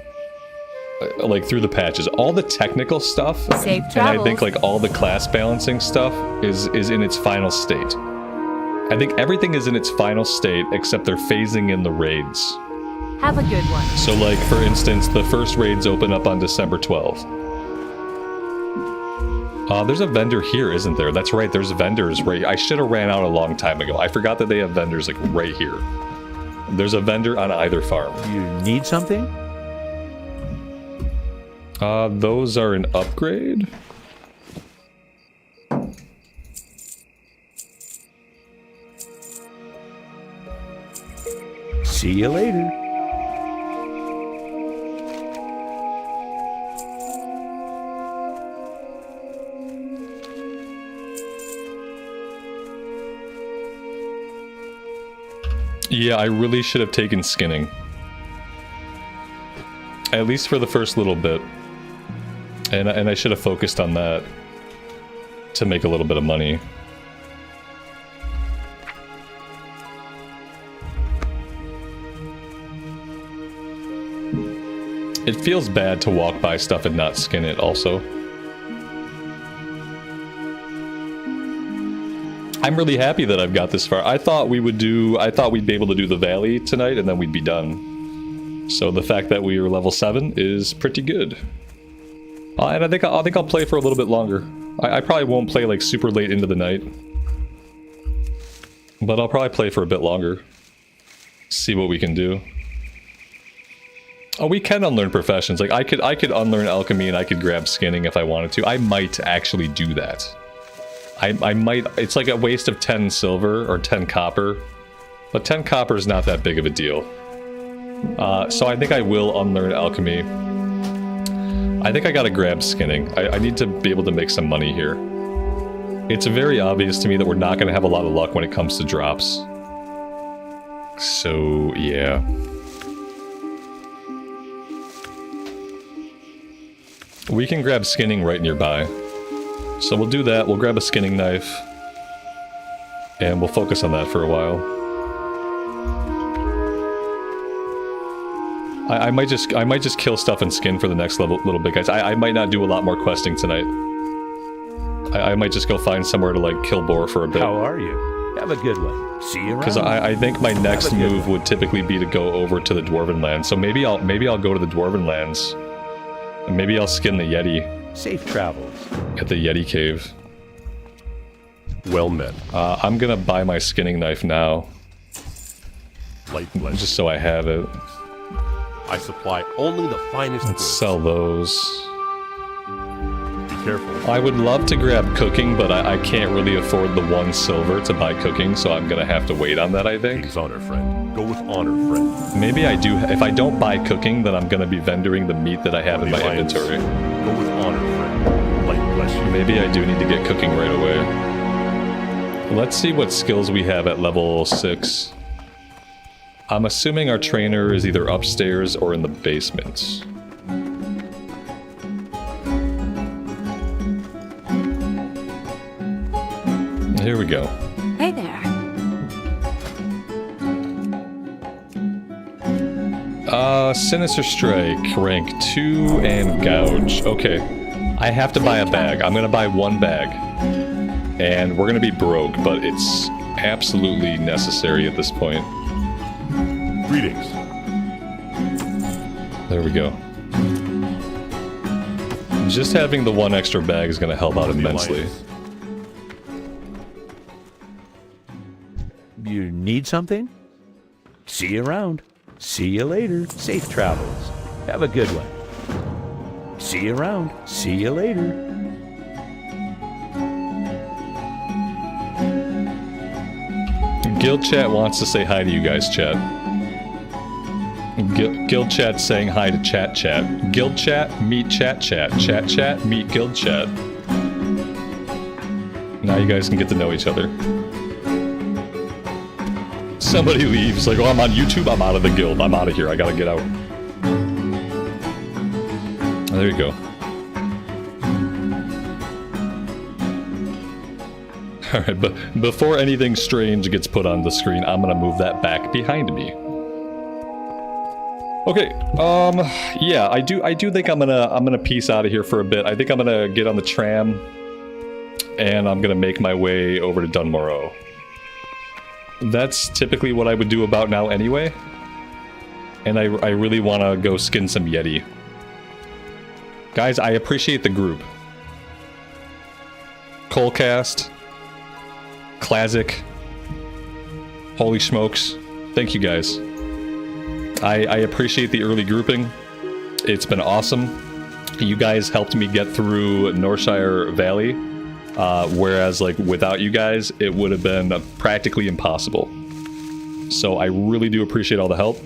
like through the patches. All the technical stuff, Safe and I think travels. like all the class balancing stuff is in its final state. I think everything is in its final state except they're phasing in the raids. Have a good one. So like, for instance, the first raids open up on December 12th. There's a vendor here, isn't there? That's right, there's vendors right... I should have ran out a long time ago. I forgot that they have vendors like right here. There's a vendor on either farm. You need something? Those are an upgrade? See you later. Yeah, I really should have taken skinning. At least for the first little bit. And I should have focused on that to make a little bit of money. It feels bad to walk by stuff and not skin it also. I'm really happy that I've got this far. I thought we'd be able to do the valley tonight and then we'd be done. So the fact that we are level 7 is pretty good. And I think I'll play for a little bit longer. I probably won't play like super late into the night. But I'll probably play for a bit longer. See what we can do. Oh, we can unlearn professions. Like I could unlearn alchemy and I could grab skinning if I wanted to. I might actually do that. I might... It's like a waste of 10 silver or 10 copper. But 10 copper is not that big of a deal. So I think I will unlearn alchemy. I think I gotta grab skinning. I need to be able to make some money here. It's very obvious to me that we're not gonna have a lot of luck when it comes to drops. So, yeah. We can grab skinning right nearby. So we'll do that, we'll grab a skinning knife. And we'll focus on that for a while. I might just kill stuff and skin for the next little bit, guys. I might not do a lot more questing tonight. I might just go find somewhere to like kill boar for a bit. How are you? Have a good one. See you around. Because I think my next move would typically be to go over to the Dwarven Lands. So maybe I'll go to the Dwarven Lands. And maybe I'll skin the Yeti. Safe travels. At the Yeti cave. Well met. I'm gonna buy my skinning knife now. Light blessing. Just so I have it. I supply only the finest Let's goods. sell those. Be careful. I would love to grab cooking, but I can't really afford the 1 silver to buy cooking, so I'm gonna have to wait on that, I think. King's honor, friend. Go with honor, friend. Maybe I do. If I don't buy cooking, then I'm gonna be vendoring the meat that I have in my Alliance. inventory. Go with honor, friend. Light bless you. Maybe I do need to get cooking right away. Let's see what skills we have at level 6. I'm assuming our trainer is either upstairs or in the basement. Here we go. Hey there. Sinister Strike, rank 2 and Gouge. Okay. I have to buy a bag. I'm gonna buy 1 bag. And we're gonna be broke, but it's absolutely necessary at this point. Greetings. There we go. Just having the 1 extra bag is gonna help out immensely. Alliance. You need something? See you around. See you later. Safe travels. Have a good one. See you around. See you later. Guild chat wants to say hi to you guys, chat. Guild chat saying hi to chat chat. Guild chat, meet chat chat. Chat chat, meet guild chat. Now you guys can get to know each other. Somebody leaves, like, oh, I'm on YouTube, I'm out of the guild. I'm out of here, I gotta get out. There you go. Alright, but before anything strange gets put on the screen, I'm gonna move that back behind me. Okay, yeah, I do think I'm gonna peace out of here for a bit. I think I'm gonna get on the tram, and I'm gonna make my way over to Dunmorrow. That's typically what I would do about now anyway. And I really want to go skin some Yeti. Guys, I appreciate the group. Colecast, Classic, holy smokes, thank you guys. I appreciate the early grouping. It's been awesome. You guys helped me get through Northshire Valley, whereas like without you guys, it would have been practically impossible. So I really do appreciate all the help.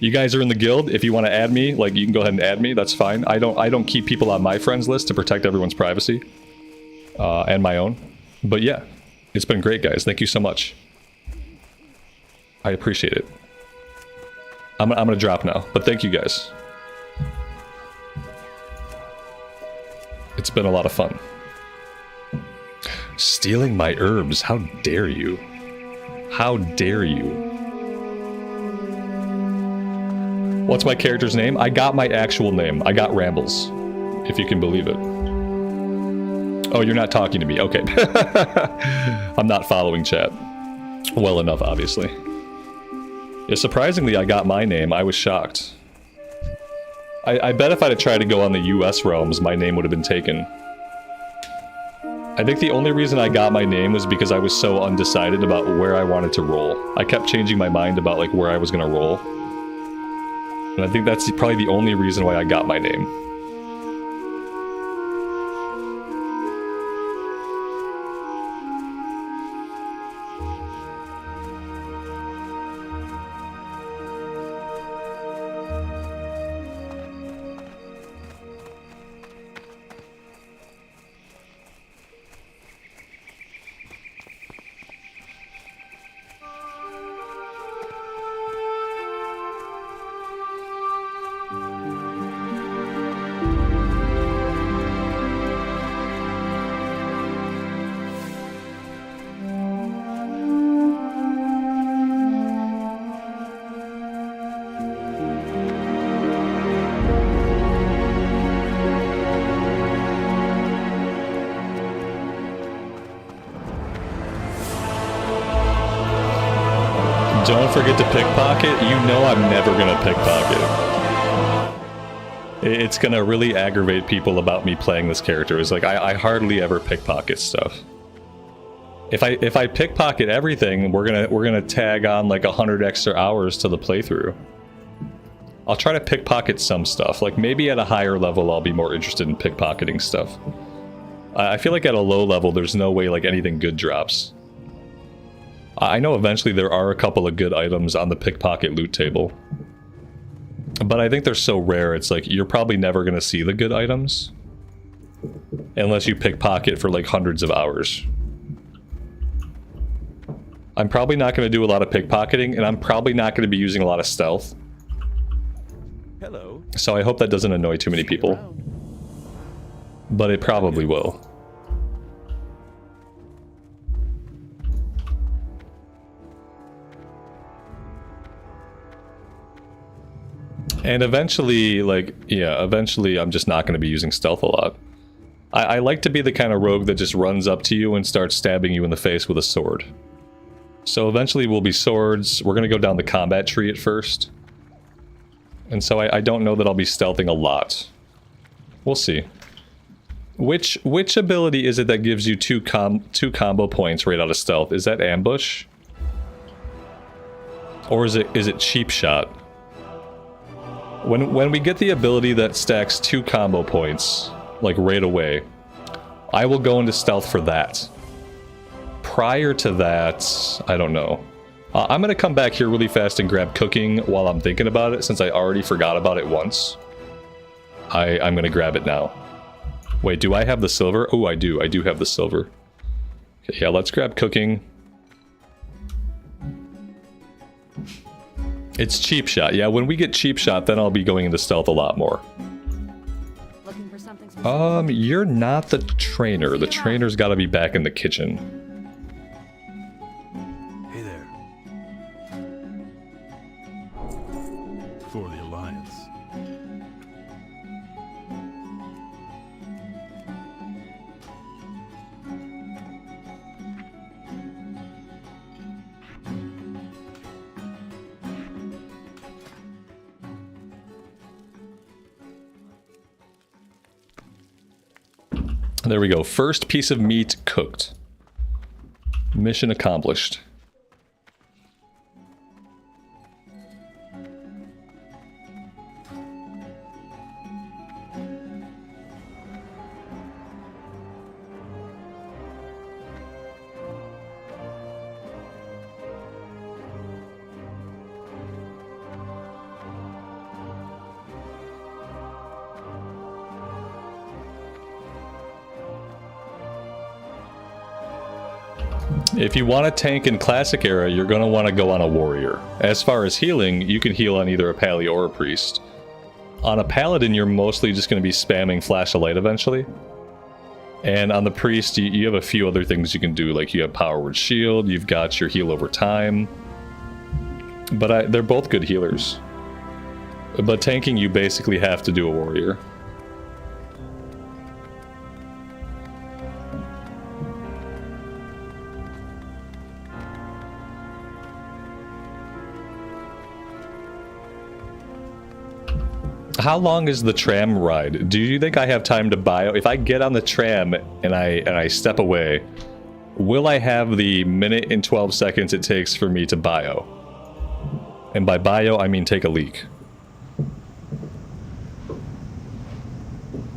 You guys are in the guild. If you want to add me, like you can go ahead and add me. That's fine. I don't keep people on my friends list to protect everyone's privacy and my own. But yeah, it's been great, guys. Thank you so much. I appreciate it. I'm gonna drop now, but thank you guys. It's been a lot of fun. Stealing my herbs, how dare you? How dare you? What's my character's name? I got my actual name. I got Rambles, if you can believe it. Oh, you're not talking to me. Okay. I'm not following chat well enough, obviously. Yeah, surprisingly, I got my name. I was shocked. I bet if I'd have tried to go on the US realms, my name would have been taken. I think the only reason I got my name was because I was so undecided about where I wanted to roll. I kept changing my mind about like where I was gonna roll. And I think that's probably the only reason why I got my name. Don't forget to pickpocket. You know I'm never gonna pickpocket. It's gonna really aggravate people about me playing this character. It's like I hardly ever pickpocket stuff. If I pickpocket everything, we're gonna tag on like 100 extra hours to the playthrough. I'll try to pickpocket some stuff. Like maybe at a higher level, I'll be more interested in pickpocketing stuff. I feel like at a low level, there's no way like anything good drops. I know eventually there are a couple of good items on the pickpocket loot table. But I think they're so rare, it's like, you're probably never going to see the good items. Unless you pickpocket for like hundreds of hours. I'm probably not going to do a lot of pickpocketing, and I'm probably not going to be using a lot of stealth. Hello. So I hope that doesn't annoy too many people. But it probably will. And eventually, like, yeah, eventually I'm just not going to be using stealth a lot. I like to be the kind of rogue that just runs up to you and starts stabbing you in the face with a sword. So eventually we'll be swords. We're going to go down the combat tree at first. And so I don't know that I'll be stealthing a lot. We'll see. Which ability is it that gives you two combo points right out of stealth? Is that ambush? Or is it cheap shot? When we get the ability that stacks 2 combo points, like right away, I will go into stealth for that. Prior to that, I don't know. I'm going to come back here really fast and grab cooking while I'm thinking about it, since I already forgot about it once. I'm going to grab it now. Wait, do I have the silver? Oh, I do. I do have the silver. Okay, yeah, let's grab cooking. It's cheap shot. Yeah, when we get cheap shot, then I'll be going into stealth a lot more. Looking for something You're not the trainer. The trainer's got to be back in the kitchen. Hey there. For the There we go. First piece of meat cooked. Mission accomplished. If you want to tank in Classic Era, you're going to want to go on a Warrior. As far as healing, you can heal on either a Pally or a Priest. On a Paladin, you're mostly just going to be spamming Flash of Light eventually. And on the Priest, you have a few other things you can do, like you have Power Word Shield, you've got your heal over time. But they're both good healers. But tanking, you basically have to do a Warrior. How long is the tram ride? Do you think I have time to bio? If I get on the tram and I step away, will I have the minute and 12 seconds it takes for me to bio? And by bio, I mean take a leak.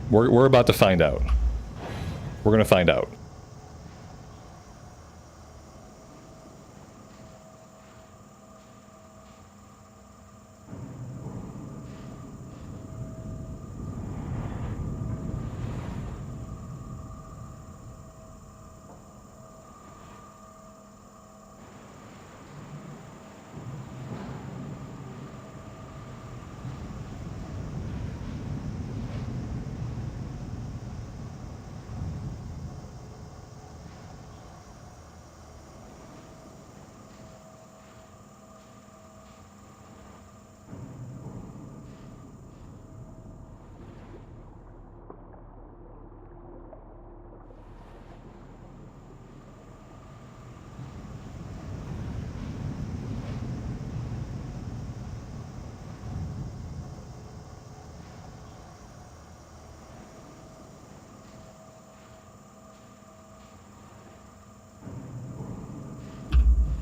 We're about to find out. We're gonna find out.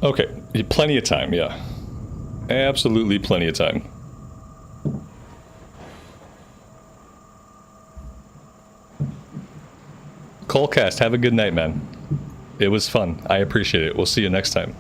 Okay, plenty of time, yeah. Absolutely plenty of time. Colecast, have a good night, man. It was fun. I appreciate it. We'll see you next time.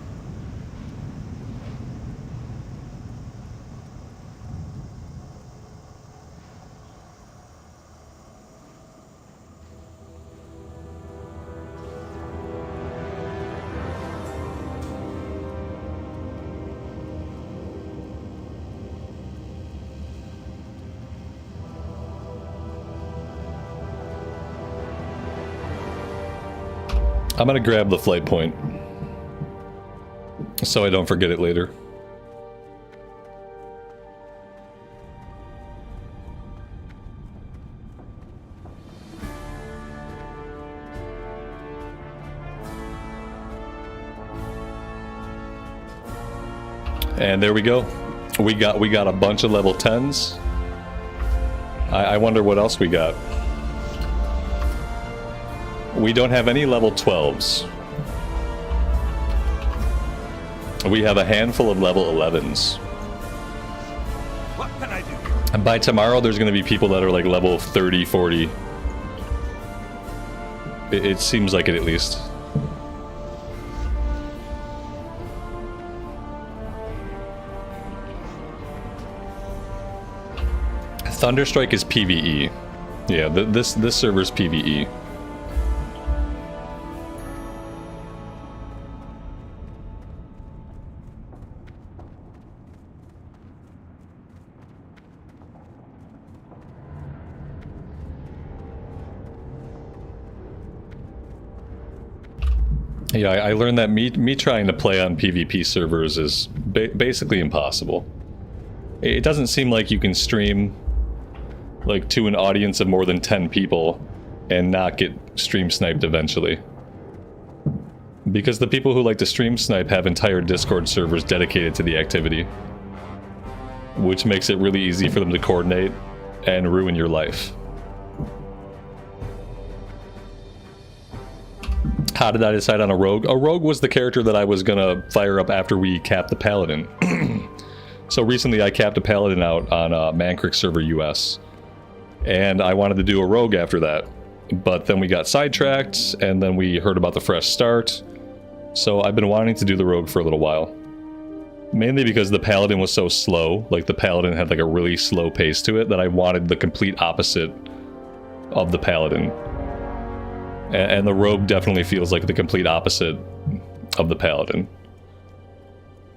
I'm gonna grab the flight point so I don't forget it later. And there we go. We got a bunch of level 10s. I wonder what else we got. We don't have any level 12s. We have a handful of level 11s. What can I do? And by tomorrow, there's going to be people that are like level 30, 40. It seems like it at least. Thunderstrike is PvE. Yeah, this server's PvE. Yeah, I learned that me trying to play on PvP servers is basically impossible. It doesn't seem like you can stream like to an audience of more than 10 people and not get stream sniped eventually. Because the people who like to stream snipe have entire Discord servers dedicated to the activity, which makes it really easy for them to coordinate and ruin your life. How did I decide on a rogue? A rogue was the character that I was gonna fire up after we capped the paladin. So recently I capped a paladin out on Mancrick server US. And I wanted to do a rogue after that. But then we got sidetracked, and then we heard about the fresh start. So I've been wanting to do the rogue for a little while. Mainly because the paladin was so slow, like the paladin had like a really slow pace to it, that I wanted the complete opposite of the paladin. And the rogue definitely feels like the complete opposite of the paladin.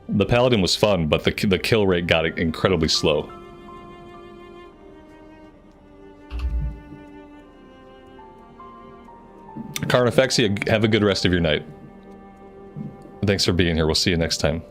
The paladin was fun, but the kill rate got incredibly slow. Carnifexia, have a good rest of your night. Thanks for being here. We'll see you next time.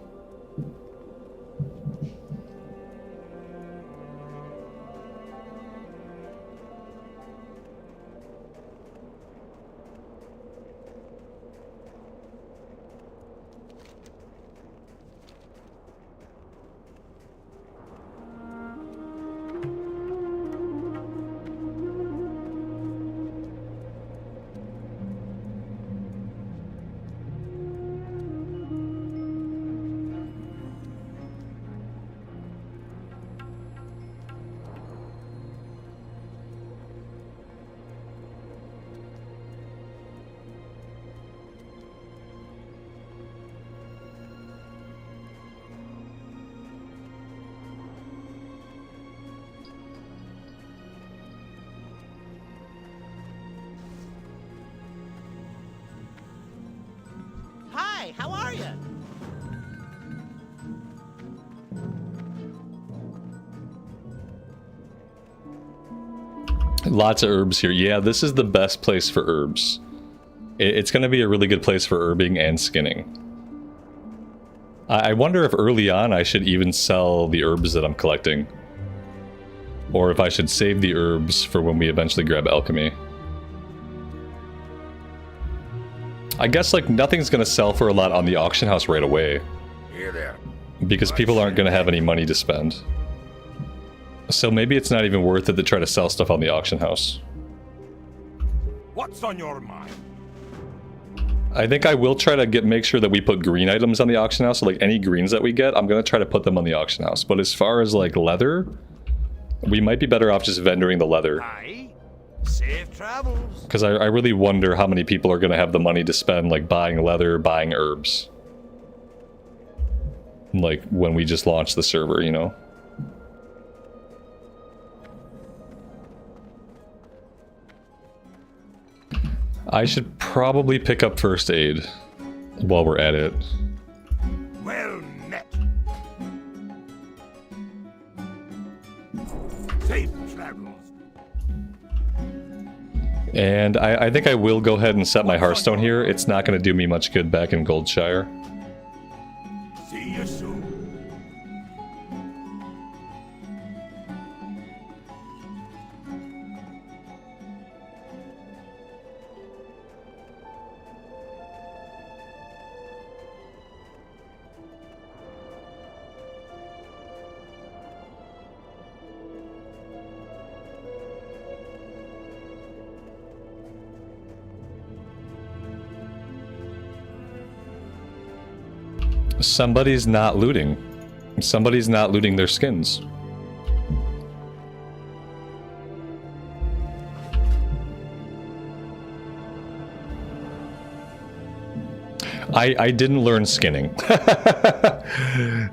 Hi, how are you? Lots of herbs here. Yeah, this is the best place for herbs. It's going to be a really good place for herbing and skinning. I wonder if early on I should even sell the herbs that I'm collecting. Or if I should save the herbs for when we eventually grab alchemy. I guess like nothing's going to sell for a lot on the auction house right away. Here there. Because people aren't going to have any money to spend. So maybe it's not even worth it to try to sell stuff on the auction house. What's on your mind? I think I will try to make sure that we put green items on the auction house. So like any greens that we get, I'm going to try to put them on the auction house. But as far as like leather, we might be better off just vendoring the leather. Aye. Safe travels. Because I really wonder how many people are going to have the money to spend like buying leather, buying herbs. Like when we just launch the server, you know? I should probably pick up first aid while we're at it. Well met. Safe travels. And I think I will go ahead and set my Hearthstone here. It's not going to do me much good back in Goldshire. See you soon. Somebody's not looting. Somebody's not looting their skins. I didn't learn skinning.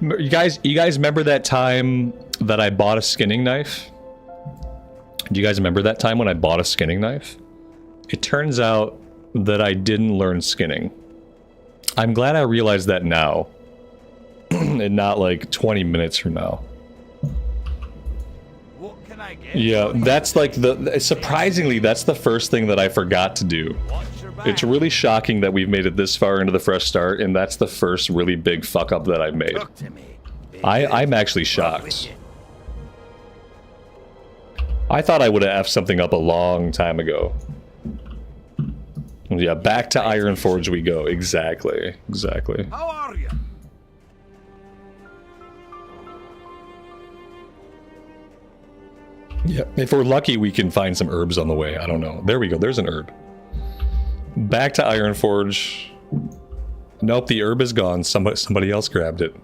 You guys remember that time that I bought a skinning knife? Do you guys remember that time when I bought a skinning knife? It turns out that I didn't learn skinning. I'm glad I realized that now. And not like 20 minutes from now. What can I get? Yeah, that's like surprisingly, that's the first thing that I forgot to do. Watch your back. It's really shocking that we've made it this far into the fresh start, and that's the first really big fuck up that I've made. Talk to me. I'm actually shocked. I thought I would have effed something up a long time ago. Yeah, back to Ironforge we go. Exactly. How are you? Yeah, if we're lucky, we can find some herbs on the way. I don't know. There we go. There's an herb. Back to Ironforge. Nope, the herb is gone. Somebody else grabbed it.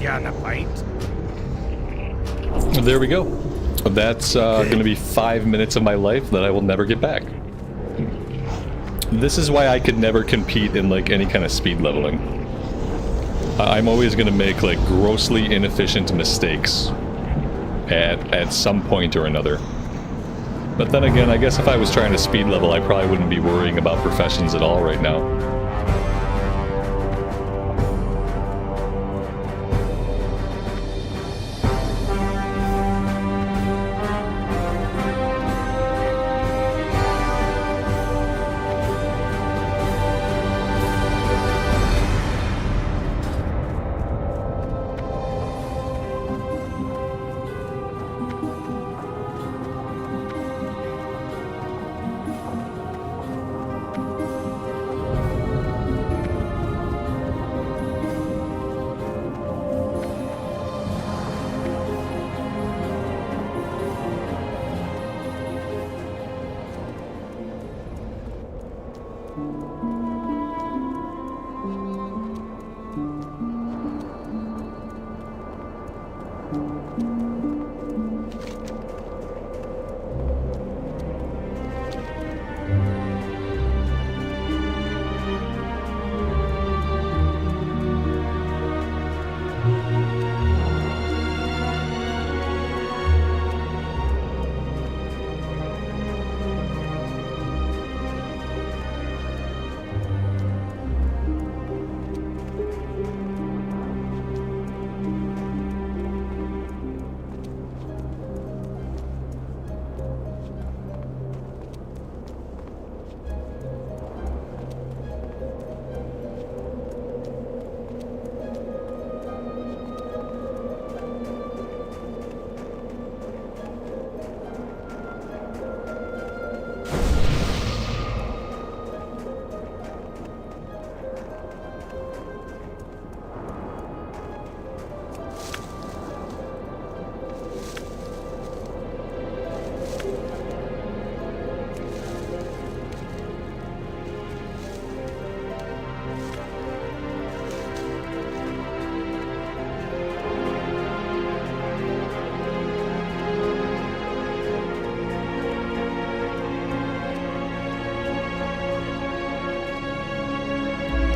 On a pint. There we go. That's going to be 5 minutes of my life that I will never get back. This is why I could never compete in like any kind of speed leveling. I'm always going to make like grossly inefficient mistakes at some point or another. But then again, I guess if I was trying to speed level, I probably wouldn't be worrying about professions at all right now.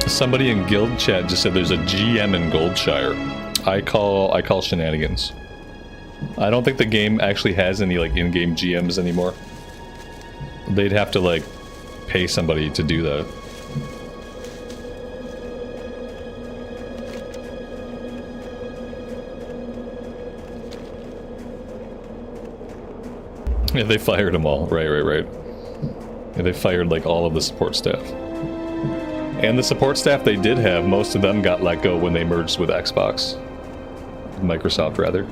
Somebody in guild chat just said there's a GM in Goldshire. I call shenanigans. I don't think the game actually has any like in-game GMs anymore. They'd have to like pay somebody to do that. Yeah, they fired them all. Right. Yeah, they fired like all of the support staff. And the support staff they did have, most of them got let go when they merged with Xbox. Microsoft, rather.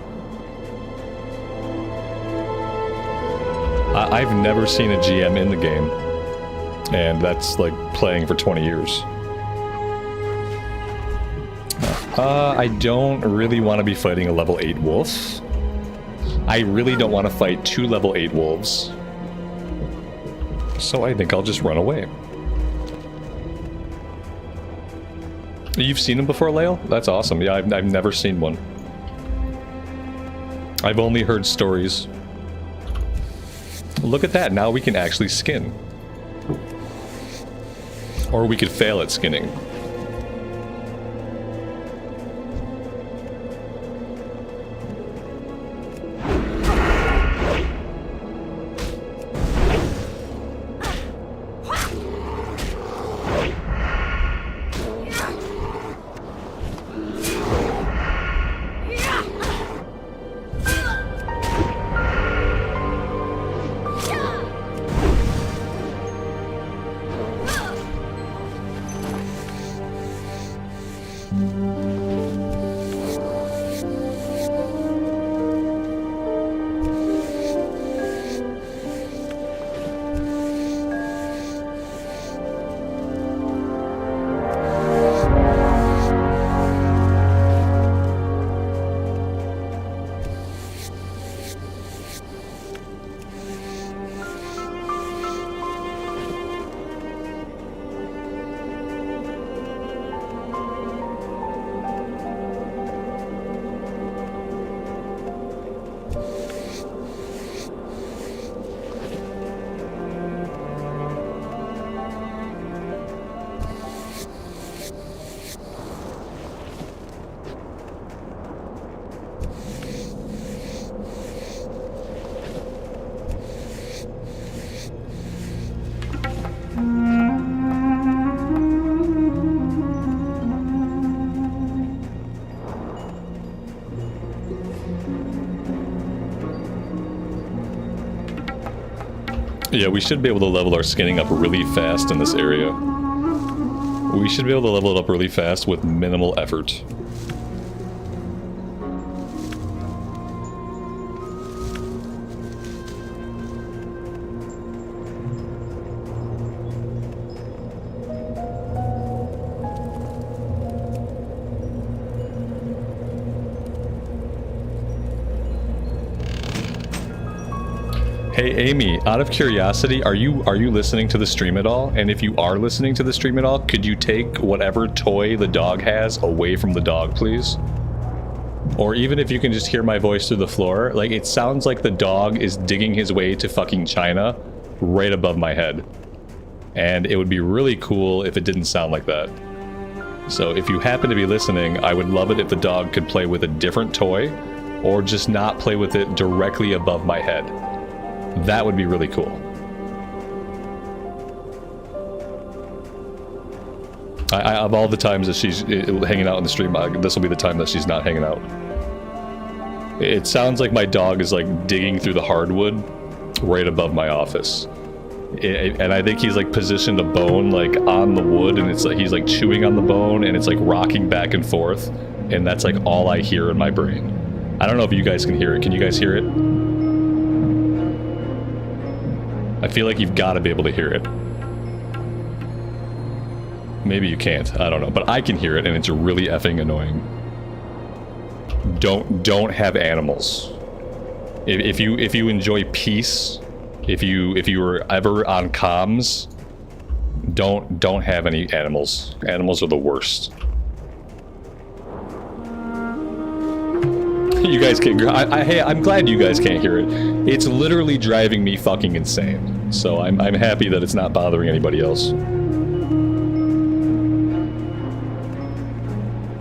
I've never seen a GM in the game. And that's like playing for 20 years. I don't really want to be fighting a level 8 wolf. I really don't want to fight 2 level 8 wolves. So I think I'll just run away. You've seen them before, Lael? That's awesome. Yeah, I've never seen one. I've only heard stories. Look at that, now we can actually skin. Or we could fail at skinning. Yeah, we should be able to level our skinning up really fast in this area. We should be able to level it up really fast with minimal effort. Hey Amy, out of curiosity, are you listening to the stream at all? And if you are listening to the stream at all, could you take whatever toy the dog has away from the dog, please? Or even if you can just hear my voice through the floor, like it sounds like the dog is digging his way to fucking China right above my head. And it would be really cool if it didn't sound like that. So if you happen to be listening, I would love it if the dog could play with a different toy or just not play with it directly above my head. That would be really cool. Of all the times that she's hanging out in the stream, this will be the time that she's not hanging out. It sounds like my dog is like digging through the hardwood right above my office. And I think he's like positioned a bone like on the wood, and it's like he's like chewing on the bone, and it's like rocking back and forth, and that's like all I hear in my brain. I don't know if you guys can hear it. Can you guys hear it? I feel like you've got to be able to hear it. Maybe you can't, I don't know, but I can hear it and it's really effing annoying. Don't have animals. If you enjoy peace, if you were ever on comms, don't have any animals. Animals are the worst. You guys can't. Hey, I'm glad you guys can't hear it. It's literally driving me fucking insane. So I'm happy that it's not bothering anybody else.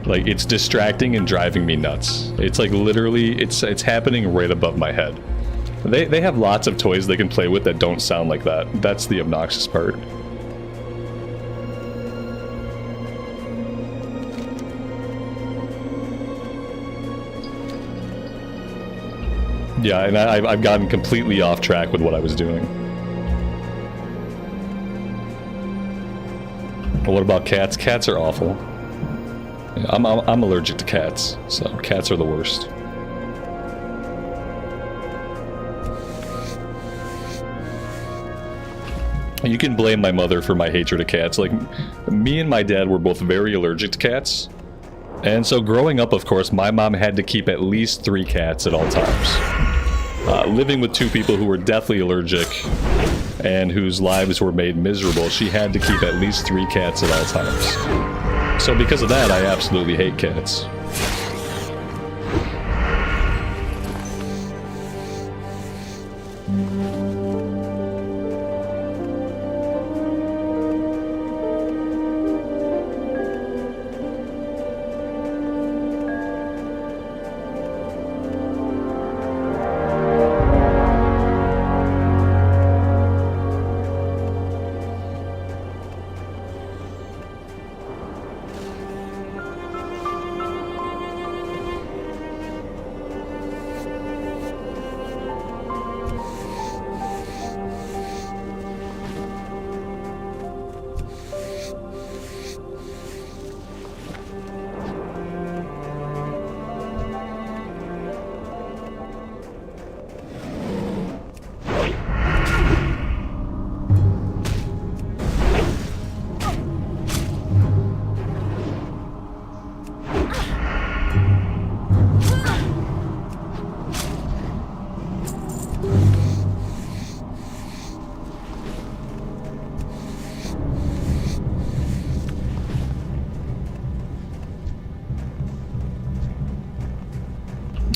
Like, it's distracting and driving me nuts. It's like literally, it's happening right above my head. They have lots of toys they can play with that don't sound like that. That's the obnoxious part. Yeah, and I've gotten completely off track with what I was doing. What about cats? Cats are awful. I'm allergic to cats, so cats are the worst. You can blame my mother for my hatred of cats. Like, me and my dad were both very allergic to cats. And so growing up, of course, my mom had to keep at least 3 cats at all times. Living with 2 people who were deathly allergic and whose lives were made miserable, she had to keep at least 3 cats at all times. So because of that, I absolutely hate cats.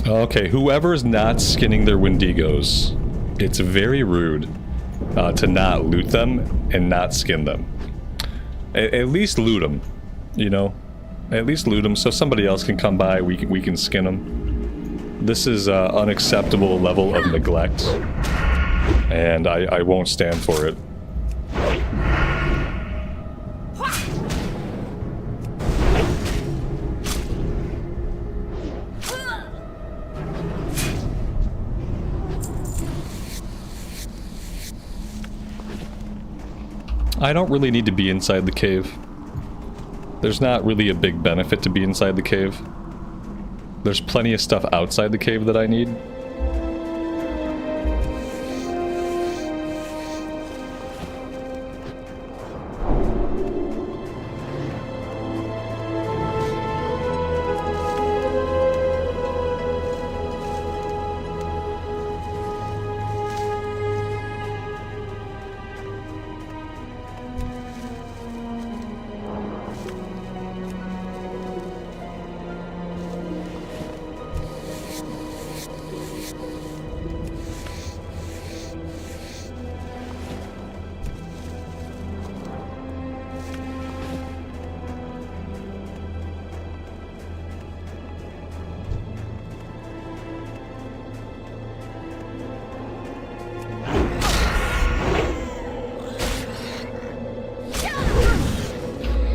Okay, whoever's not skinning their Wendigos, it's very rude to not loot them and not skin them. At least loot them, you know? At least loot them so somebody else can come by, we can skin them. This is an unacceptable level of neglect, and I won't stand for it. I don't really need to be inside the cave. There's not really a big benefit to be inside the cave. There's plenty of stuff outside the cave that I need.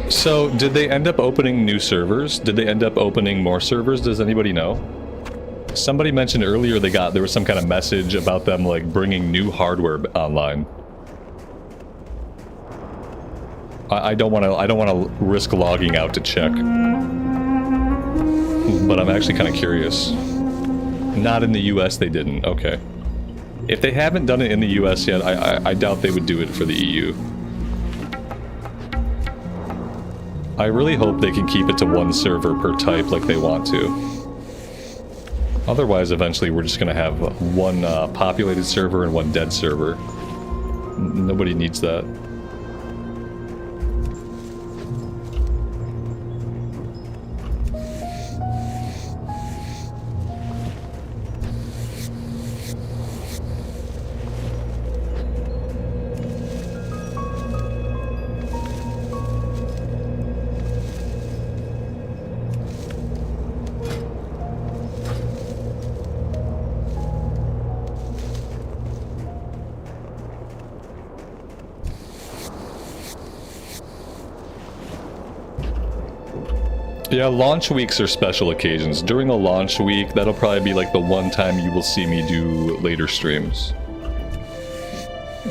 So, did they end up opening new servers? Did they end up opening more servers? Does anybody know? Somebody mentioned earlier there was some kind of message about them, like, bringing new hardware online. I don't want to risk logging out to check. But I'm actually kind of curious. Not in the US they didn't, okay. If they haven't done it in the US yet, I doubt they would do it for the EU. I really hope they can keep it to 1 server per type like they want to. Otherwise, eventually we're just going to have 1 populated server and 1 dead server. Nobody needs that. Yeah, launch weeks are special occasions. During a launch week, that'll probably be like the one time you will see me do later streams.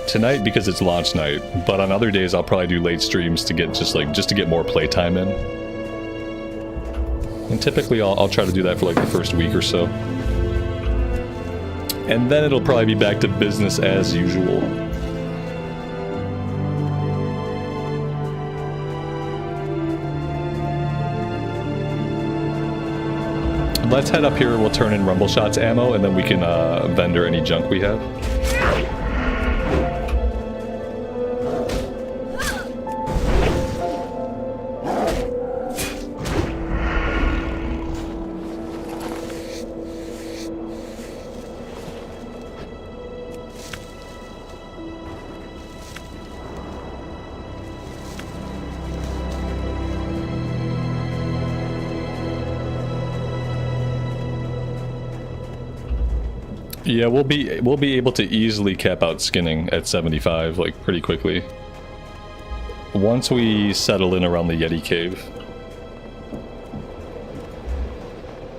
Tonight because it's launch night, but on other days I'll probably do late streams to get just to get more playtime in. And typically I'll try to do that for like the first week or so. And then it'll probably be back to business as usual. Let's head up here, we'll turn in Rumble Shots ammo, and then we can vendor any junk we have. Yeah, we'll be able to easily cap out skinning at 75, like, pretty quickly. Once we settle in around the Yeti Cave.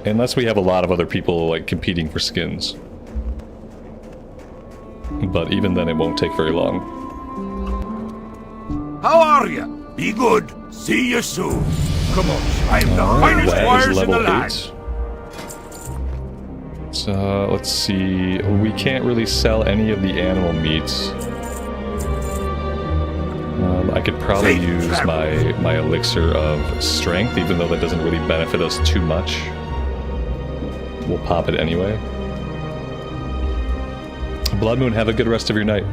Unless we have a lot of other people, like, competing for skins. But even then, it won't take very long. How are ya? Be good. See you soon. Come on, I'm the finest That is warriors in level the land. 8. So, let's see. We can't really sell any of the animal meats. I could probably use my elixir of strength, even though that doesn't really benefit us too much. We'll pop it anyway. Blood Moon, have a good rest of your night.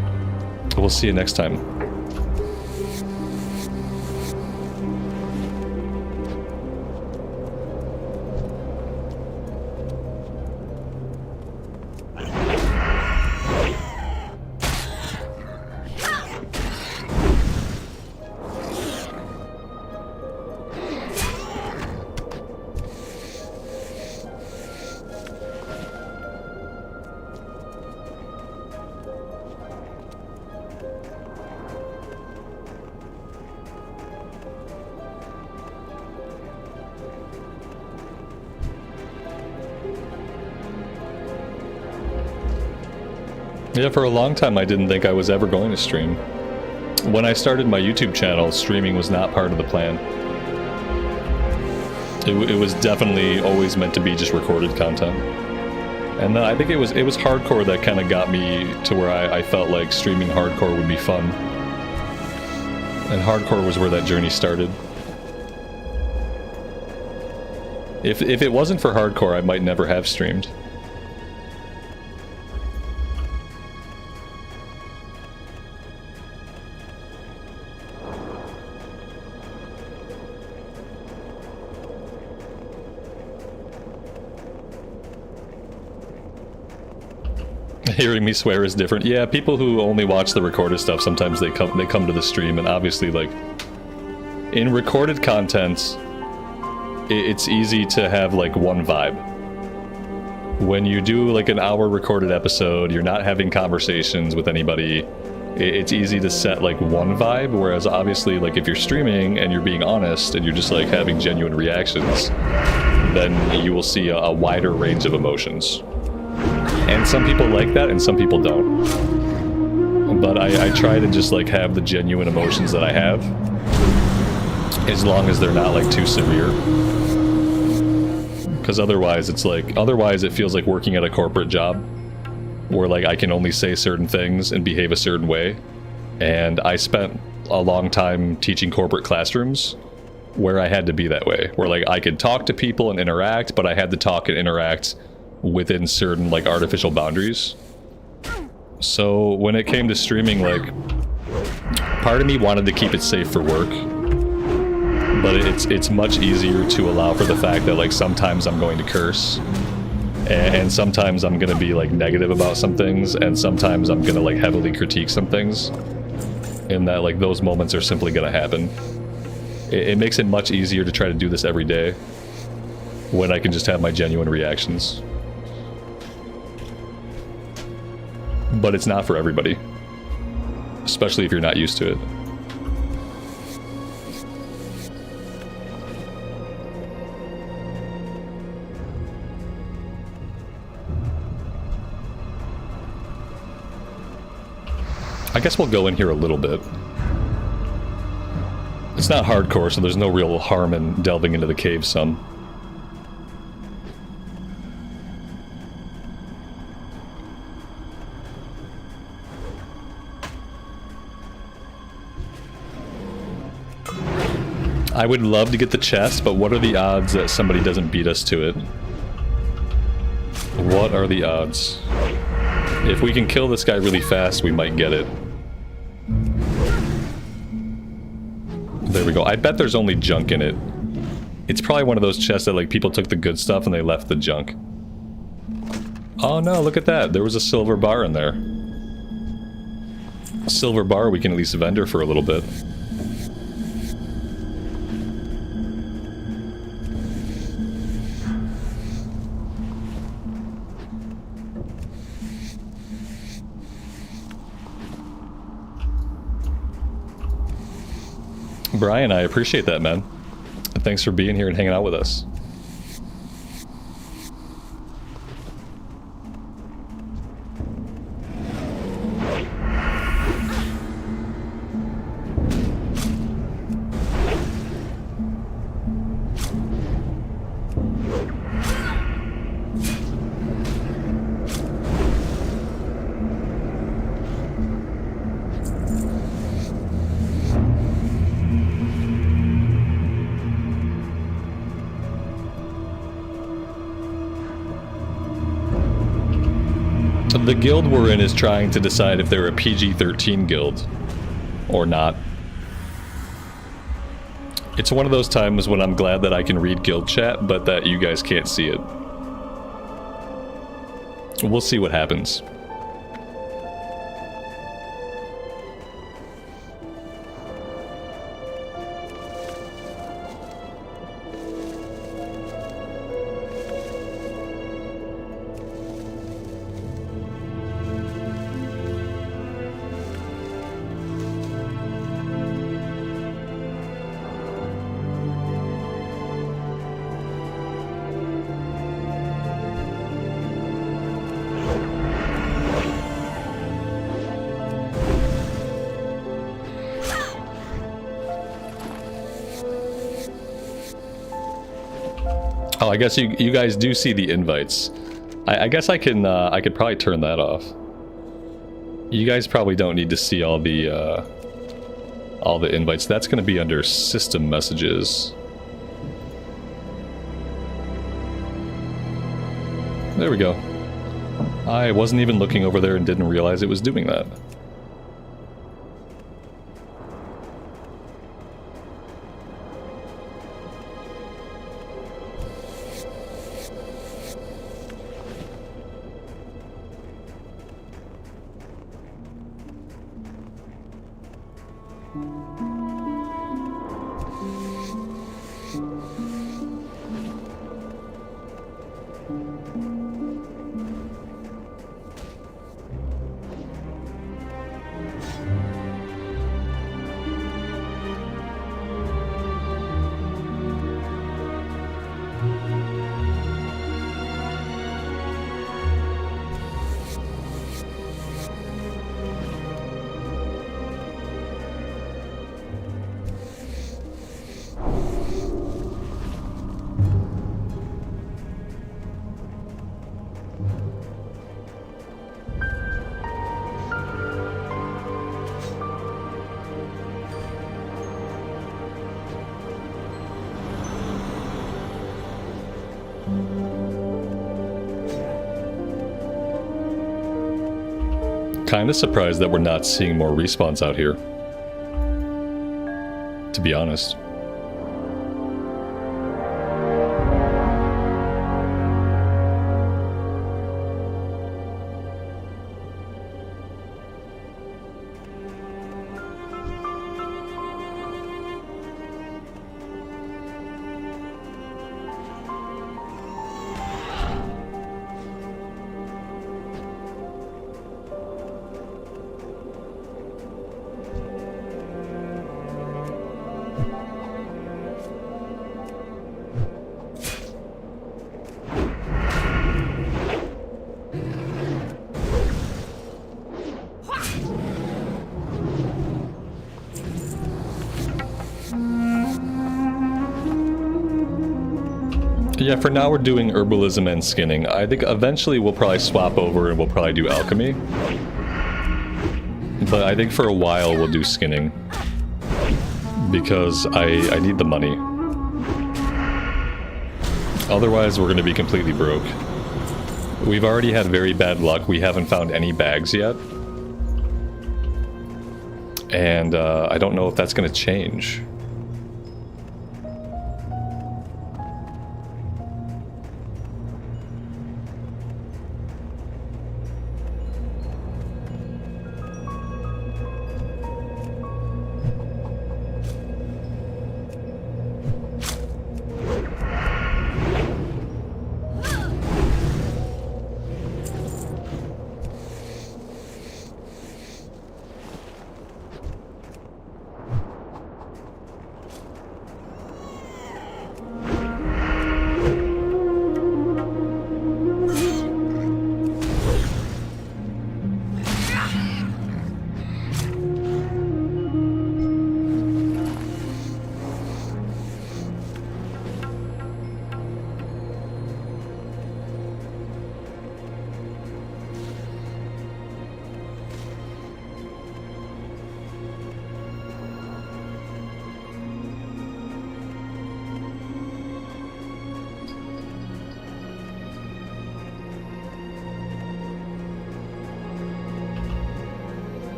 We'll see you next time. Yeah, for a long time I didn't think I was ever going to stream. When I started my YouTube channel, streaming was not part of the plan. It was definitely always meant to be just recorded content. And then I think it was hardcore that kind of got me to where I felt like streaming hardcore would be fun. And hardcore was where that journey started. If it wasn't for hardcore, I might never have streamed. Hearing me swear is different. Yeah, people who only watch the recorded stuff, sometimes they come to the stream, and obviously, like, in recorded content, it's easy to have, like, one vibe. When you do, like, an hour recorded episode, you're not having conversations with anybody, it's easy to set, like, one vibe, whereas obviously, like, if you're streaming and you're being honest and you're just, like, having genuine reactions, then you will see a wider range of emotions. And some people like that, and some people don't. But I try to just, like, have the genuine emotions that I have, as long as they're not, like, too severe. Because otherwise, it feels like working at a corporate job, where, like, I can only say certain things and behave a certain way. And I spent a long time teaching corporate classrooms, where I had to be that way. Where, like, I could talk to people and interact, but I had to talk and interact within certain, like, artificial boundaries. So when it came to streaming, like, part of me wanted to keep it safe for work, but it's much easier to allow for the fact that, like, sometimes I'm going to curse, and sometimes I'm gonna be, like, negative about some things, and sometimes I'm gonna, like, heavily critique some things, and that, like, those moments are simply gonna happen. It makes it much easier to try to do this every day when I can just have my genuine reactions. But it's not for everybody, especially if you're not used to it. guess we'll go in here a little bit. It's not hardcore, so there's no real harm in delving into the cave some. I would love to get the chest, but what are the odds that somebody doesn't beat us to it? What are the odds? If we can kill this guy really fast, we might get it. There we go. I bet there's only junk in it. It's probably one of those chests that, like, people took the good stuff and they left the junk. Oh no, look at that. There was a silver bar in there. A silver bar we can at least vendor for a little bit. Brian, I appreciate that, man. And thanks for being here and hanging out with us. The guild we're in is trying to decide if they're a PG-13 guild or not. It's one of those times when I'm glad that I can read guild chat, but that you guys can't see it. We'll see what happens. Oh, I guess you guys do see the invites. I guess I can I could probably turn that off. You guys probably don't need to see all the invites. That's going to be under system messages. There we go. I wasn't even looking over there and didn't realize it was doing that. Kinda surprised that we're not seeing more respawns out here, to be honest. Yeah, for now we're doing herbalism and skinning. I think eventually we'll probably swap over and we'll probably do alchemy. But I think for a while we'll do skinning. Because I need the money. Otherwise we're going to be completely broke. We've already had very bad luck. We haven't found any bags yet. And I don't know if that's going to change.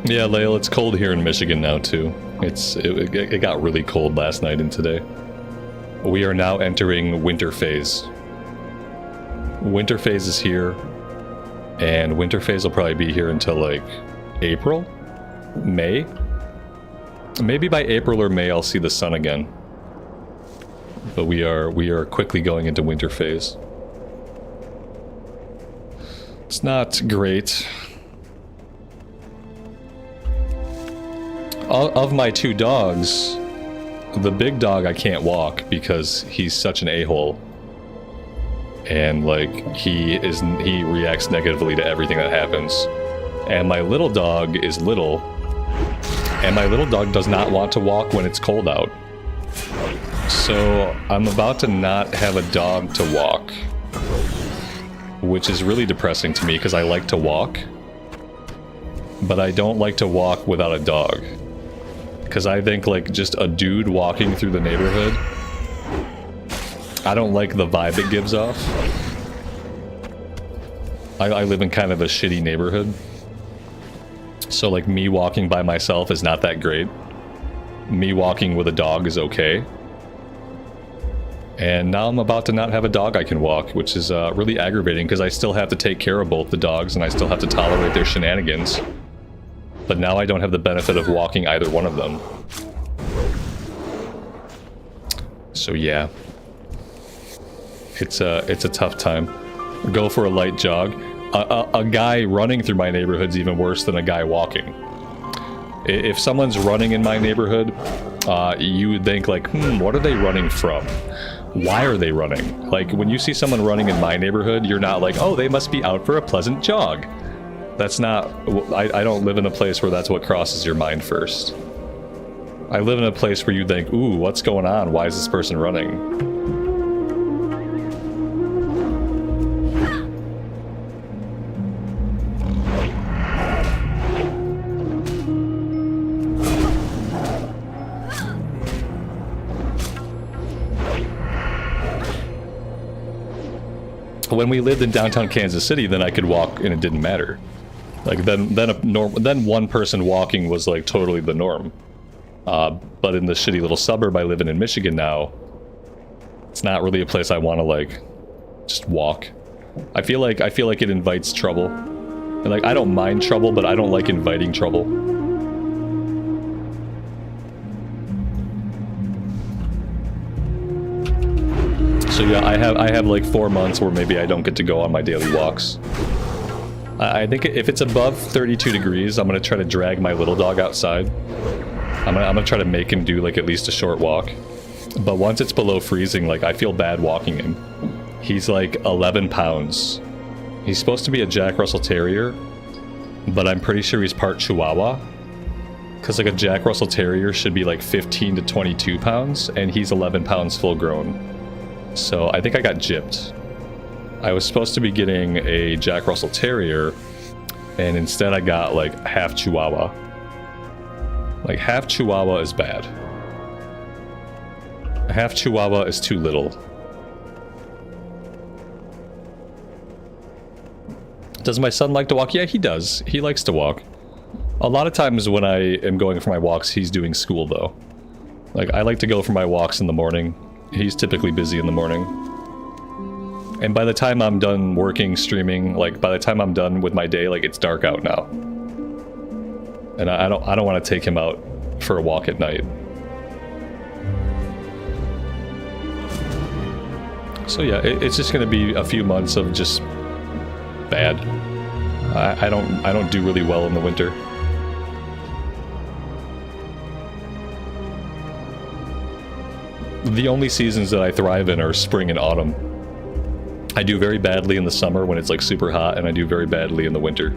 Yeah, Lael, it's cold here in Michigan now too. It got really cold last night and today. We are now entering winter phase. Winter phase is here, and winter phase will probably be here until like April? May? Maybe by April or May I'll see the sun again. But we are quickly going into winter phase. It's not great. Of my two dogs, the big dog I can't walk because he's such an a-hole. And like he reacts negatively to everything that happens. And my little dog is little, and my little dog does not want to walk when it's cold out. So I'm about to not have a dog to walk, which is really depressing to me because I like to walk, but I don't like to walk without a dog. Because I think like just a dude walking through the neighborhood, I don't like the vibe it gives off. I live in kind of a shitty neighborhood, so like me walking by myself is not that great. Me walking with a dog is okay. And now I'm about to not have a dog I can walk, which is really aggravating because I still have to take care of both the dogs and I still have to tolerate their shenanigans. But now I don't have the benefit of walking either one of them. So yeah. It's a tough time. Go for a light jog. A guy running through my neighborhood's even worse than a guy walking. If someone's running in my neighborhood, you would think like, what are they running from? Why are they running? Like, when you see someone running in my neighborhood, you're not like, oh, they must be out for a pleasant jog. That's not... I don't live in a place where that's what crosses your mind first. I live in a place where you think, ooh, what's going on? Why is this person running? When we lived in downtown Kansas City, then I could walk and it didn't matter. Like then one person walking was like totally the norm. But in the shitty little suburb I live in Michigan now, it's not really a place I want to like just walk. I feel like it invites trouble. And like I don't mind trouble, but I don't like inviting trouble. So yeah, I have like 4 months where maybe I don't get to go on my daily walks. I think if it's above 32 degrees, I'm gonna try to drag my little dog outside. I'm gonna try to make him do like at least a short walk. But once it's below freezing, like I feel bad walking him. He's like 11 pounds. He's supposed to be a Jack Russell Terrier, but I'm pretty sure he's part Chihuahua. Cause like a Jack Russell Terrier should be like 15 to 22 pounds, and he's 11 pounds full grown. So I think I got gypped. I was supposed to be getting a Jack Russell Terrier, and instead I got like half Chihuahua. Like half Chihuahua is bad. Half Chihuahua is too little. Does my son like to walk? Yeah, he does. He likes to walk. A lot of times when I am going for my walks, he's doing school though. Like, I like to go for my walks in the morning. He's typically busy in the morning. And by the time I'm done working, streaming, like, by the time I'm done with my day, like, it's dark out now. And I don't want to take him out for a walk at night. So yeah, it's just going to be a few months of just bad. I don't do really well in the winter. The only seasons that I thrive in are spring and autumn. I do very badly in the summer when it's like super hot, and I do very badly in the winter.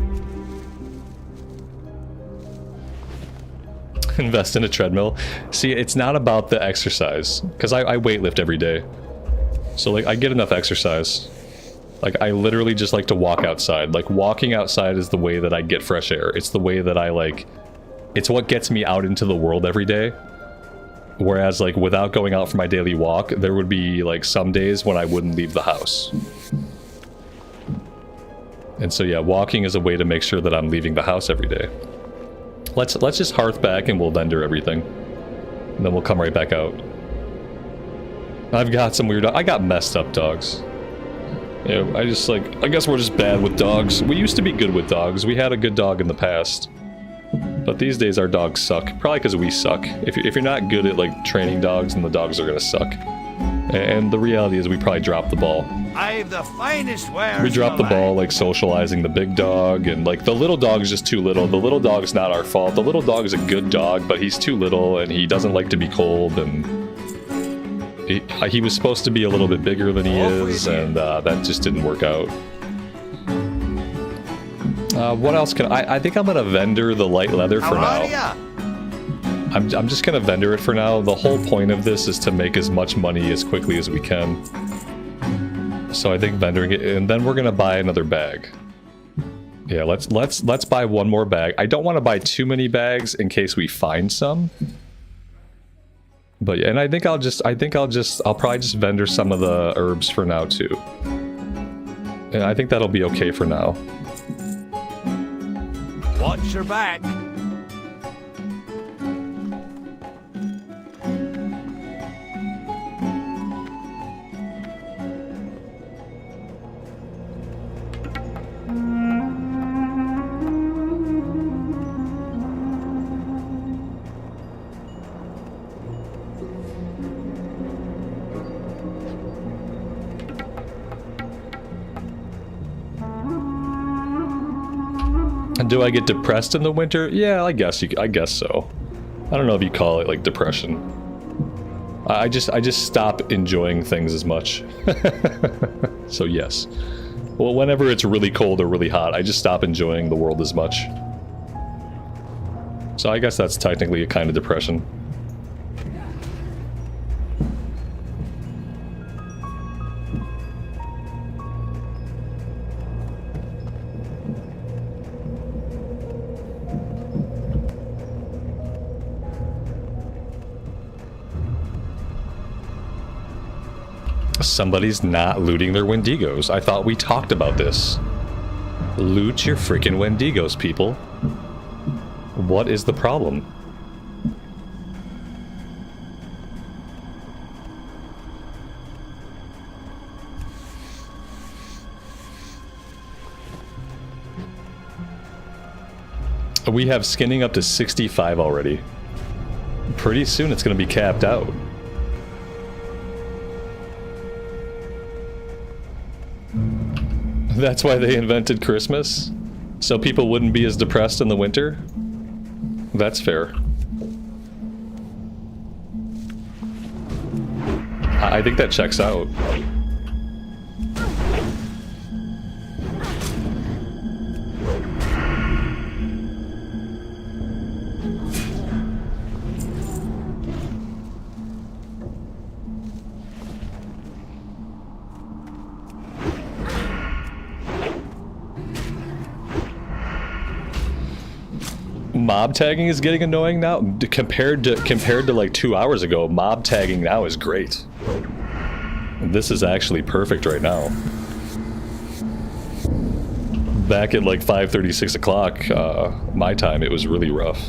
Invest in a treadmill. See, it's not about the exercise, because I weightlift every day. So like I get enough exercise. Like I literally just like to walk outside. Like walking outside is the way that I get fresh air. It's the way that I like, it's what gets me out into the world every day. Whereas like without going out for my daily walk, there would be like some days when I wouldn't leave the house. And so yeah, walking is a way to make sure that I'm leaving the house every day. Let's just hearth back and we'll vendor everything. And then we'll come right back out. I've got some weird... I got messed up dogs. Yeah, I guess we're just bad with dogs. We used to be good with dogs. We had a good dog in the past. But these days our dogs suck. Probably because we suck. If you're not good at like training dogs, then the dogs are gonna suck. And the reality is we probably dropped the ball. I've the finest wares. We dropped the ball like socializing the big dog, and like the little dog's just too little. The little dog's not our fault. The little dog is a good dog, but he's too little and he doesn't like to be cold, and he was supposed to be a little bit bigger than he is, and that just didn't work out. What else can I think I'm gonna vendor the light leather for now. I'm just gonna vendor it for now. The whole point of this is to make as much money as quickly as we can. So I think vendoring it, and then we're gonna buy another bag. Yeah, let's buy one more bag. I don't want to buy too many bags in case we find some. But yeah, and I think I'll probably just vendor some of the herbs for now too. And I think that'll be okay for now. Watch your back. Do I get depressed in the winter? Yeah, I guess so. I don't know if you call it like depression. I just stop enjoying things as much. So yes. Well, whenever it's really cold or really hot, I just stop enjoying the world as much. So I guess that's technically a kind of depression. Somebody's not looting their Wendigos. I thought we talked about this. Loot your freaking Wendigos, people. What is the problem? We have skinning up to 65 already. Pretty soon it's going to be capped out. That's why they invented Christmas? So people wouldn't be as depressed in the winter? That's fair. I think that checks out. Mob tagging is getting annoying now. Compared to like 2 hours ago, mob tagging now is great. This is actually perfect right now. Back at like 5:30, 6 o'clock, my time, it was really rough.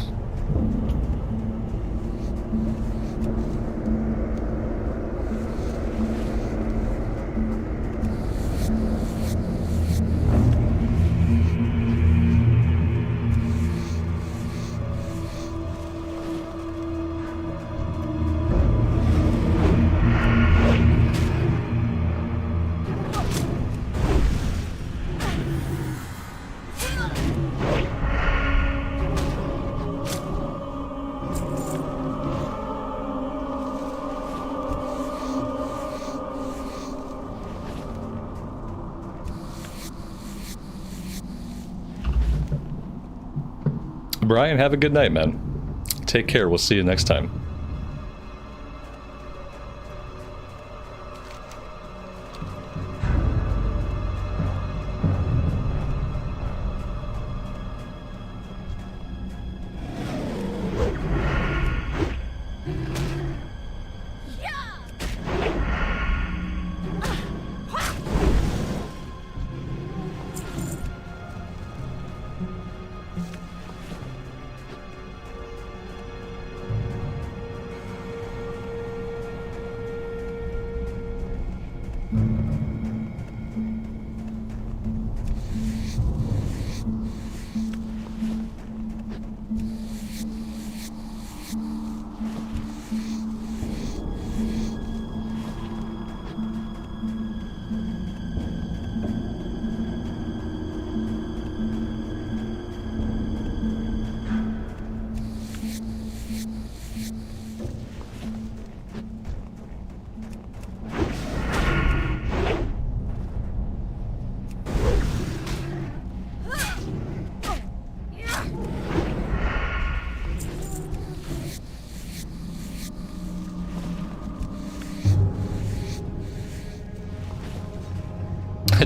Brian, have a good night, man. Take care. We'll see you next time.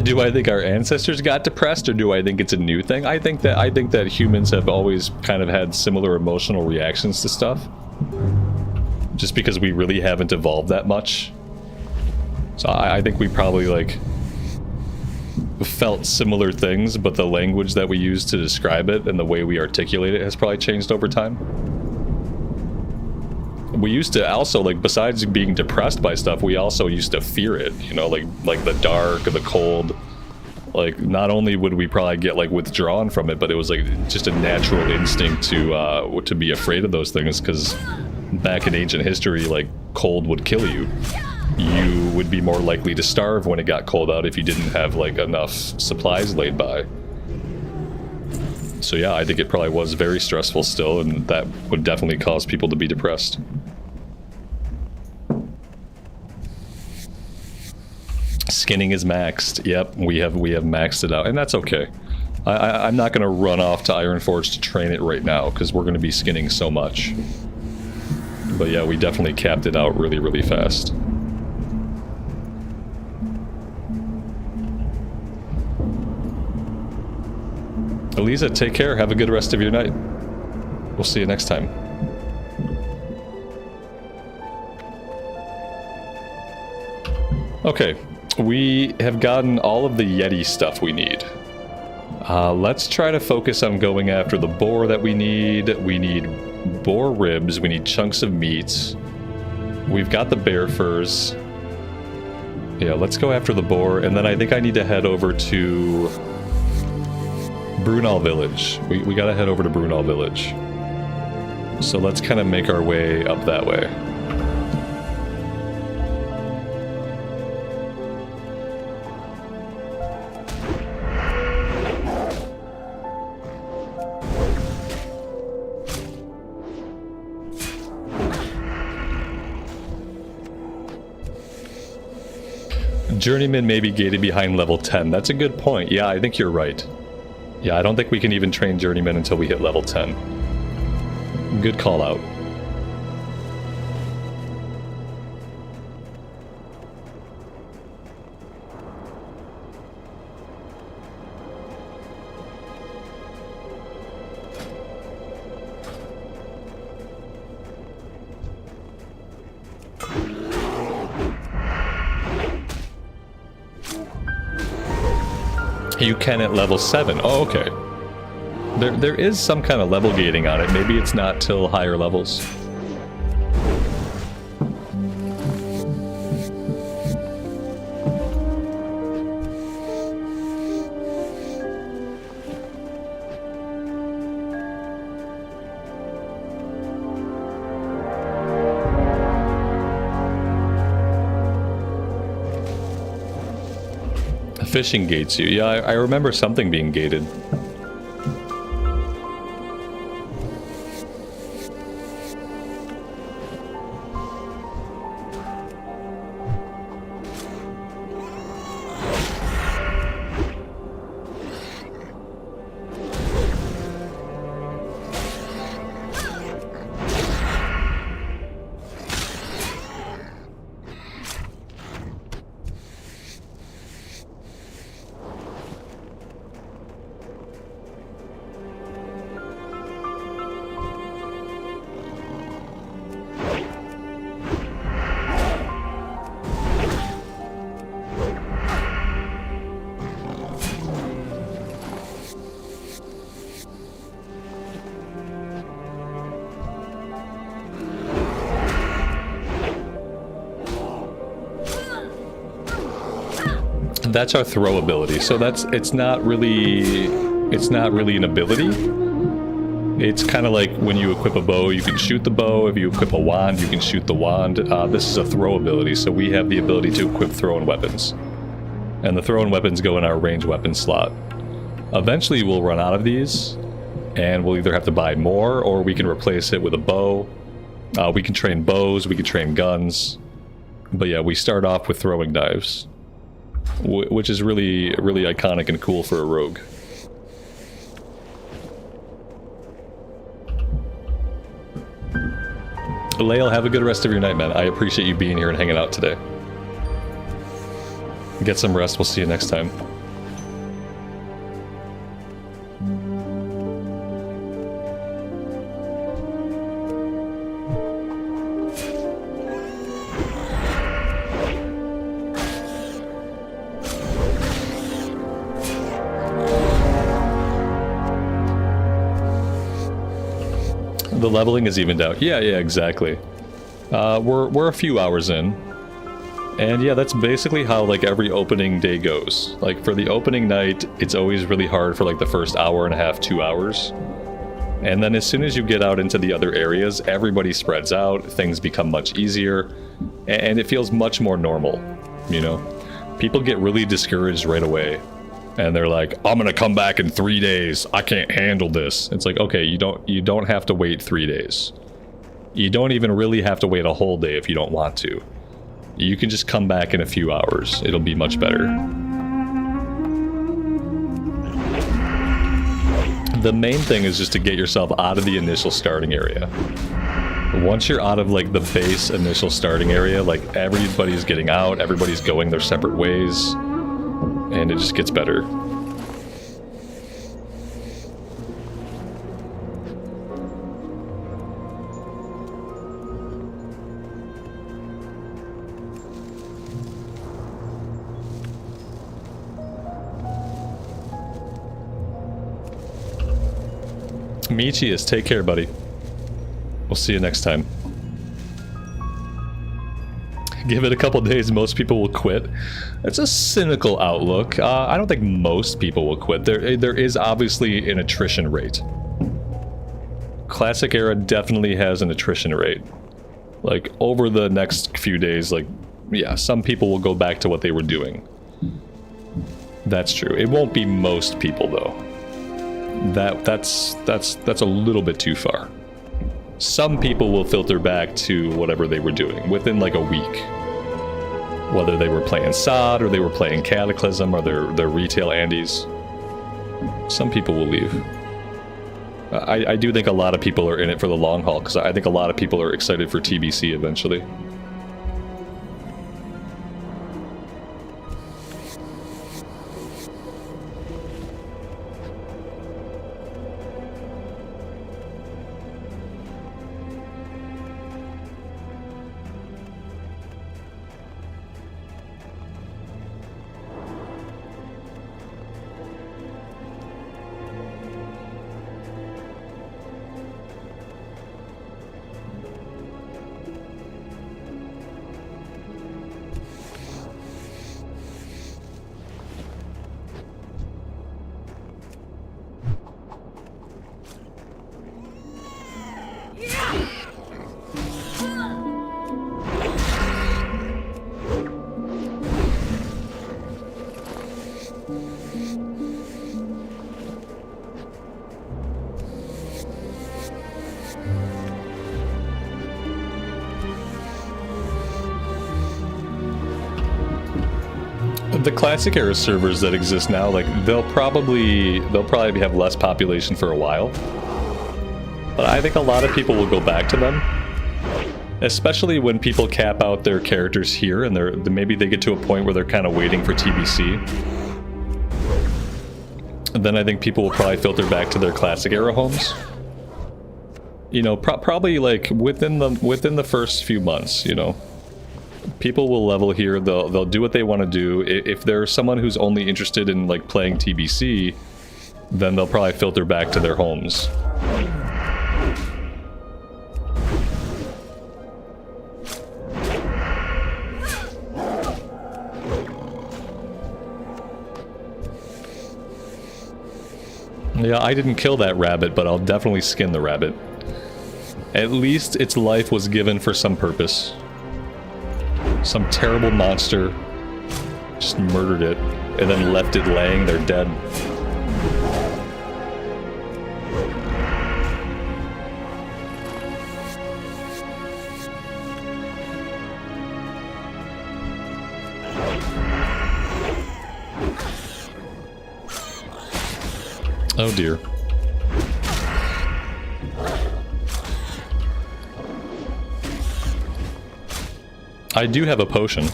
Do I think our ancestors got depressed, or do I think it's a new thing? I think that humans have always kind of had similar emotional reactions to stuff, just because we really haven't evolved that much. So I think we probably like felt similar things, but the language that we use to describe it and the way we articulate it has probably changed over time. We used to also, like, besides being depressed by stuff, we also used to fear it, you know, like the dark or the cold. Like, not only would we probably get like withdrawn from it, but it was like just a natural instinct to be afraid of those things, because back in ancient history, like, cold would kill you. You would be more likely to starve when it got cold out if you didn't have like enough supplies laid by. So yeah, I think it probably was very stressful still, and that would definitely cause people to be depressed. Skinning is maxed. Yep, we have maxed it out, and that's okay. I'm not going to run off to Ironforge to train it right now, because we're going to be skinning so much. But yeah, we definitely capped it out really, really fast. Elisa, take care. Have a good rest of your night. We'll see you next time. Okay, we have gotten all of the Yeti stuff we need. Let's try to focus on going after the boar that we need. We need boar ribs. We need chunks of meat. We've got the bear furs. Yeah, let's go after the boar, and then I think I need to head over to Brunel Village. We gotta head over to Brunel Village. So let's kind of make our way up that way. Journeyman may be gated behind level 10. That's a good point. Yeah, I think you're right. Yeah, I don't think we can even train Journeyman until we hit level 10. Good call out. You can at level 7. Oh, okay. There is some kind of level gating on it. Maybe it's not till higher levels. Fishing gates you. Yeah, I remember something being gated. That's our throw ability. So it's not really an ability. It's kind of like when you equip a bow, you can shoot the bow. If you equip a wand, you can shoot the wand. This is a throw ability, so we have the ability to equip thrown weapons. And the thrown weapons go in our ranged weapon slot. Eventually we'll run out of these, and we'll either have to buy more, or we can replace it with a bow. We can train bows, we can train guns. But yeah, we start off with throwing knives. Which is really, really iconic and cool for a rogue. Lael, have a good rest of your night, man. I appreciate you being here and hanging out today. Get some rest. We'll see you next time. The leveling is evened out. Yeah, exactly. We're a few hours in. And yeah, that's basically how like every opening day goes. Like for the opening night, it's always really hard for like the first hour and a half, 2 hours. And then as soon as you get out into the other areas, everybody spreads out, things become much easier, and it feels much more normal, you know? People get really discouraged right away. And they're like, I'm gonna come back in 3 days. I can't handle this. It's like, okay, you don't have to wait 3 days. You don't even really have to wait a whole day if you don't want to. You can just come back in a few hours. It'll be much better. The main thing is just to get yourself out of the initial starting area. Once you're out of like the base initial starting area, like everybody's getting out, everybody's going their separate ways. And it just gets better. Michius, take care, buddy. We'll see you next time. Give it a couple days, most people will quit. It's a cynical outlook. I don't think most people will quit. There is obviously an attrition rate. Classic era definitely has an attrition rate. Like, over the next few days, like, yeah, some people will go back to what they were doing. That's true. It won't be most people, though. That's a little bit too far. Some people will filter back to whatever they were doing within like a week. Whether they were playing SOD or they were playing Cataclysm or their retail Andes. Some people will leave. I do think a lot of people are in it for the long haul, because I think a lot of people are excited for TBC eventually. The classic era servers that exist now, like they'll probably have less population for a while, but I think a lot of people will go back to them, especially when people cap out their characters here and maybe they get to a point where they're kind of waiting for TBC. And then I think people will probably filter back to their classic era homes. You know, probably like within the first few months, you know. People will level here, they'll do what they want to do. If there's someone who's only interested in like playing TBC, then they'll probably filter back to their homes. Yeah, I didn't kill that rabbit, but I'll definitely skin the rabbit. At least its life was given for some purpose. Some terrible monster just murdered it and then left it laying there dead. Oh dear. I do have a potion,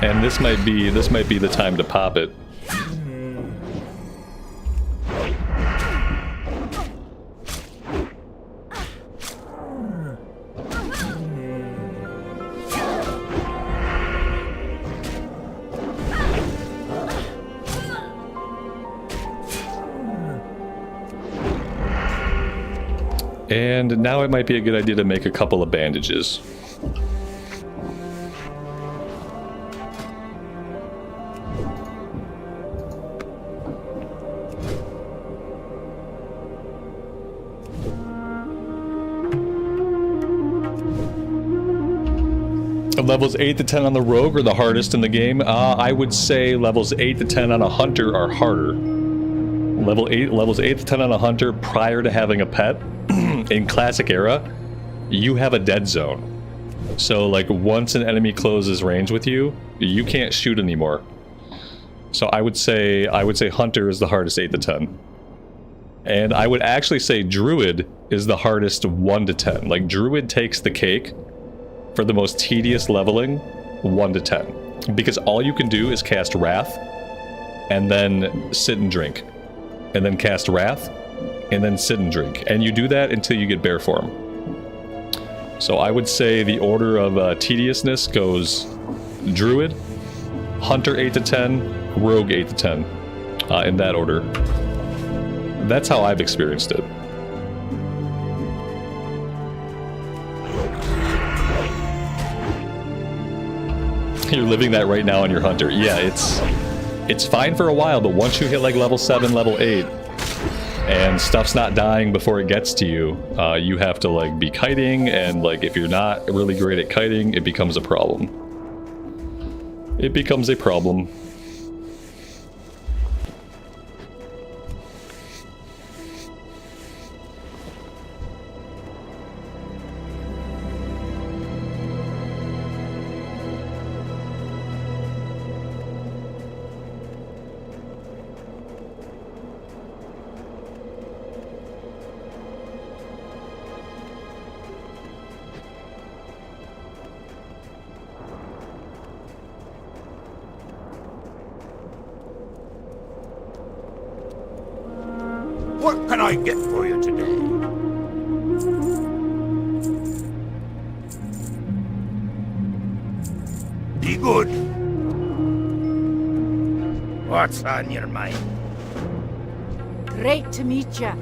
and this might be the time to pop it. And now it might be a good idea to make a couple of bandages. Levels 8 to 10 on the rogue are the hardest in the game. I would say levels 8 to 10 on a hunter are harder. Levels 8 to 10 on a hunter prior to having a pet in classic era, you have a dead zone. So like once an enemy closes range with you, you can't shoot anymore. So I would say hunter is the hardest 8 to 10. And I would actually say druid is the hardest 1 to 10. Like druid takes the cake for the most tedious leveling 1 to 10. Because all you can do is cast Wrath and then sit and drink. And then cast Wrath and then sit and drink. And you do that until you get bear form. So I would say the order of tediousness goes druid, hunter 8 to 10, rogue 8 to 10. In that order. That's how I've experienced it. You're living that right now on your hunter. Yeah, it's fine for a while, but once you hit like level 7, level 8, and stuff's not dying before it gets to you, you have to like be kiting, and like if you're not really great at kiting, it becomes a problem. It becomes a problem. What can I get for you today? Be good. What's on your mind? Great to meet ya.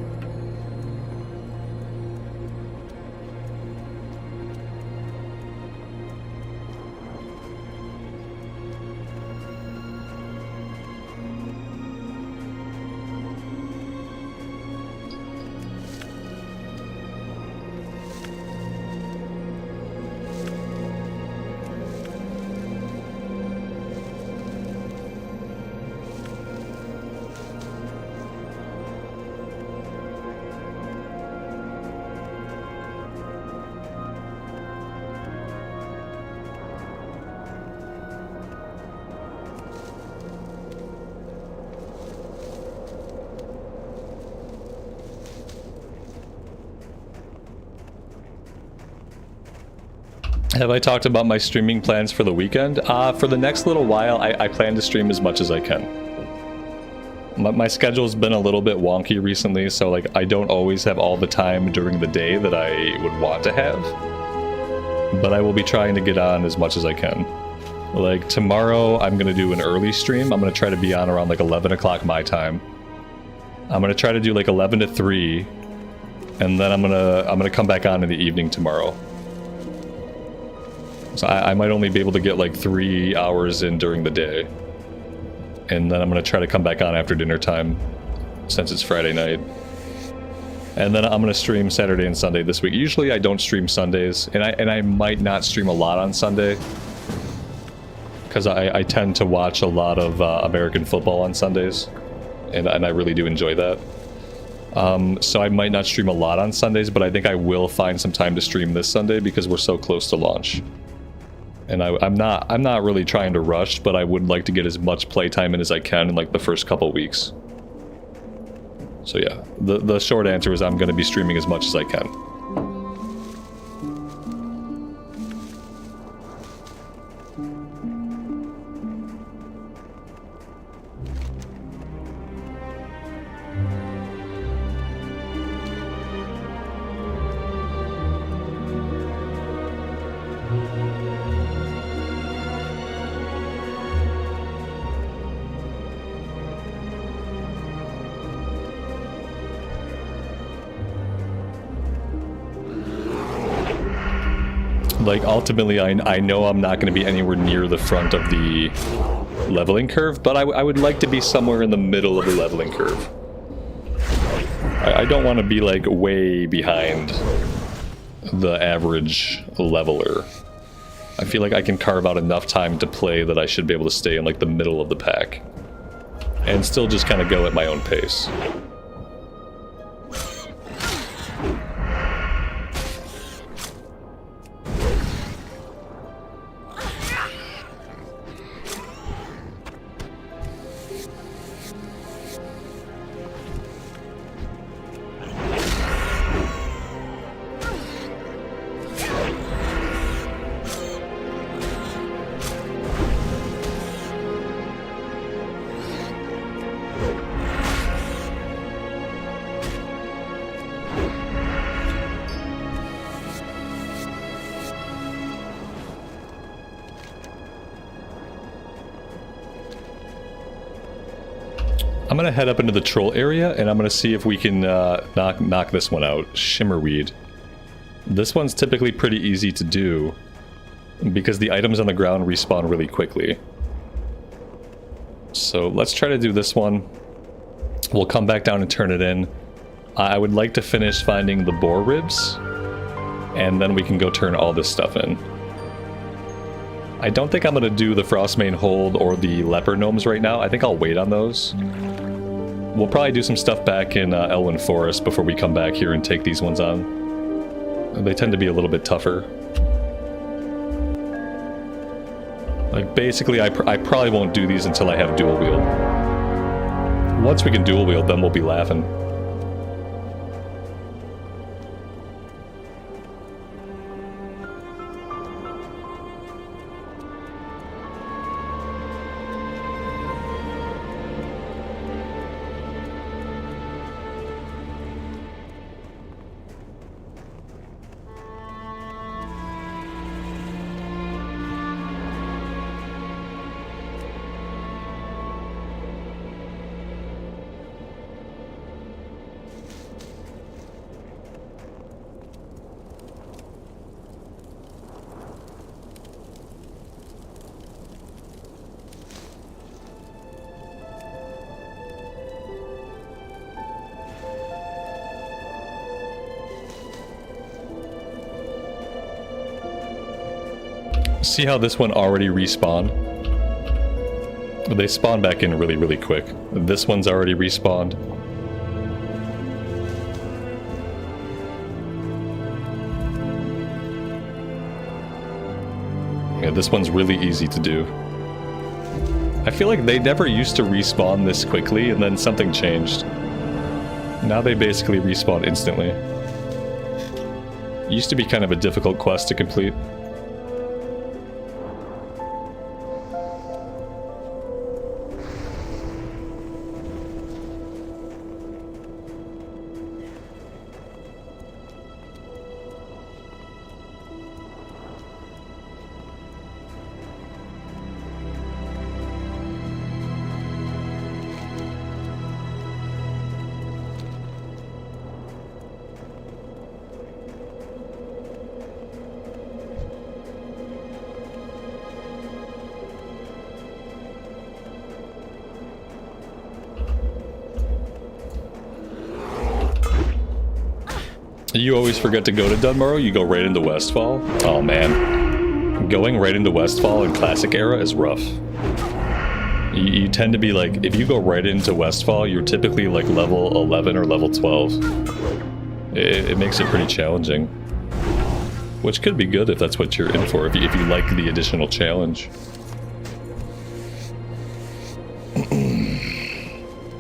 Have I talked about my streaming plans for the weekend? For the next little while, I plan to stream as much as I can. My schedule's been a little bit wonky recently, so like I don't always have all the time during the day that I would want to have. But I will be trying to get on as much as I can. Like tomorrow, I'm gonna do an early stream. I'm gonna try to be on around like 11 o'clock my time. I'm gonna try to do like 11 to 3, and then I'm gonna come back on in the evening tomorrow. So I might only be able to get like 3 hours in during the day. And then I'm gonna try to come back on after dinner time, since it's Friday night. And then I'm gonna stream Saturday and Sunday this week. Usually I don't stream Sundays, and I might not stream a lot on Sunday, because I tend to watch a lot of American football on Sundays, and I really do enjoy that. So I might not stream a lot on Sundays, but I think I will find some time to stream this Sunday because we're so close to launch. And I'm not really trying to rush, but I would like to get as much playtime in as I can in like the first couple weeks. So yeah, the short answer is I'm going to be streaming as much as I can. Like, ultimately, I know I'm not going to be anywhere near the front of the leveling curve, but I would like to be somewhere in the middle of the leveling curve. I don't want to be, like, way behind the average leveler. I feel like I can carve out enough time to play that I should be able to stay in, like, the middle of the pack. And still just kind of go at my own pace. I'm gonna head up into the troll area, and I'm gonna see if we can knock this one out. Shimmerweed. This one's typically pretty easy to do, because the items on the ground respawn really quickly. So let's try to do this one. We'll come back down and turn it in. I would like to finish finding the boar ribs, and then we can go turn all this stuff in. I don't think I'm going to do the Frostmane Hold or the Leper Gnomes right now. I think I'll wait on those. We'll probably do some stuff back in Elwyn Forest before we come back here and take these ones on. They tend to be a little bit tougher. Like, basically, I probably won't do these until I have dual wield. Once we can dual wield, then we'll be laughing. See how this one already respawned? They spawn back in really, really quick. This one's already respawned. Yeah, this one's really easy to do. I feel like they never used to respawn this quickly, and then something changed. Now they basically respawn instantly. It used to be kind of a difficult quest to complete. You always forget to go to Dunmorrow, you go right into Westfall. Oh man. Going right into Westfall in Classic Era is rough. You tend to be like, if you go right into Westfall, you're typically like level 11 or level 12. It makes it pretty challenging. Which could be good if that's what you're in for, if you like the additional challenge.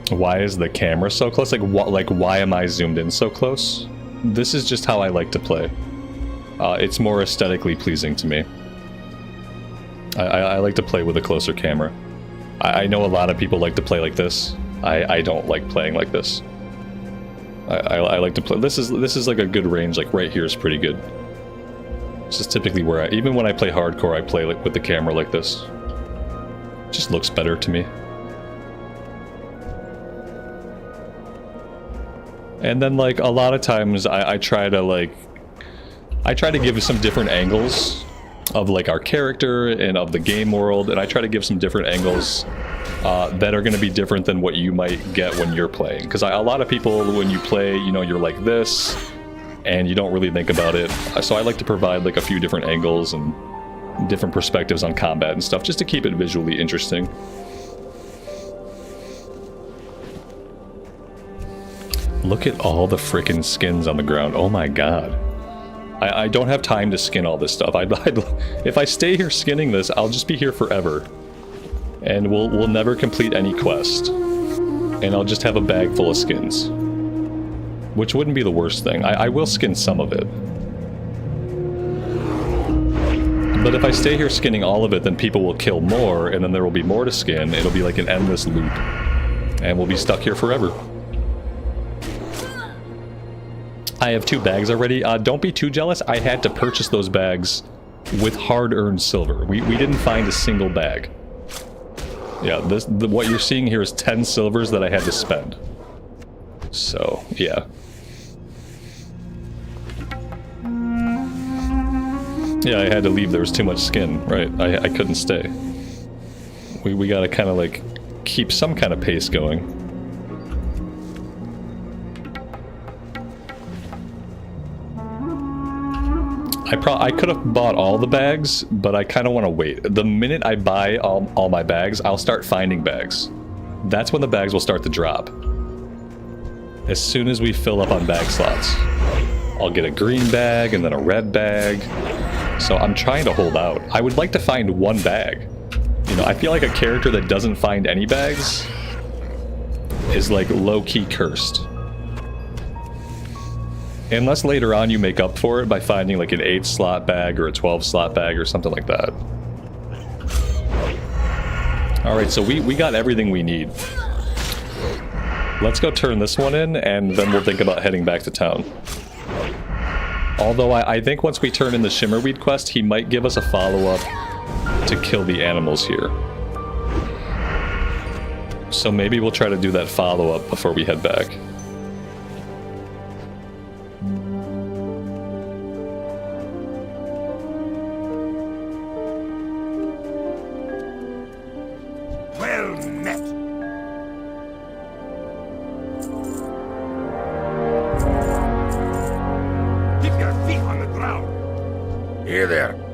Why is the camera so close? Like why am I zoomed in so close? This is just how I like to play. It's more aesthetically pleasing to me. I like to play with a closer camera. I know a lot of people like to play like this. I don't like playing like this. I like to play. This is like a good range. Like right here is pretty good. This is typically where even when I play hardcore, I play like with the camera like this. It just looks better to me. And then like a lot of times I try to give some different angles of like our character and of the game world, and I try to give some different angles that are going to be different than what you might get when you're playing. Because a lot of people, when you play, you know, you're like this, and you don't really think about it. So I like to provide like a few different angles and different perspectives on combat and stuff, just to keep it visually interesting. Look at all the frickin' skins on the ground. Oh my god. I don't have time to skin all this stuff. If I stay here skinning this, I'll just be here forever. And we'll never complete any quest. And I'll just have a bag full of skins. Which wouldn't be the worst thing. I will skin some of it. But if I stay here skinning all of it, then people will kill more, and then there will be more to skin. It'll be like an endless loop. And we'll be stuck here forever. I have 2 bags already. Don't be too jealous. I had to purchase those bags with hard-earned silver. We didn't find a single bag. Yeah, what you're seeing here is 10 silvers that I had to spend. So, yeah. Yeah, I had to leave. There was too much skin, right? I couldn't stay. We gotta kind of like keep some kind of pace going. I could have bought all the bags, but I kind of want to wait. The minute I buy all my bags, I'll start finding bags. That's when the bags will start to drop. As soon as we fill up on bag slots. I'll get a green bag and then a red bag. So I'm trying to hold out. I would like to find 1 bag. You know, I feel like a character that doesn't find any bags is like low-key cursed. Unless later on you make up for it by finding like an 8-slot bag or a 12-slot bag or something like that. Alright, so we got everything we need. Let's go turn this one in, and then we'll think about heading back to town. Although I think once we turn in the Shimmerweed quest, he might give us a follow-up to kill the animals here. So maybe we'll try to do that follow-up before we head back.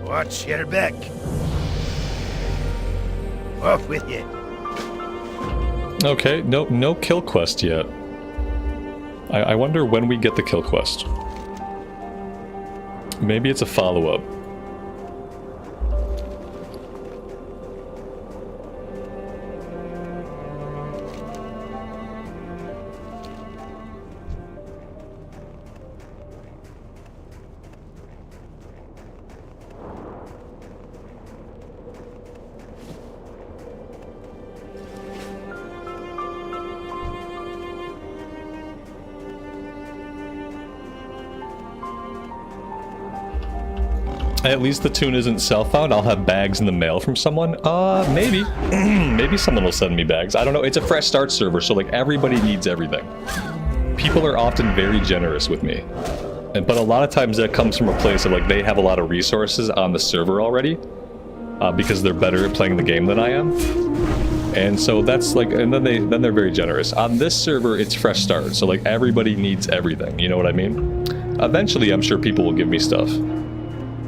Watch your back. Off with you. Okay, no kill quest yet. I wonder when we get the kill quest. Maybe it's a follow-up. At least the tune isn't self-found. I'll have bags in the mail from someone. Maybe. Maybe someone will send me bags. I don't know. It's a fresh start server, so like everybody needs everything. People are often very generous with me. But a lot of times that comes from a place of like they have a lot of resources on the server already. Because they're better at playing the game than I am. And so that's like, and then they're very generous. On this server, it's fresh start, so like everybody needs everything, you know what I mean? Eventually, I'm sure people will give me stuff.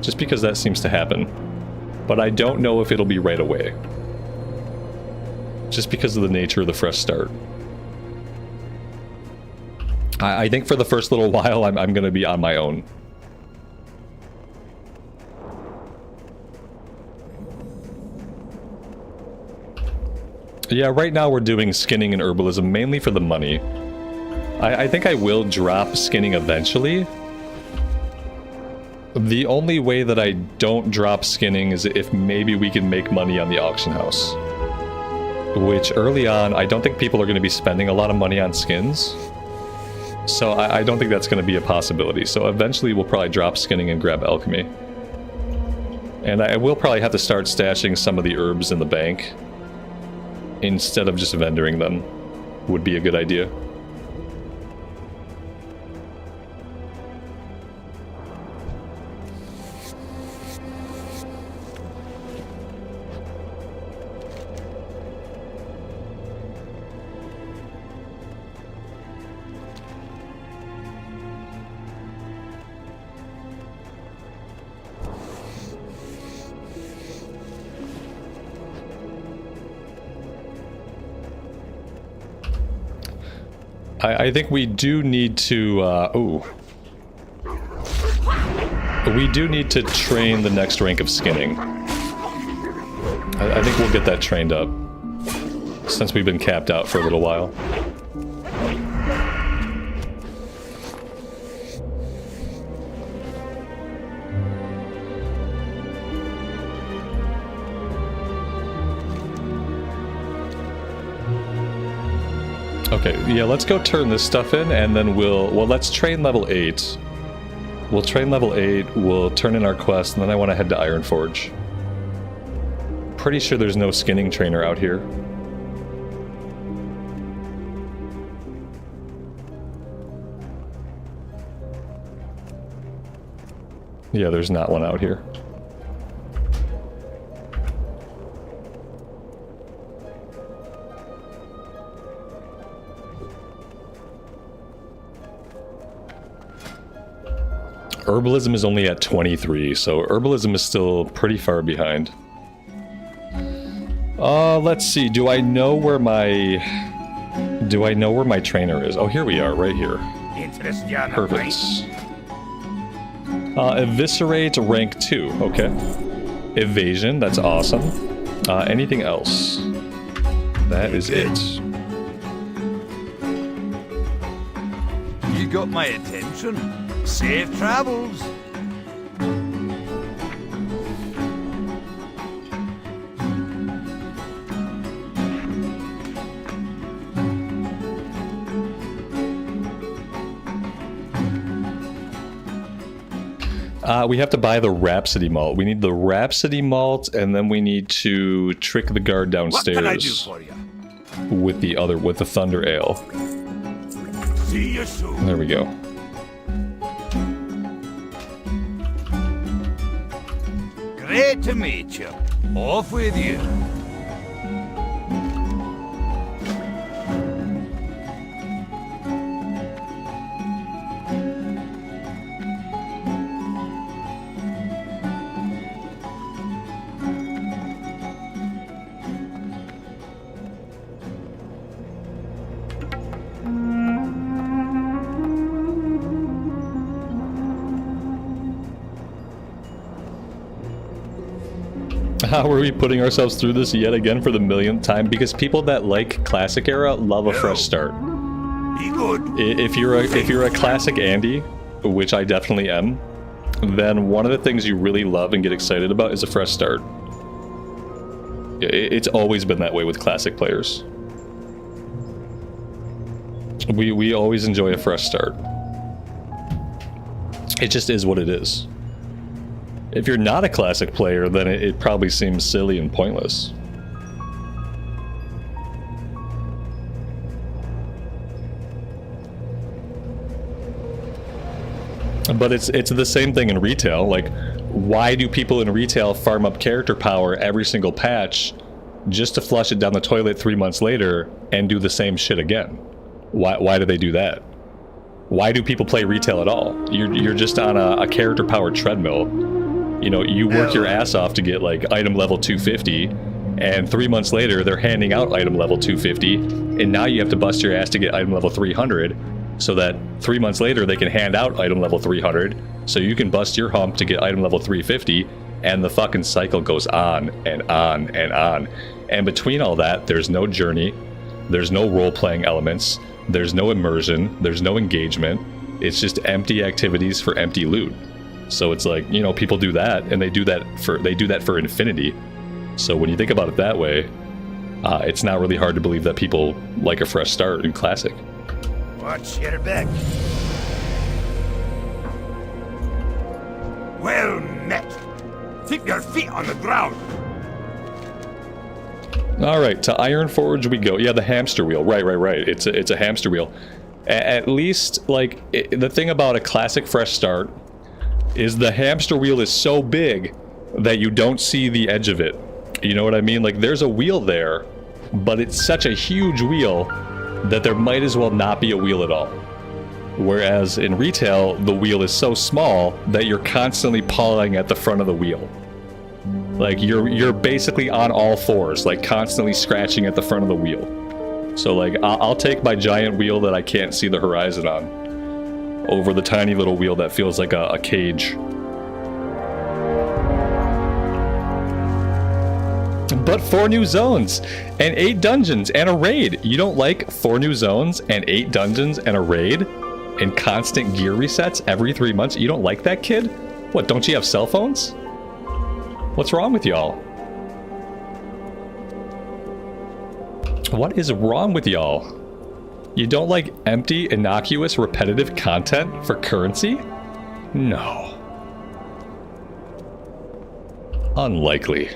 Just because that seems to happen. But I don't know if it'll be right away. Just because of the nature of the fresh start. I think for the first little while, I'm going to be on my own. Yeah, right now we're doing skinning and herbalism mainly for the money. I think I will drop skinning eventually. The only way that I don't drop skinning is if maybe we can make money on the auction house. Which early on, I don't think people are going to be spending a lot of money on skins. So I don't think that's going to be a possibility. So eventually we'll probably drop skinning and grab alchemy. And I will probably have to start stashing some of the herbs in the bank. Instead of just vendoring them. Would be a good idea. I think we do need to, we do need to train the next rank of skinning. I think we'll get that trained up. Since we've been capped out for a little while. Okay, yeah, let's go turn this stuff in, and then well, let's train level 8. We'll train level 8, we'll turn in our quest, and then I want to head to Ironforge. Pretty sure there's no skinning trainer out here. Yeah, there's not one out here. Herbalism is only at 23, so Herbalism is still pretty far behind. Let's see. Do I know where my trainer is? Oh, here we are, right here. Perfect. Eviscerate rank 2. Okay. Evasion. That's awesome. Anything else? That is it. You got my attention. Safe travels. We have to buy the Rhapsody Malt. We need the Rhapsody Malt, and then we need to trick the guard downstairs. What can I do for you? With the Thunder Ale. See you soon. There we go. Great to meet you. Off with you. How are we putting ourselves through this yet again for the millionth time? Because people that like Classic Era love a fresh start. Be good. If you're a Classic Andy, which I definitely am, then one of the things you really love and get excited about is a fresh start. It's always been that way with Classic players. We always enjoy a fresh start. It just is what it is. If you're not a Classic player, then it probably seems silly and pointless. But it's the same thing in retail. Like, why do people in retail farm up character power every single patch just to flush it down the toilet 3 months later and do the same shit again? Why do they do that? Why do people play retail at all? You're just on a character-powered treadmill. You know, you work your ass off to get like item level 250, and 3 months later they're handing out item level 250, and now you have to bust your ass to get item level 300, so that 3 months later they can hand out item level 300, so you can bust your hump to get item level 350, and the fucking cycle goes on and on and on. And between all that, there's no journey, there's no role-playing elements, there's no immersion, there's no engagement. It's just empty activities for empty loot. So it's like, you know, people do that, and they do that for infinity. So when you think about it that way, it's not really hard to believe that people like a fresh start in Classic. Watch your back. Well met. Keep your feet on the ground. All right, to Ironforge we go. Yeah, the hamster wheel. Right. It's a hamster wheel. At least, like, the thing about a Classic fresh start is the hamster wheel is so big that you don't see the edge of it. You know what I mean? Like, there's a wheel there, but it's such a huge wheel that there might as well not be a wheel at all. Whereas in retail, the wheel is so small that you're constantly pawing at the front of the wheel. Like, you're basically on all fours, like constantly scratching at the front of the wheel. So like, I'll take my giant wheel that I can't see the horizon on over the tiny little wheel that feels like a cage. But 4 new zones and 8 dungeons and a raid. You don't like 4 new zones and 8 dungeons and a raid and constant gear resets every 3 months? You don't like that, kid? What, don't you have cell phones? What's wrong with y'all? What is wrong with y'all? You don't like empty, innocuous, repetitive content for currency? No. Unlikely.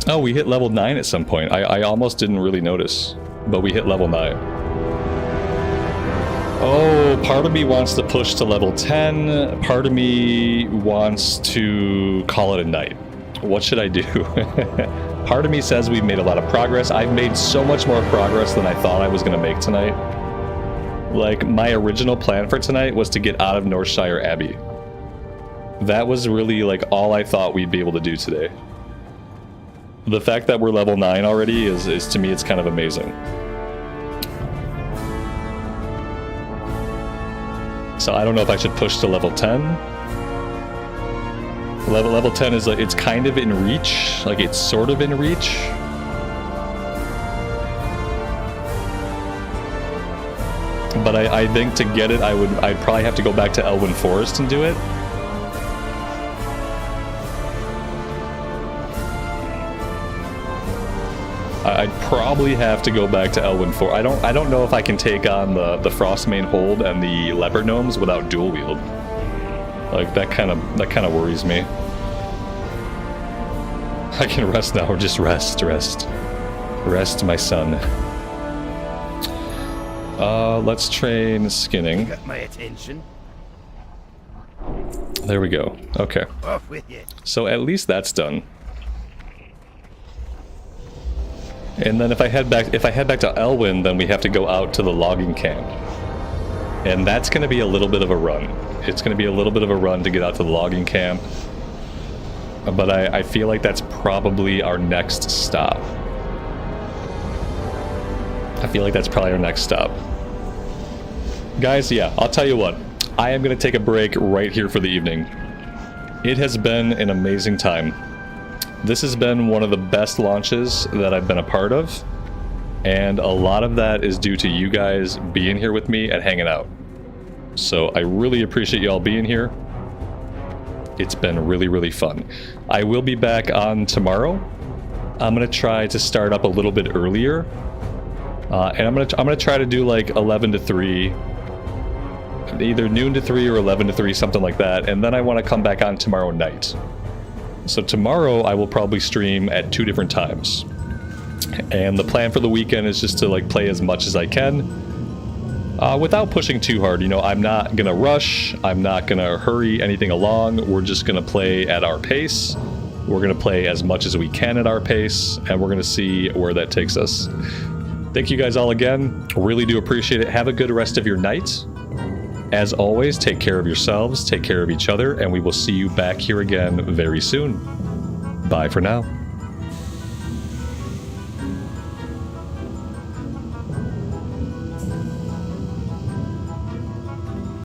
Oh, we hit level 9 at some point. I almost didn't really notice, but we hit level 9. Oh, part of me wants to push to level 10. Part of me wants to call it a night. What should I do? Part of me says we've made a lot of progress. I've made so much more progress than I thought I was going to make tonight. Like, my original plan for tonight was to get out of Northshire Abbey. That was really, like, all I thought we'd be able to do today. The fact that we're level 9 already is to me, it's kind of amazing. So I don't know if I should push to level 10. Level 10 is like, it's kind of in reach. Like, it's sort of in reach. But I think to get it, I'd probably have to go back to Elwyn Forest and do it. I'd probably have to go back to Elwyn Forest. I don't know if I can take on the Frostmane Hold and the Leopard Gnomes without dual wield. Like, that kind of worries me. I can rest now, or just rest, my son. Let's train skinning. Got my attention. There we go. Okay. Off with you. So at least that's done. And then if I head back to Elwyn, then we have to go out to the logging camp. And that's going to be a little bit of a run. It's going to be a little bit of a run to get out to the logging camp. But I feel like that's probably our next stop. I feel like that's probably our next stop. Guys, yeah, I'll tell you what. I am going to take a break right here for the evening. It has been an amazing time. This has been one of the best launches that I've been a part of. And a lot of that is due to you guys being here with me and hanging out. So I really appreciate y'all being here. It's been really, really fun. I will be back on tomorrow. I'm gonna try to start up a little bit earlier. And I'm gonna try to do like 11 to 3. Either noon to 3 or 11 to 3, something like that. And then I want to come back on tomorrow night. So tomorrow I will probably stream at 2 different times. And the plan for the weekend is just to like play as much as I can without pushing too hard. You know, I'm not gonna rush, I'm not gonna hurry anything along. We're just gonna play at our pace. We're gonna play as much as we can at our pace, and we're gonna see where that takes us. Thank you guys all again. Really do appreciate it. Have a good rest of your night. As always, take care of yourselves, take care of each other, and we will see you back here again very soon. Bye for now.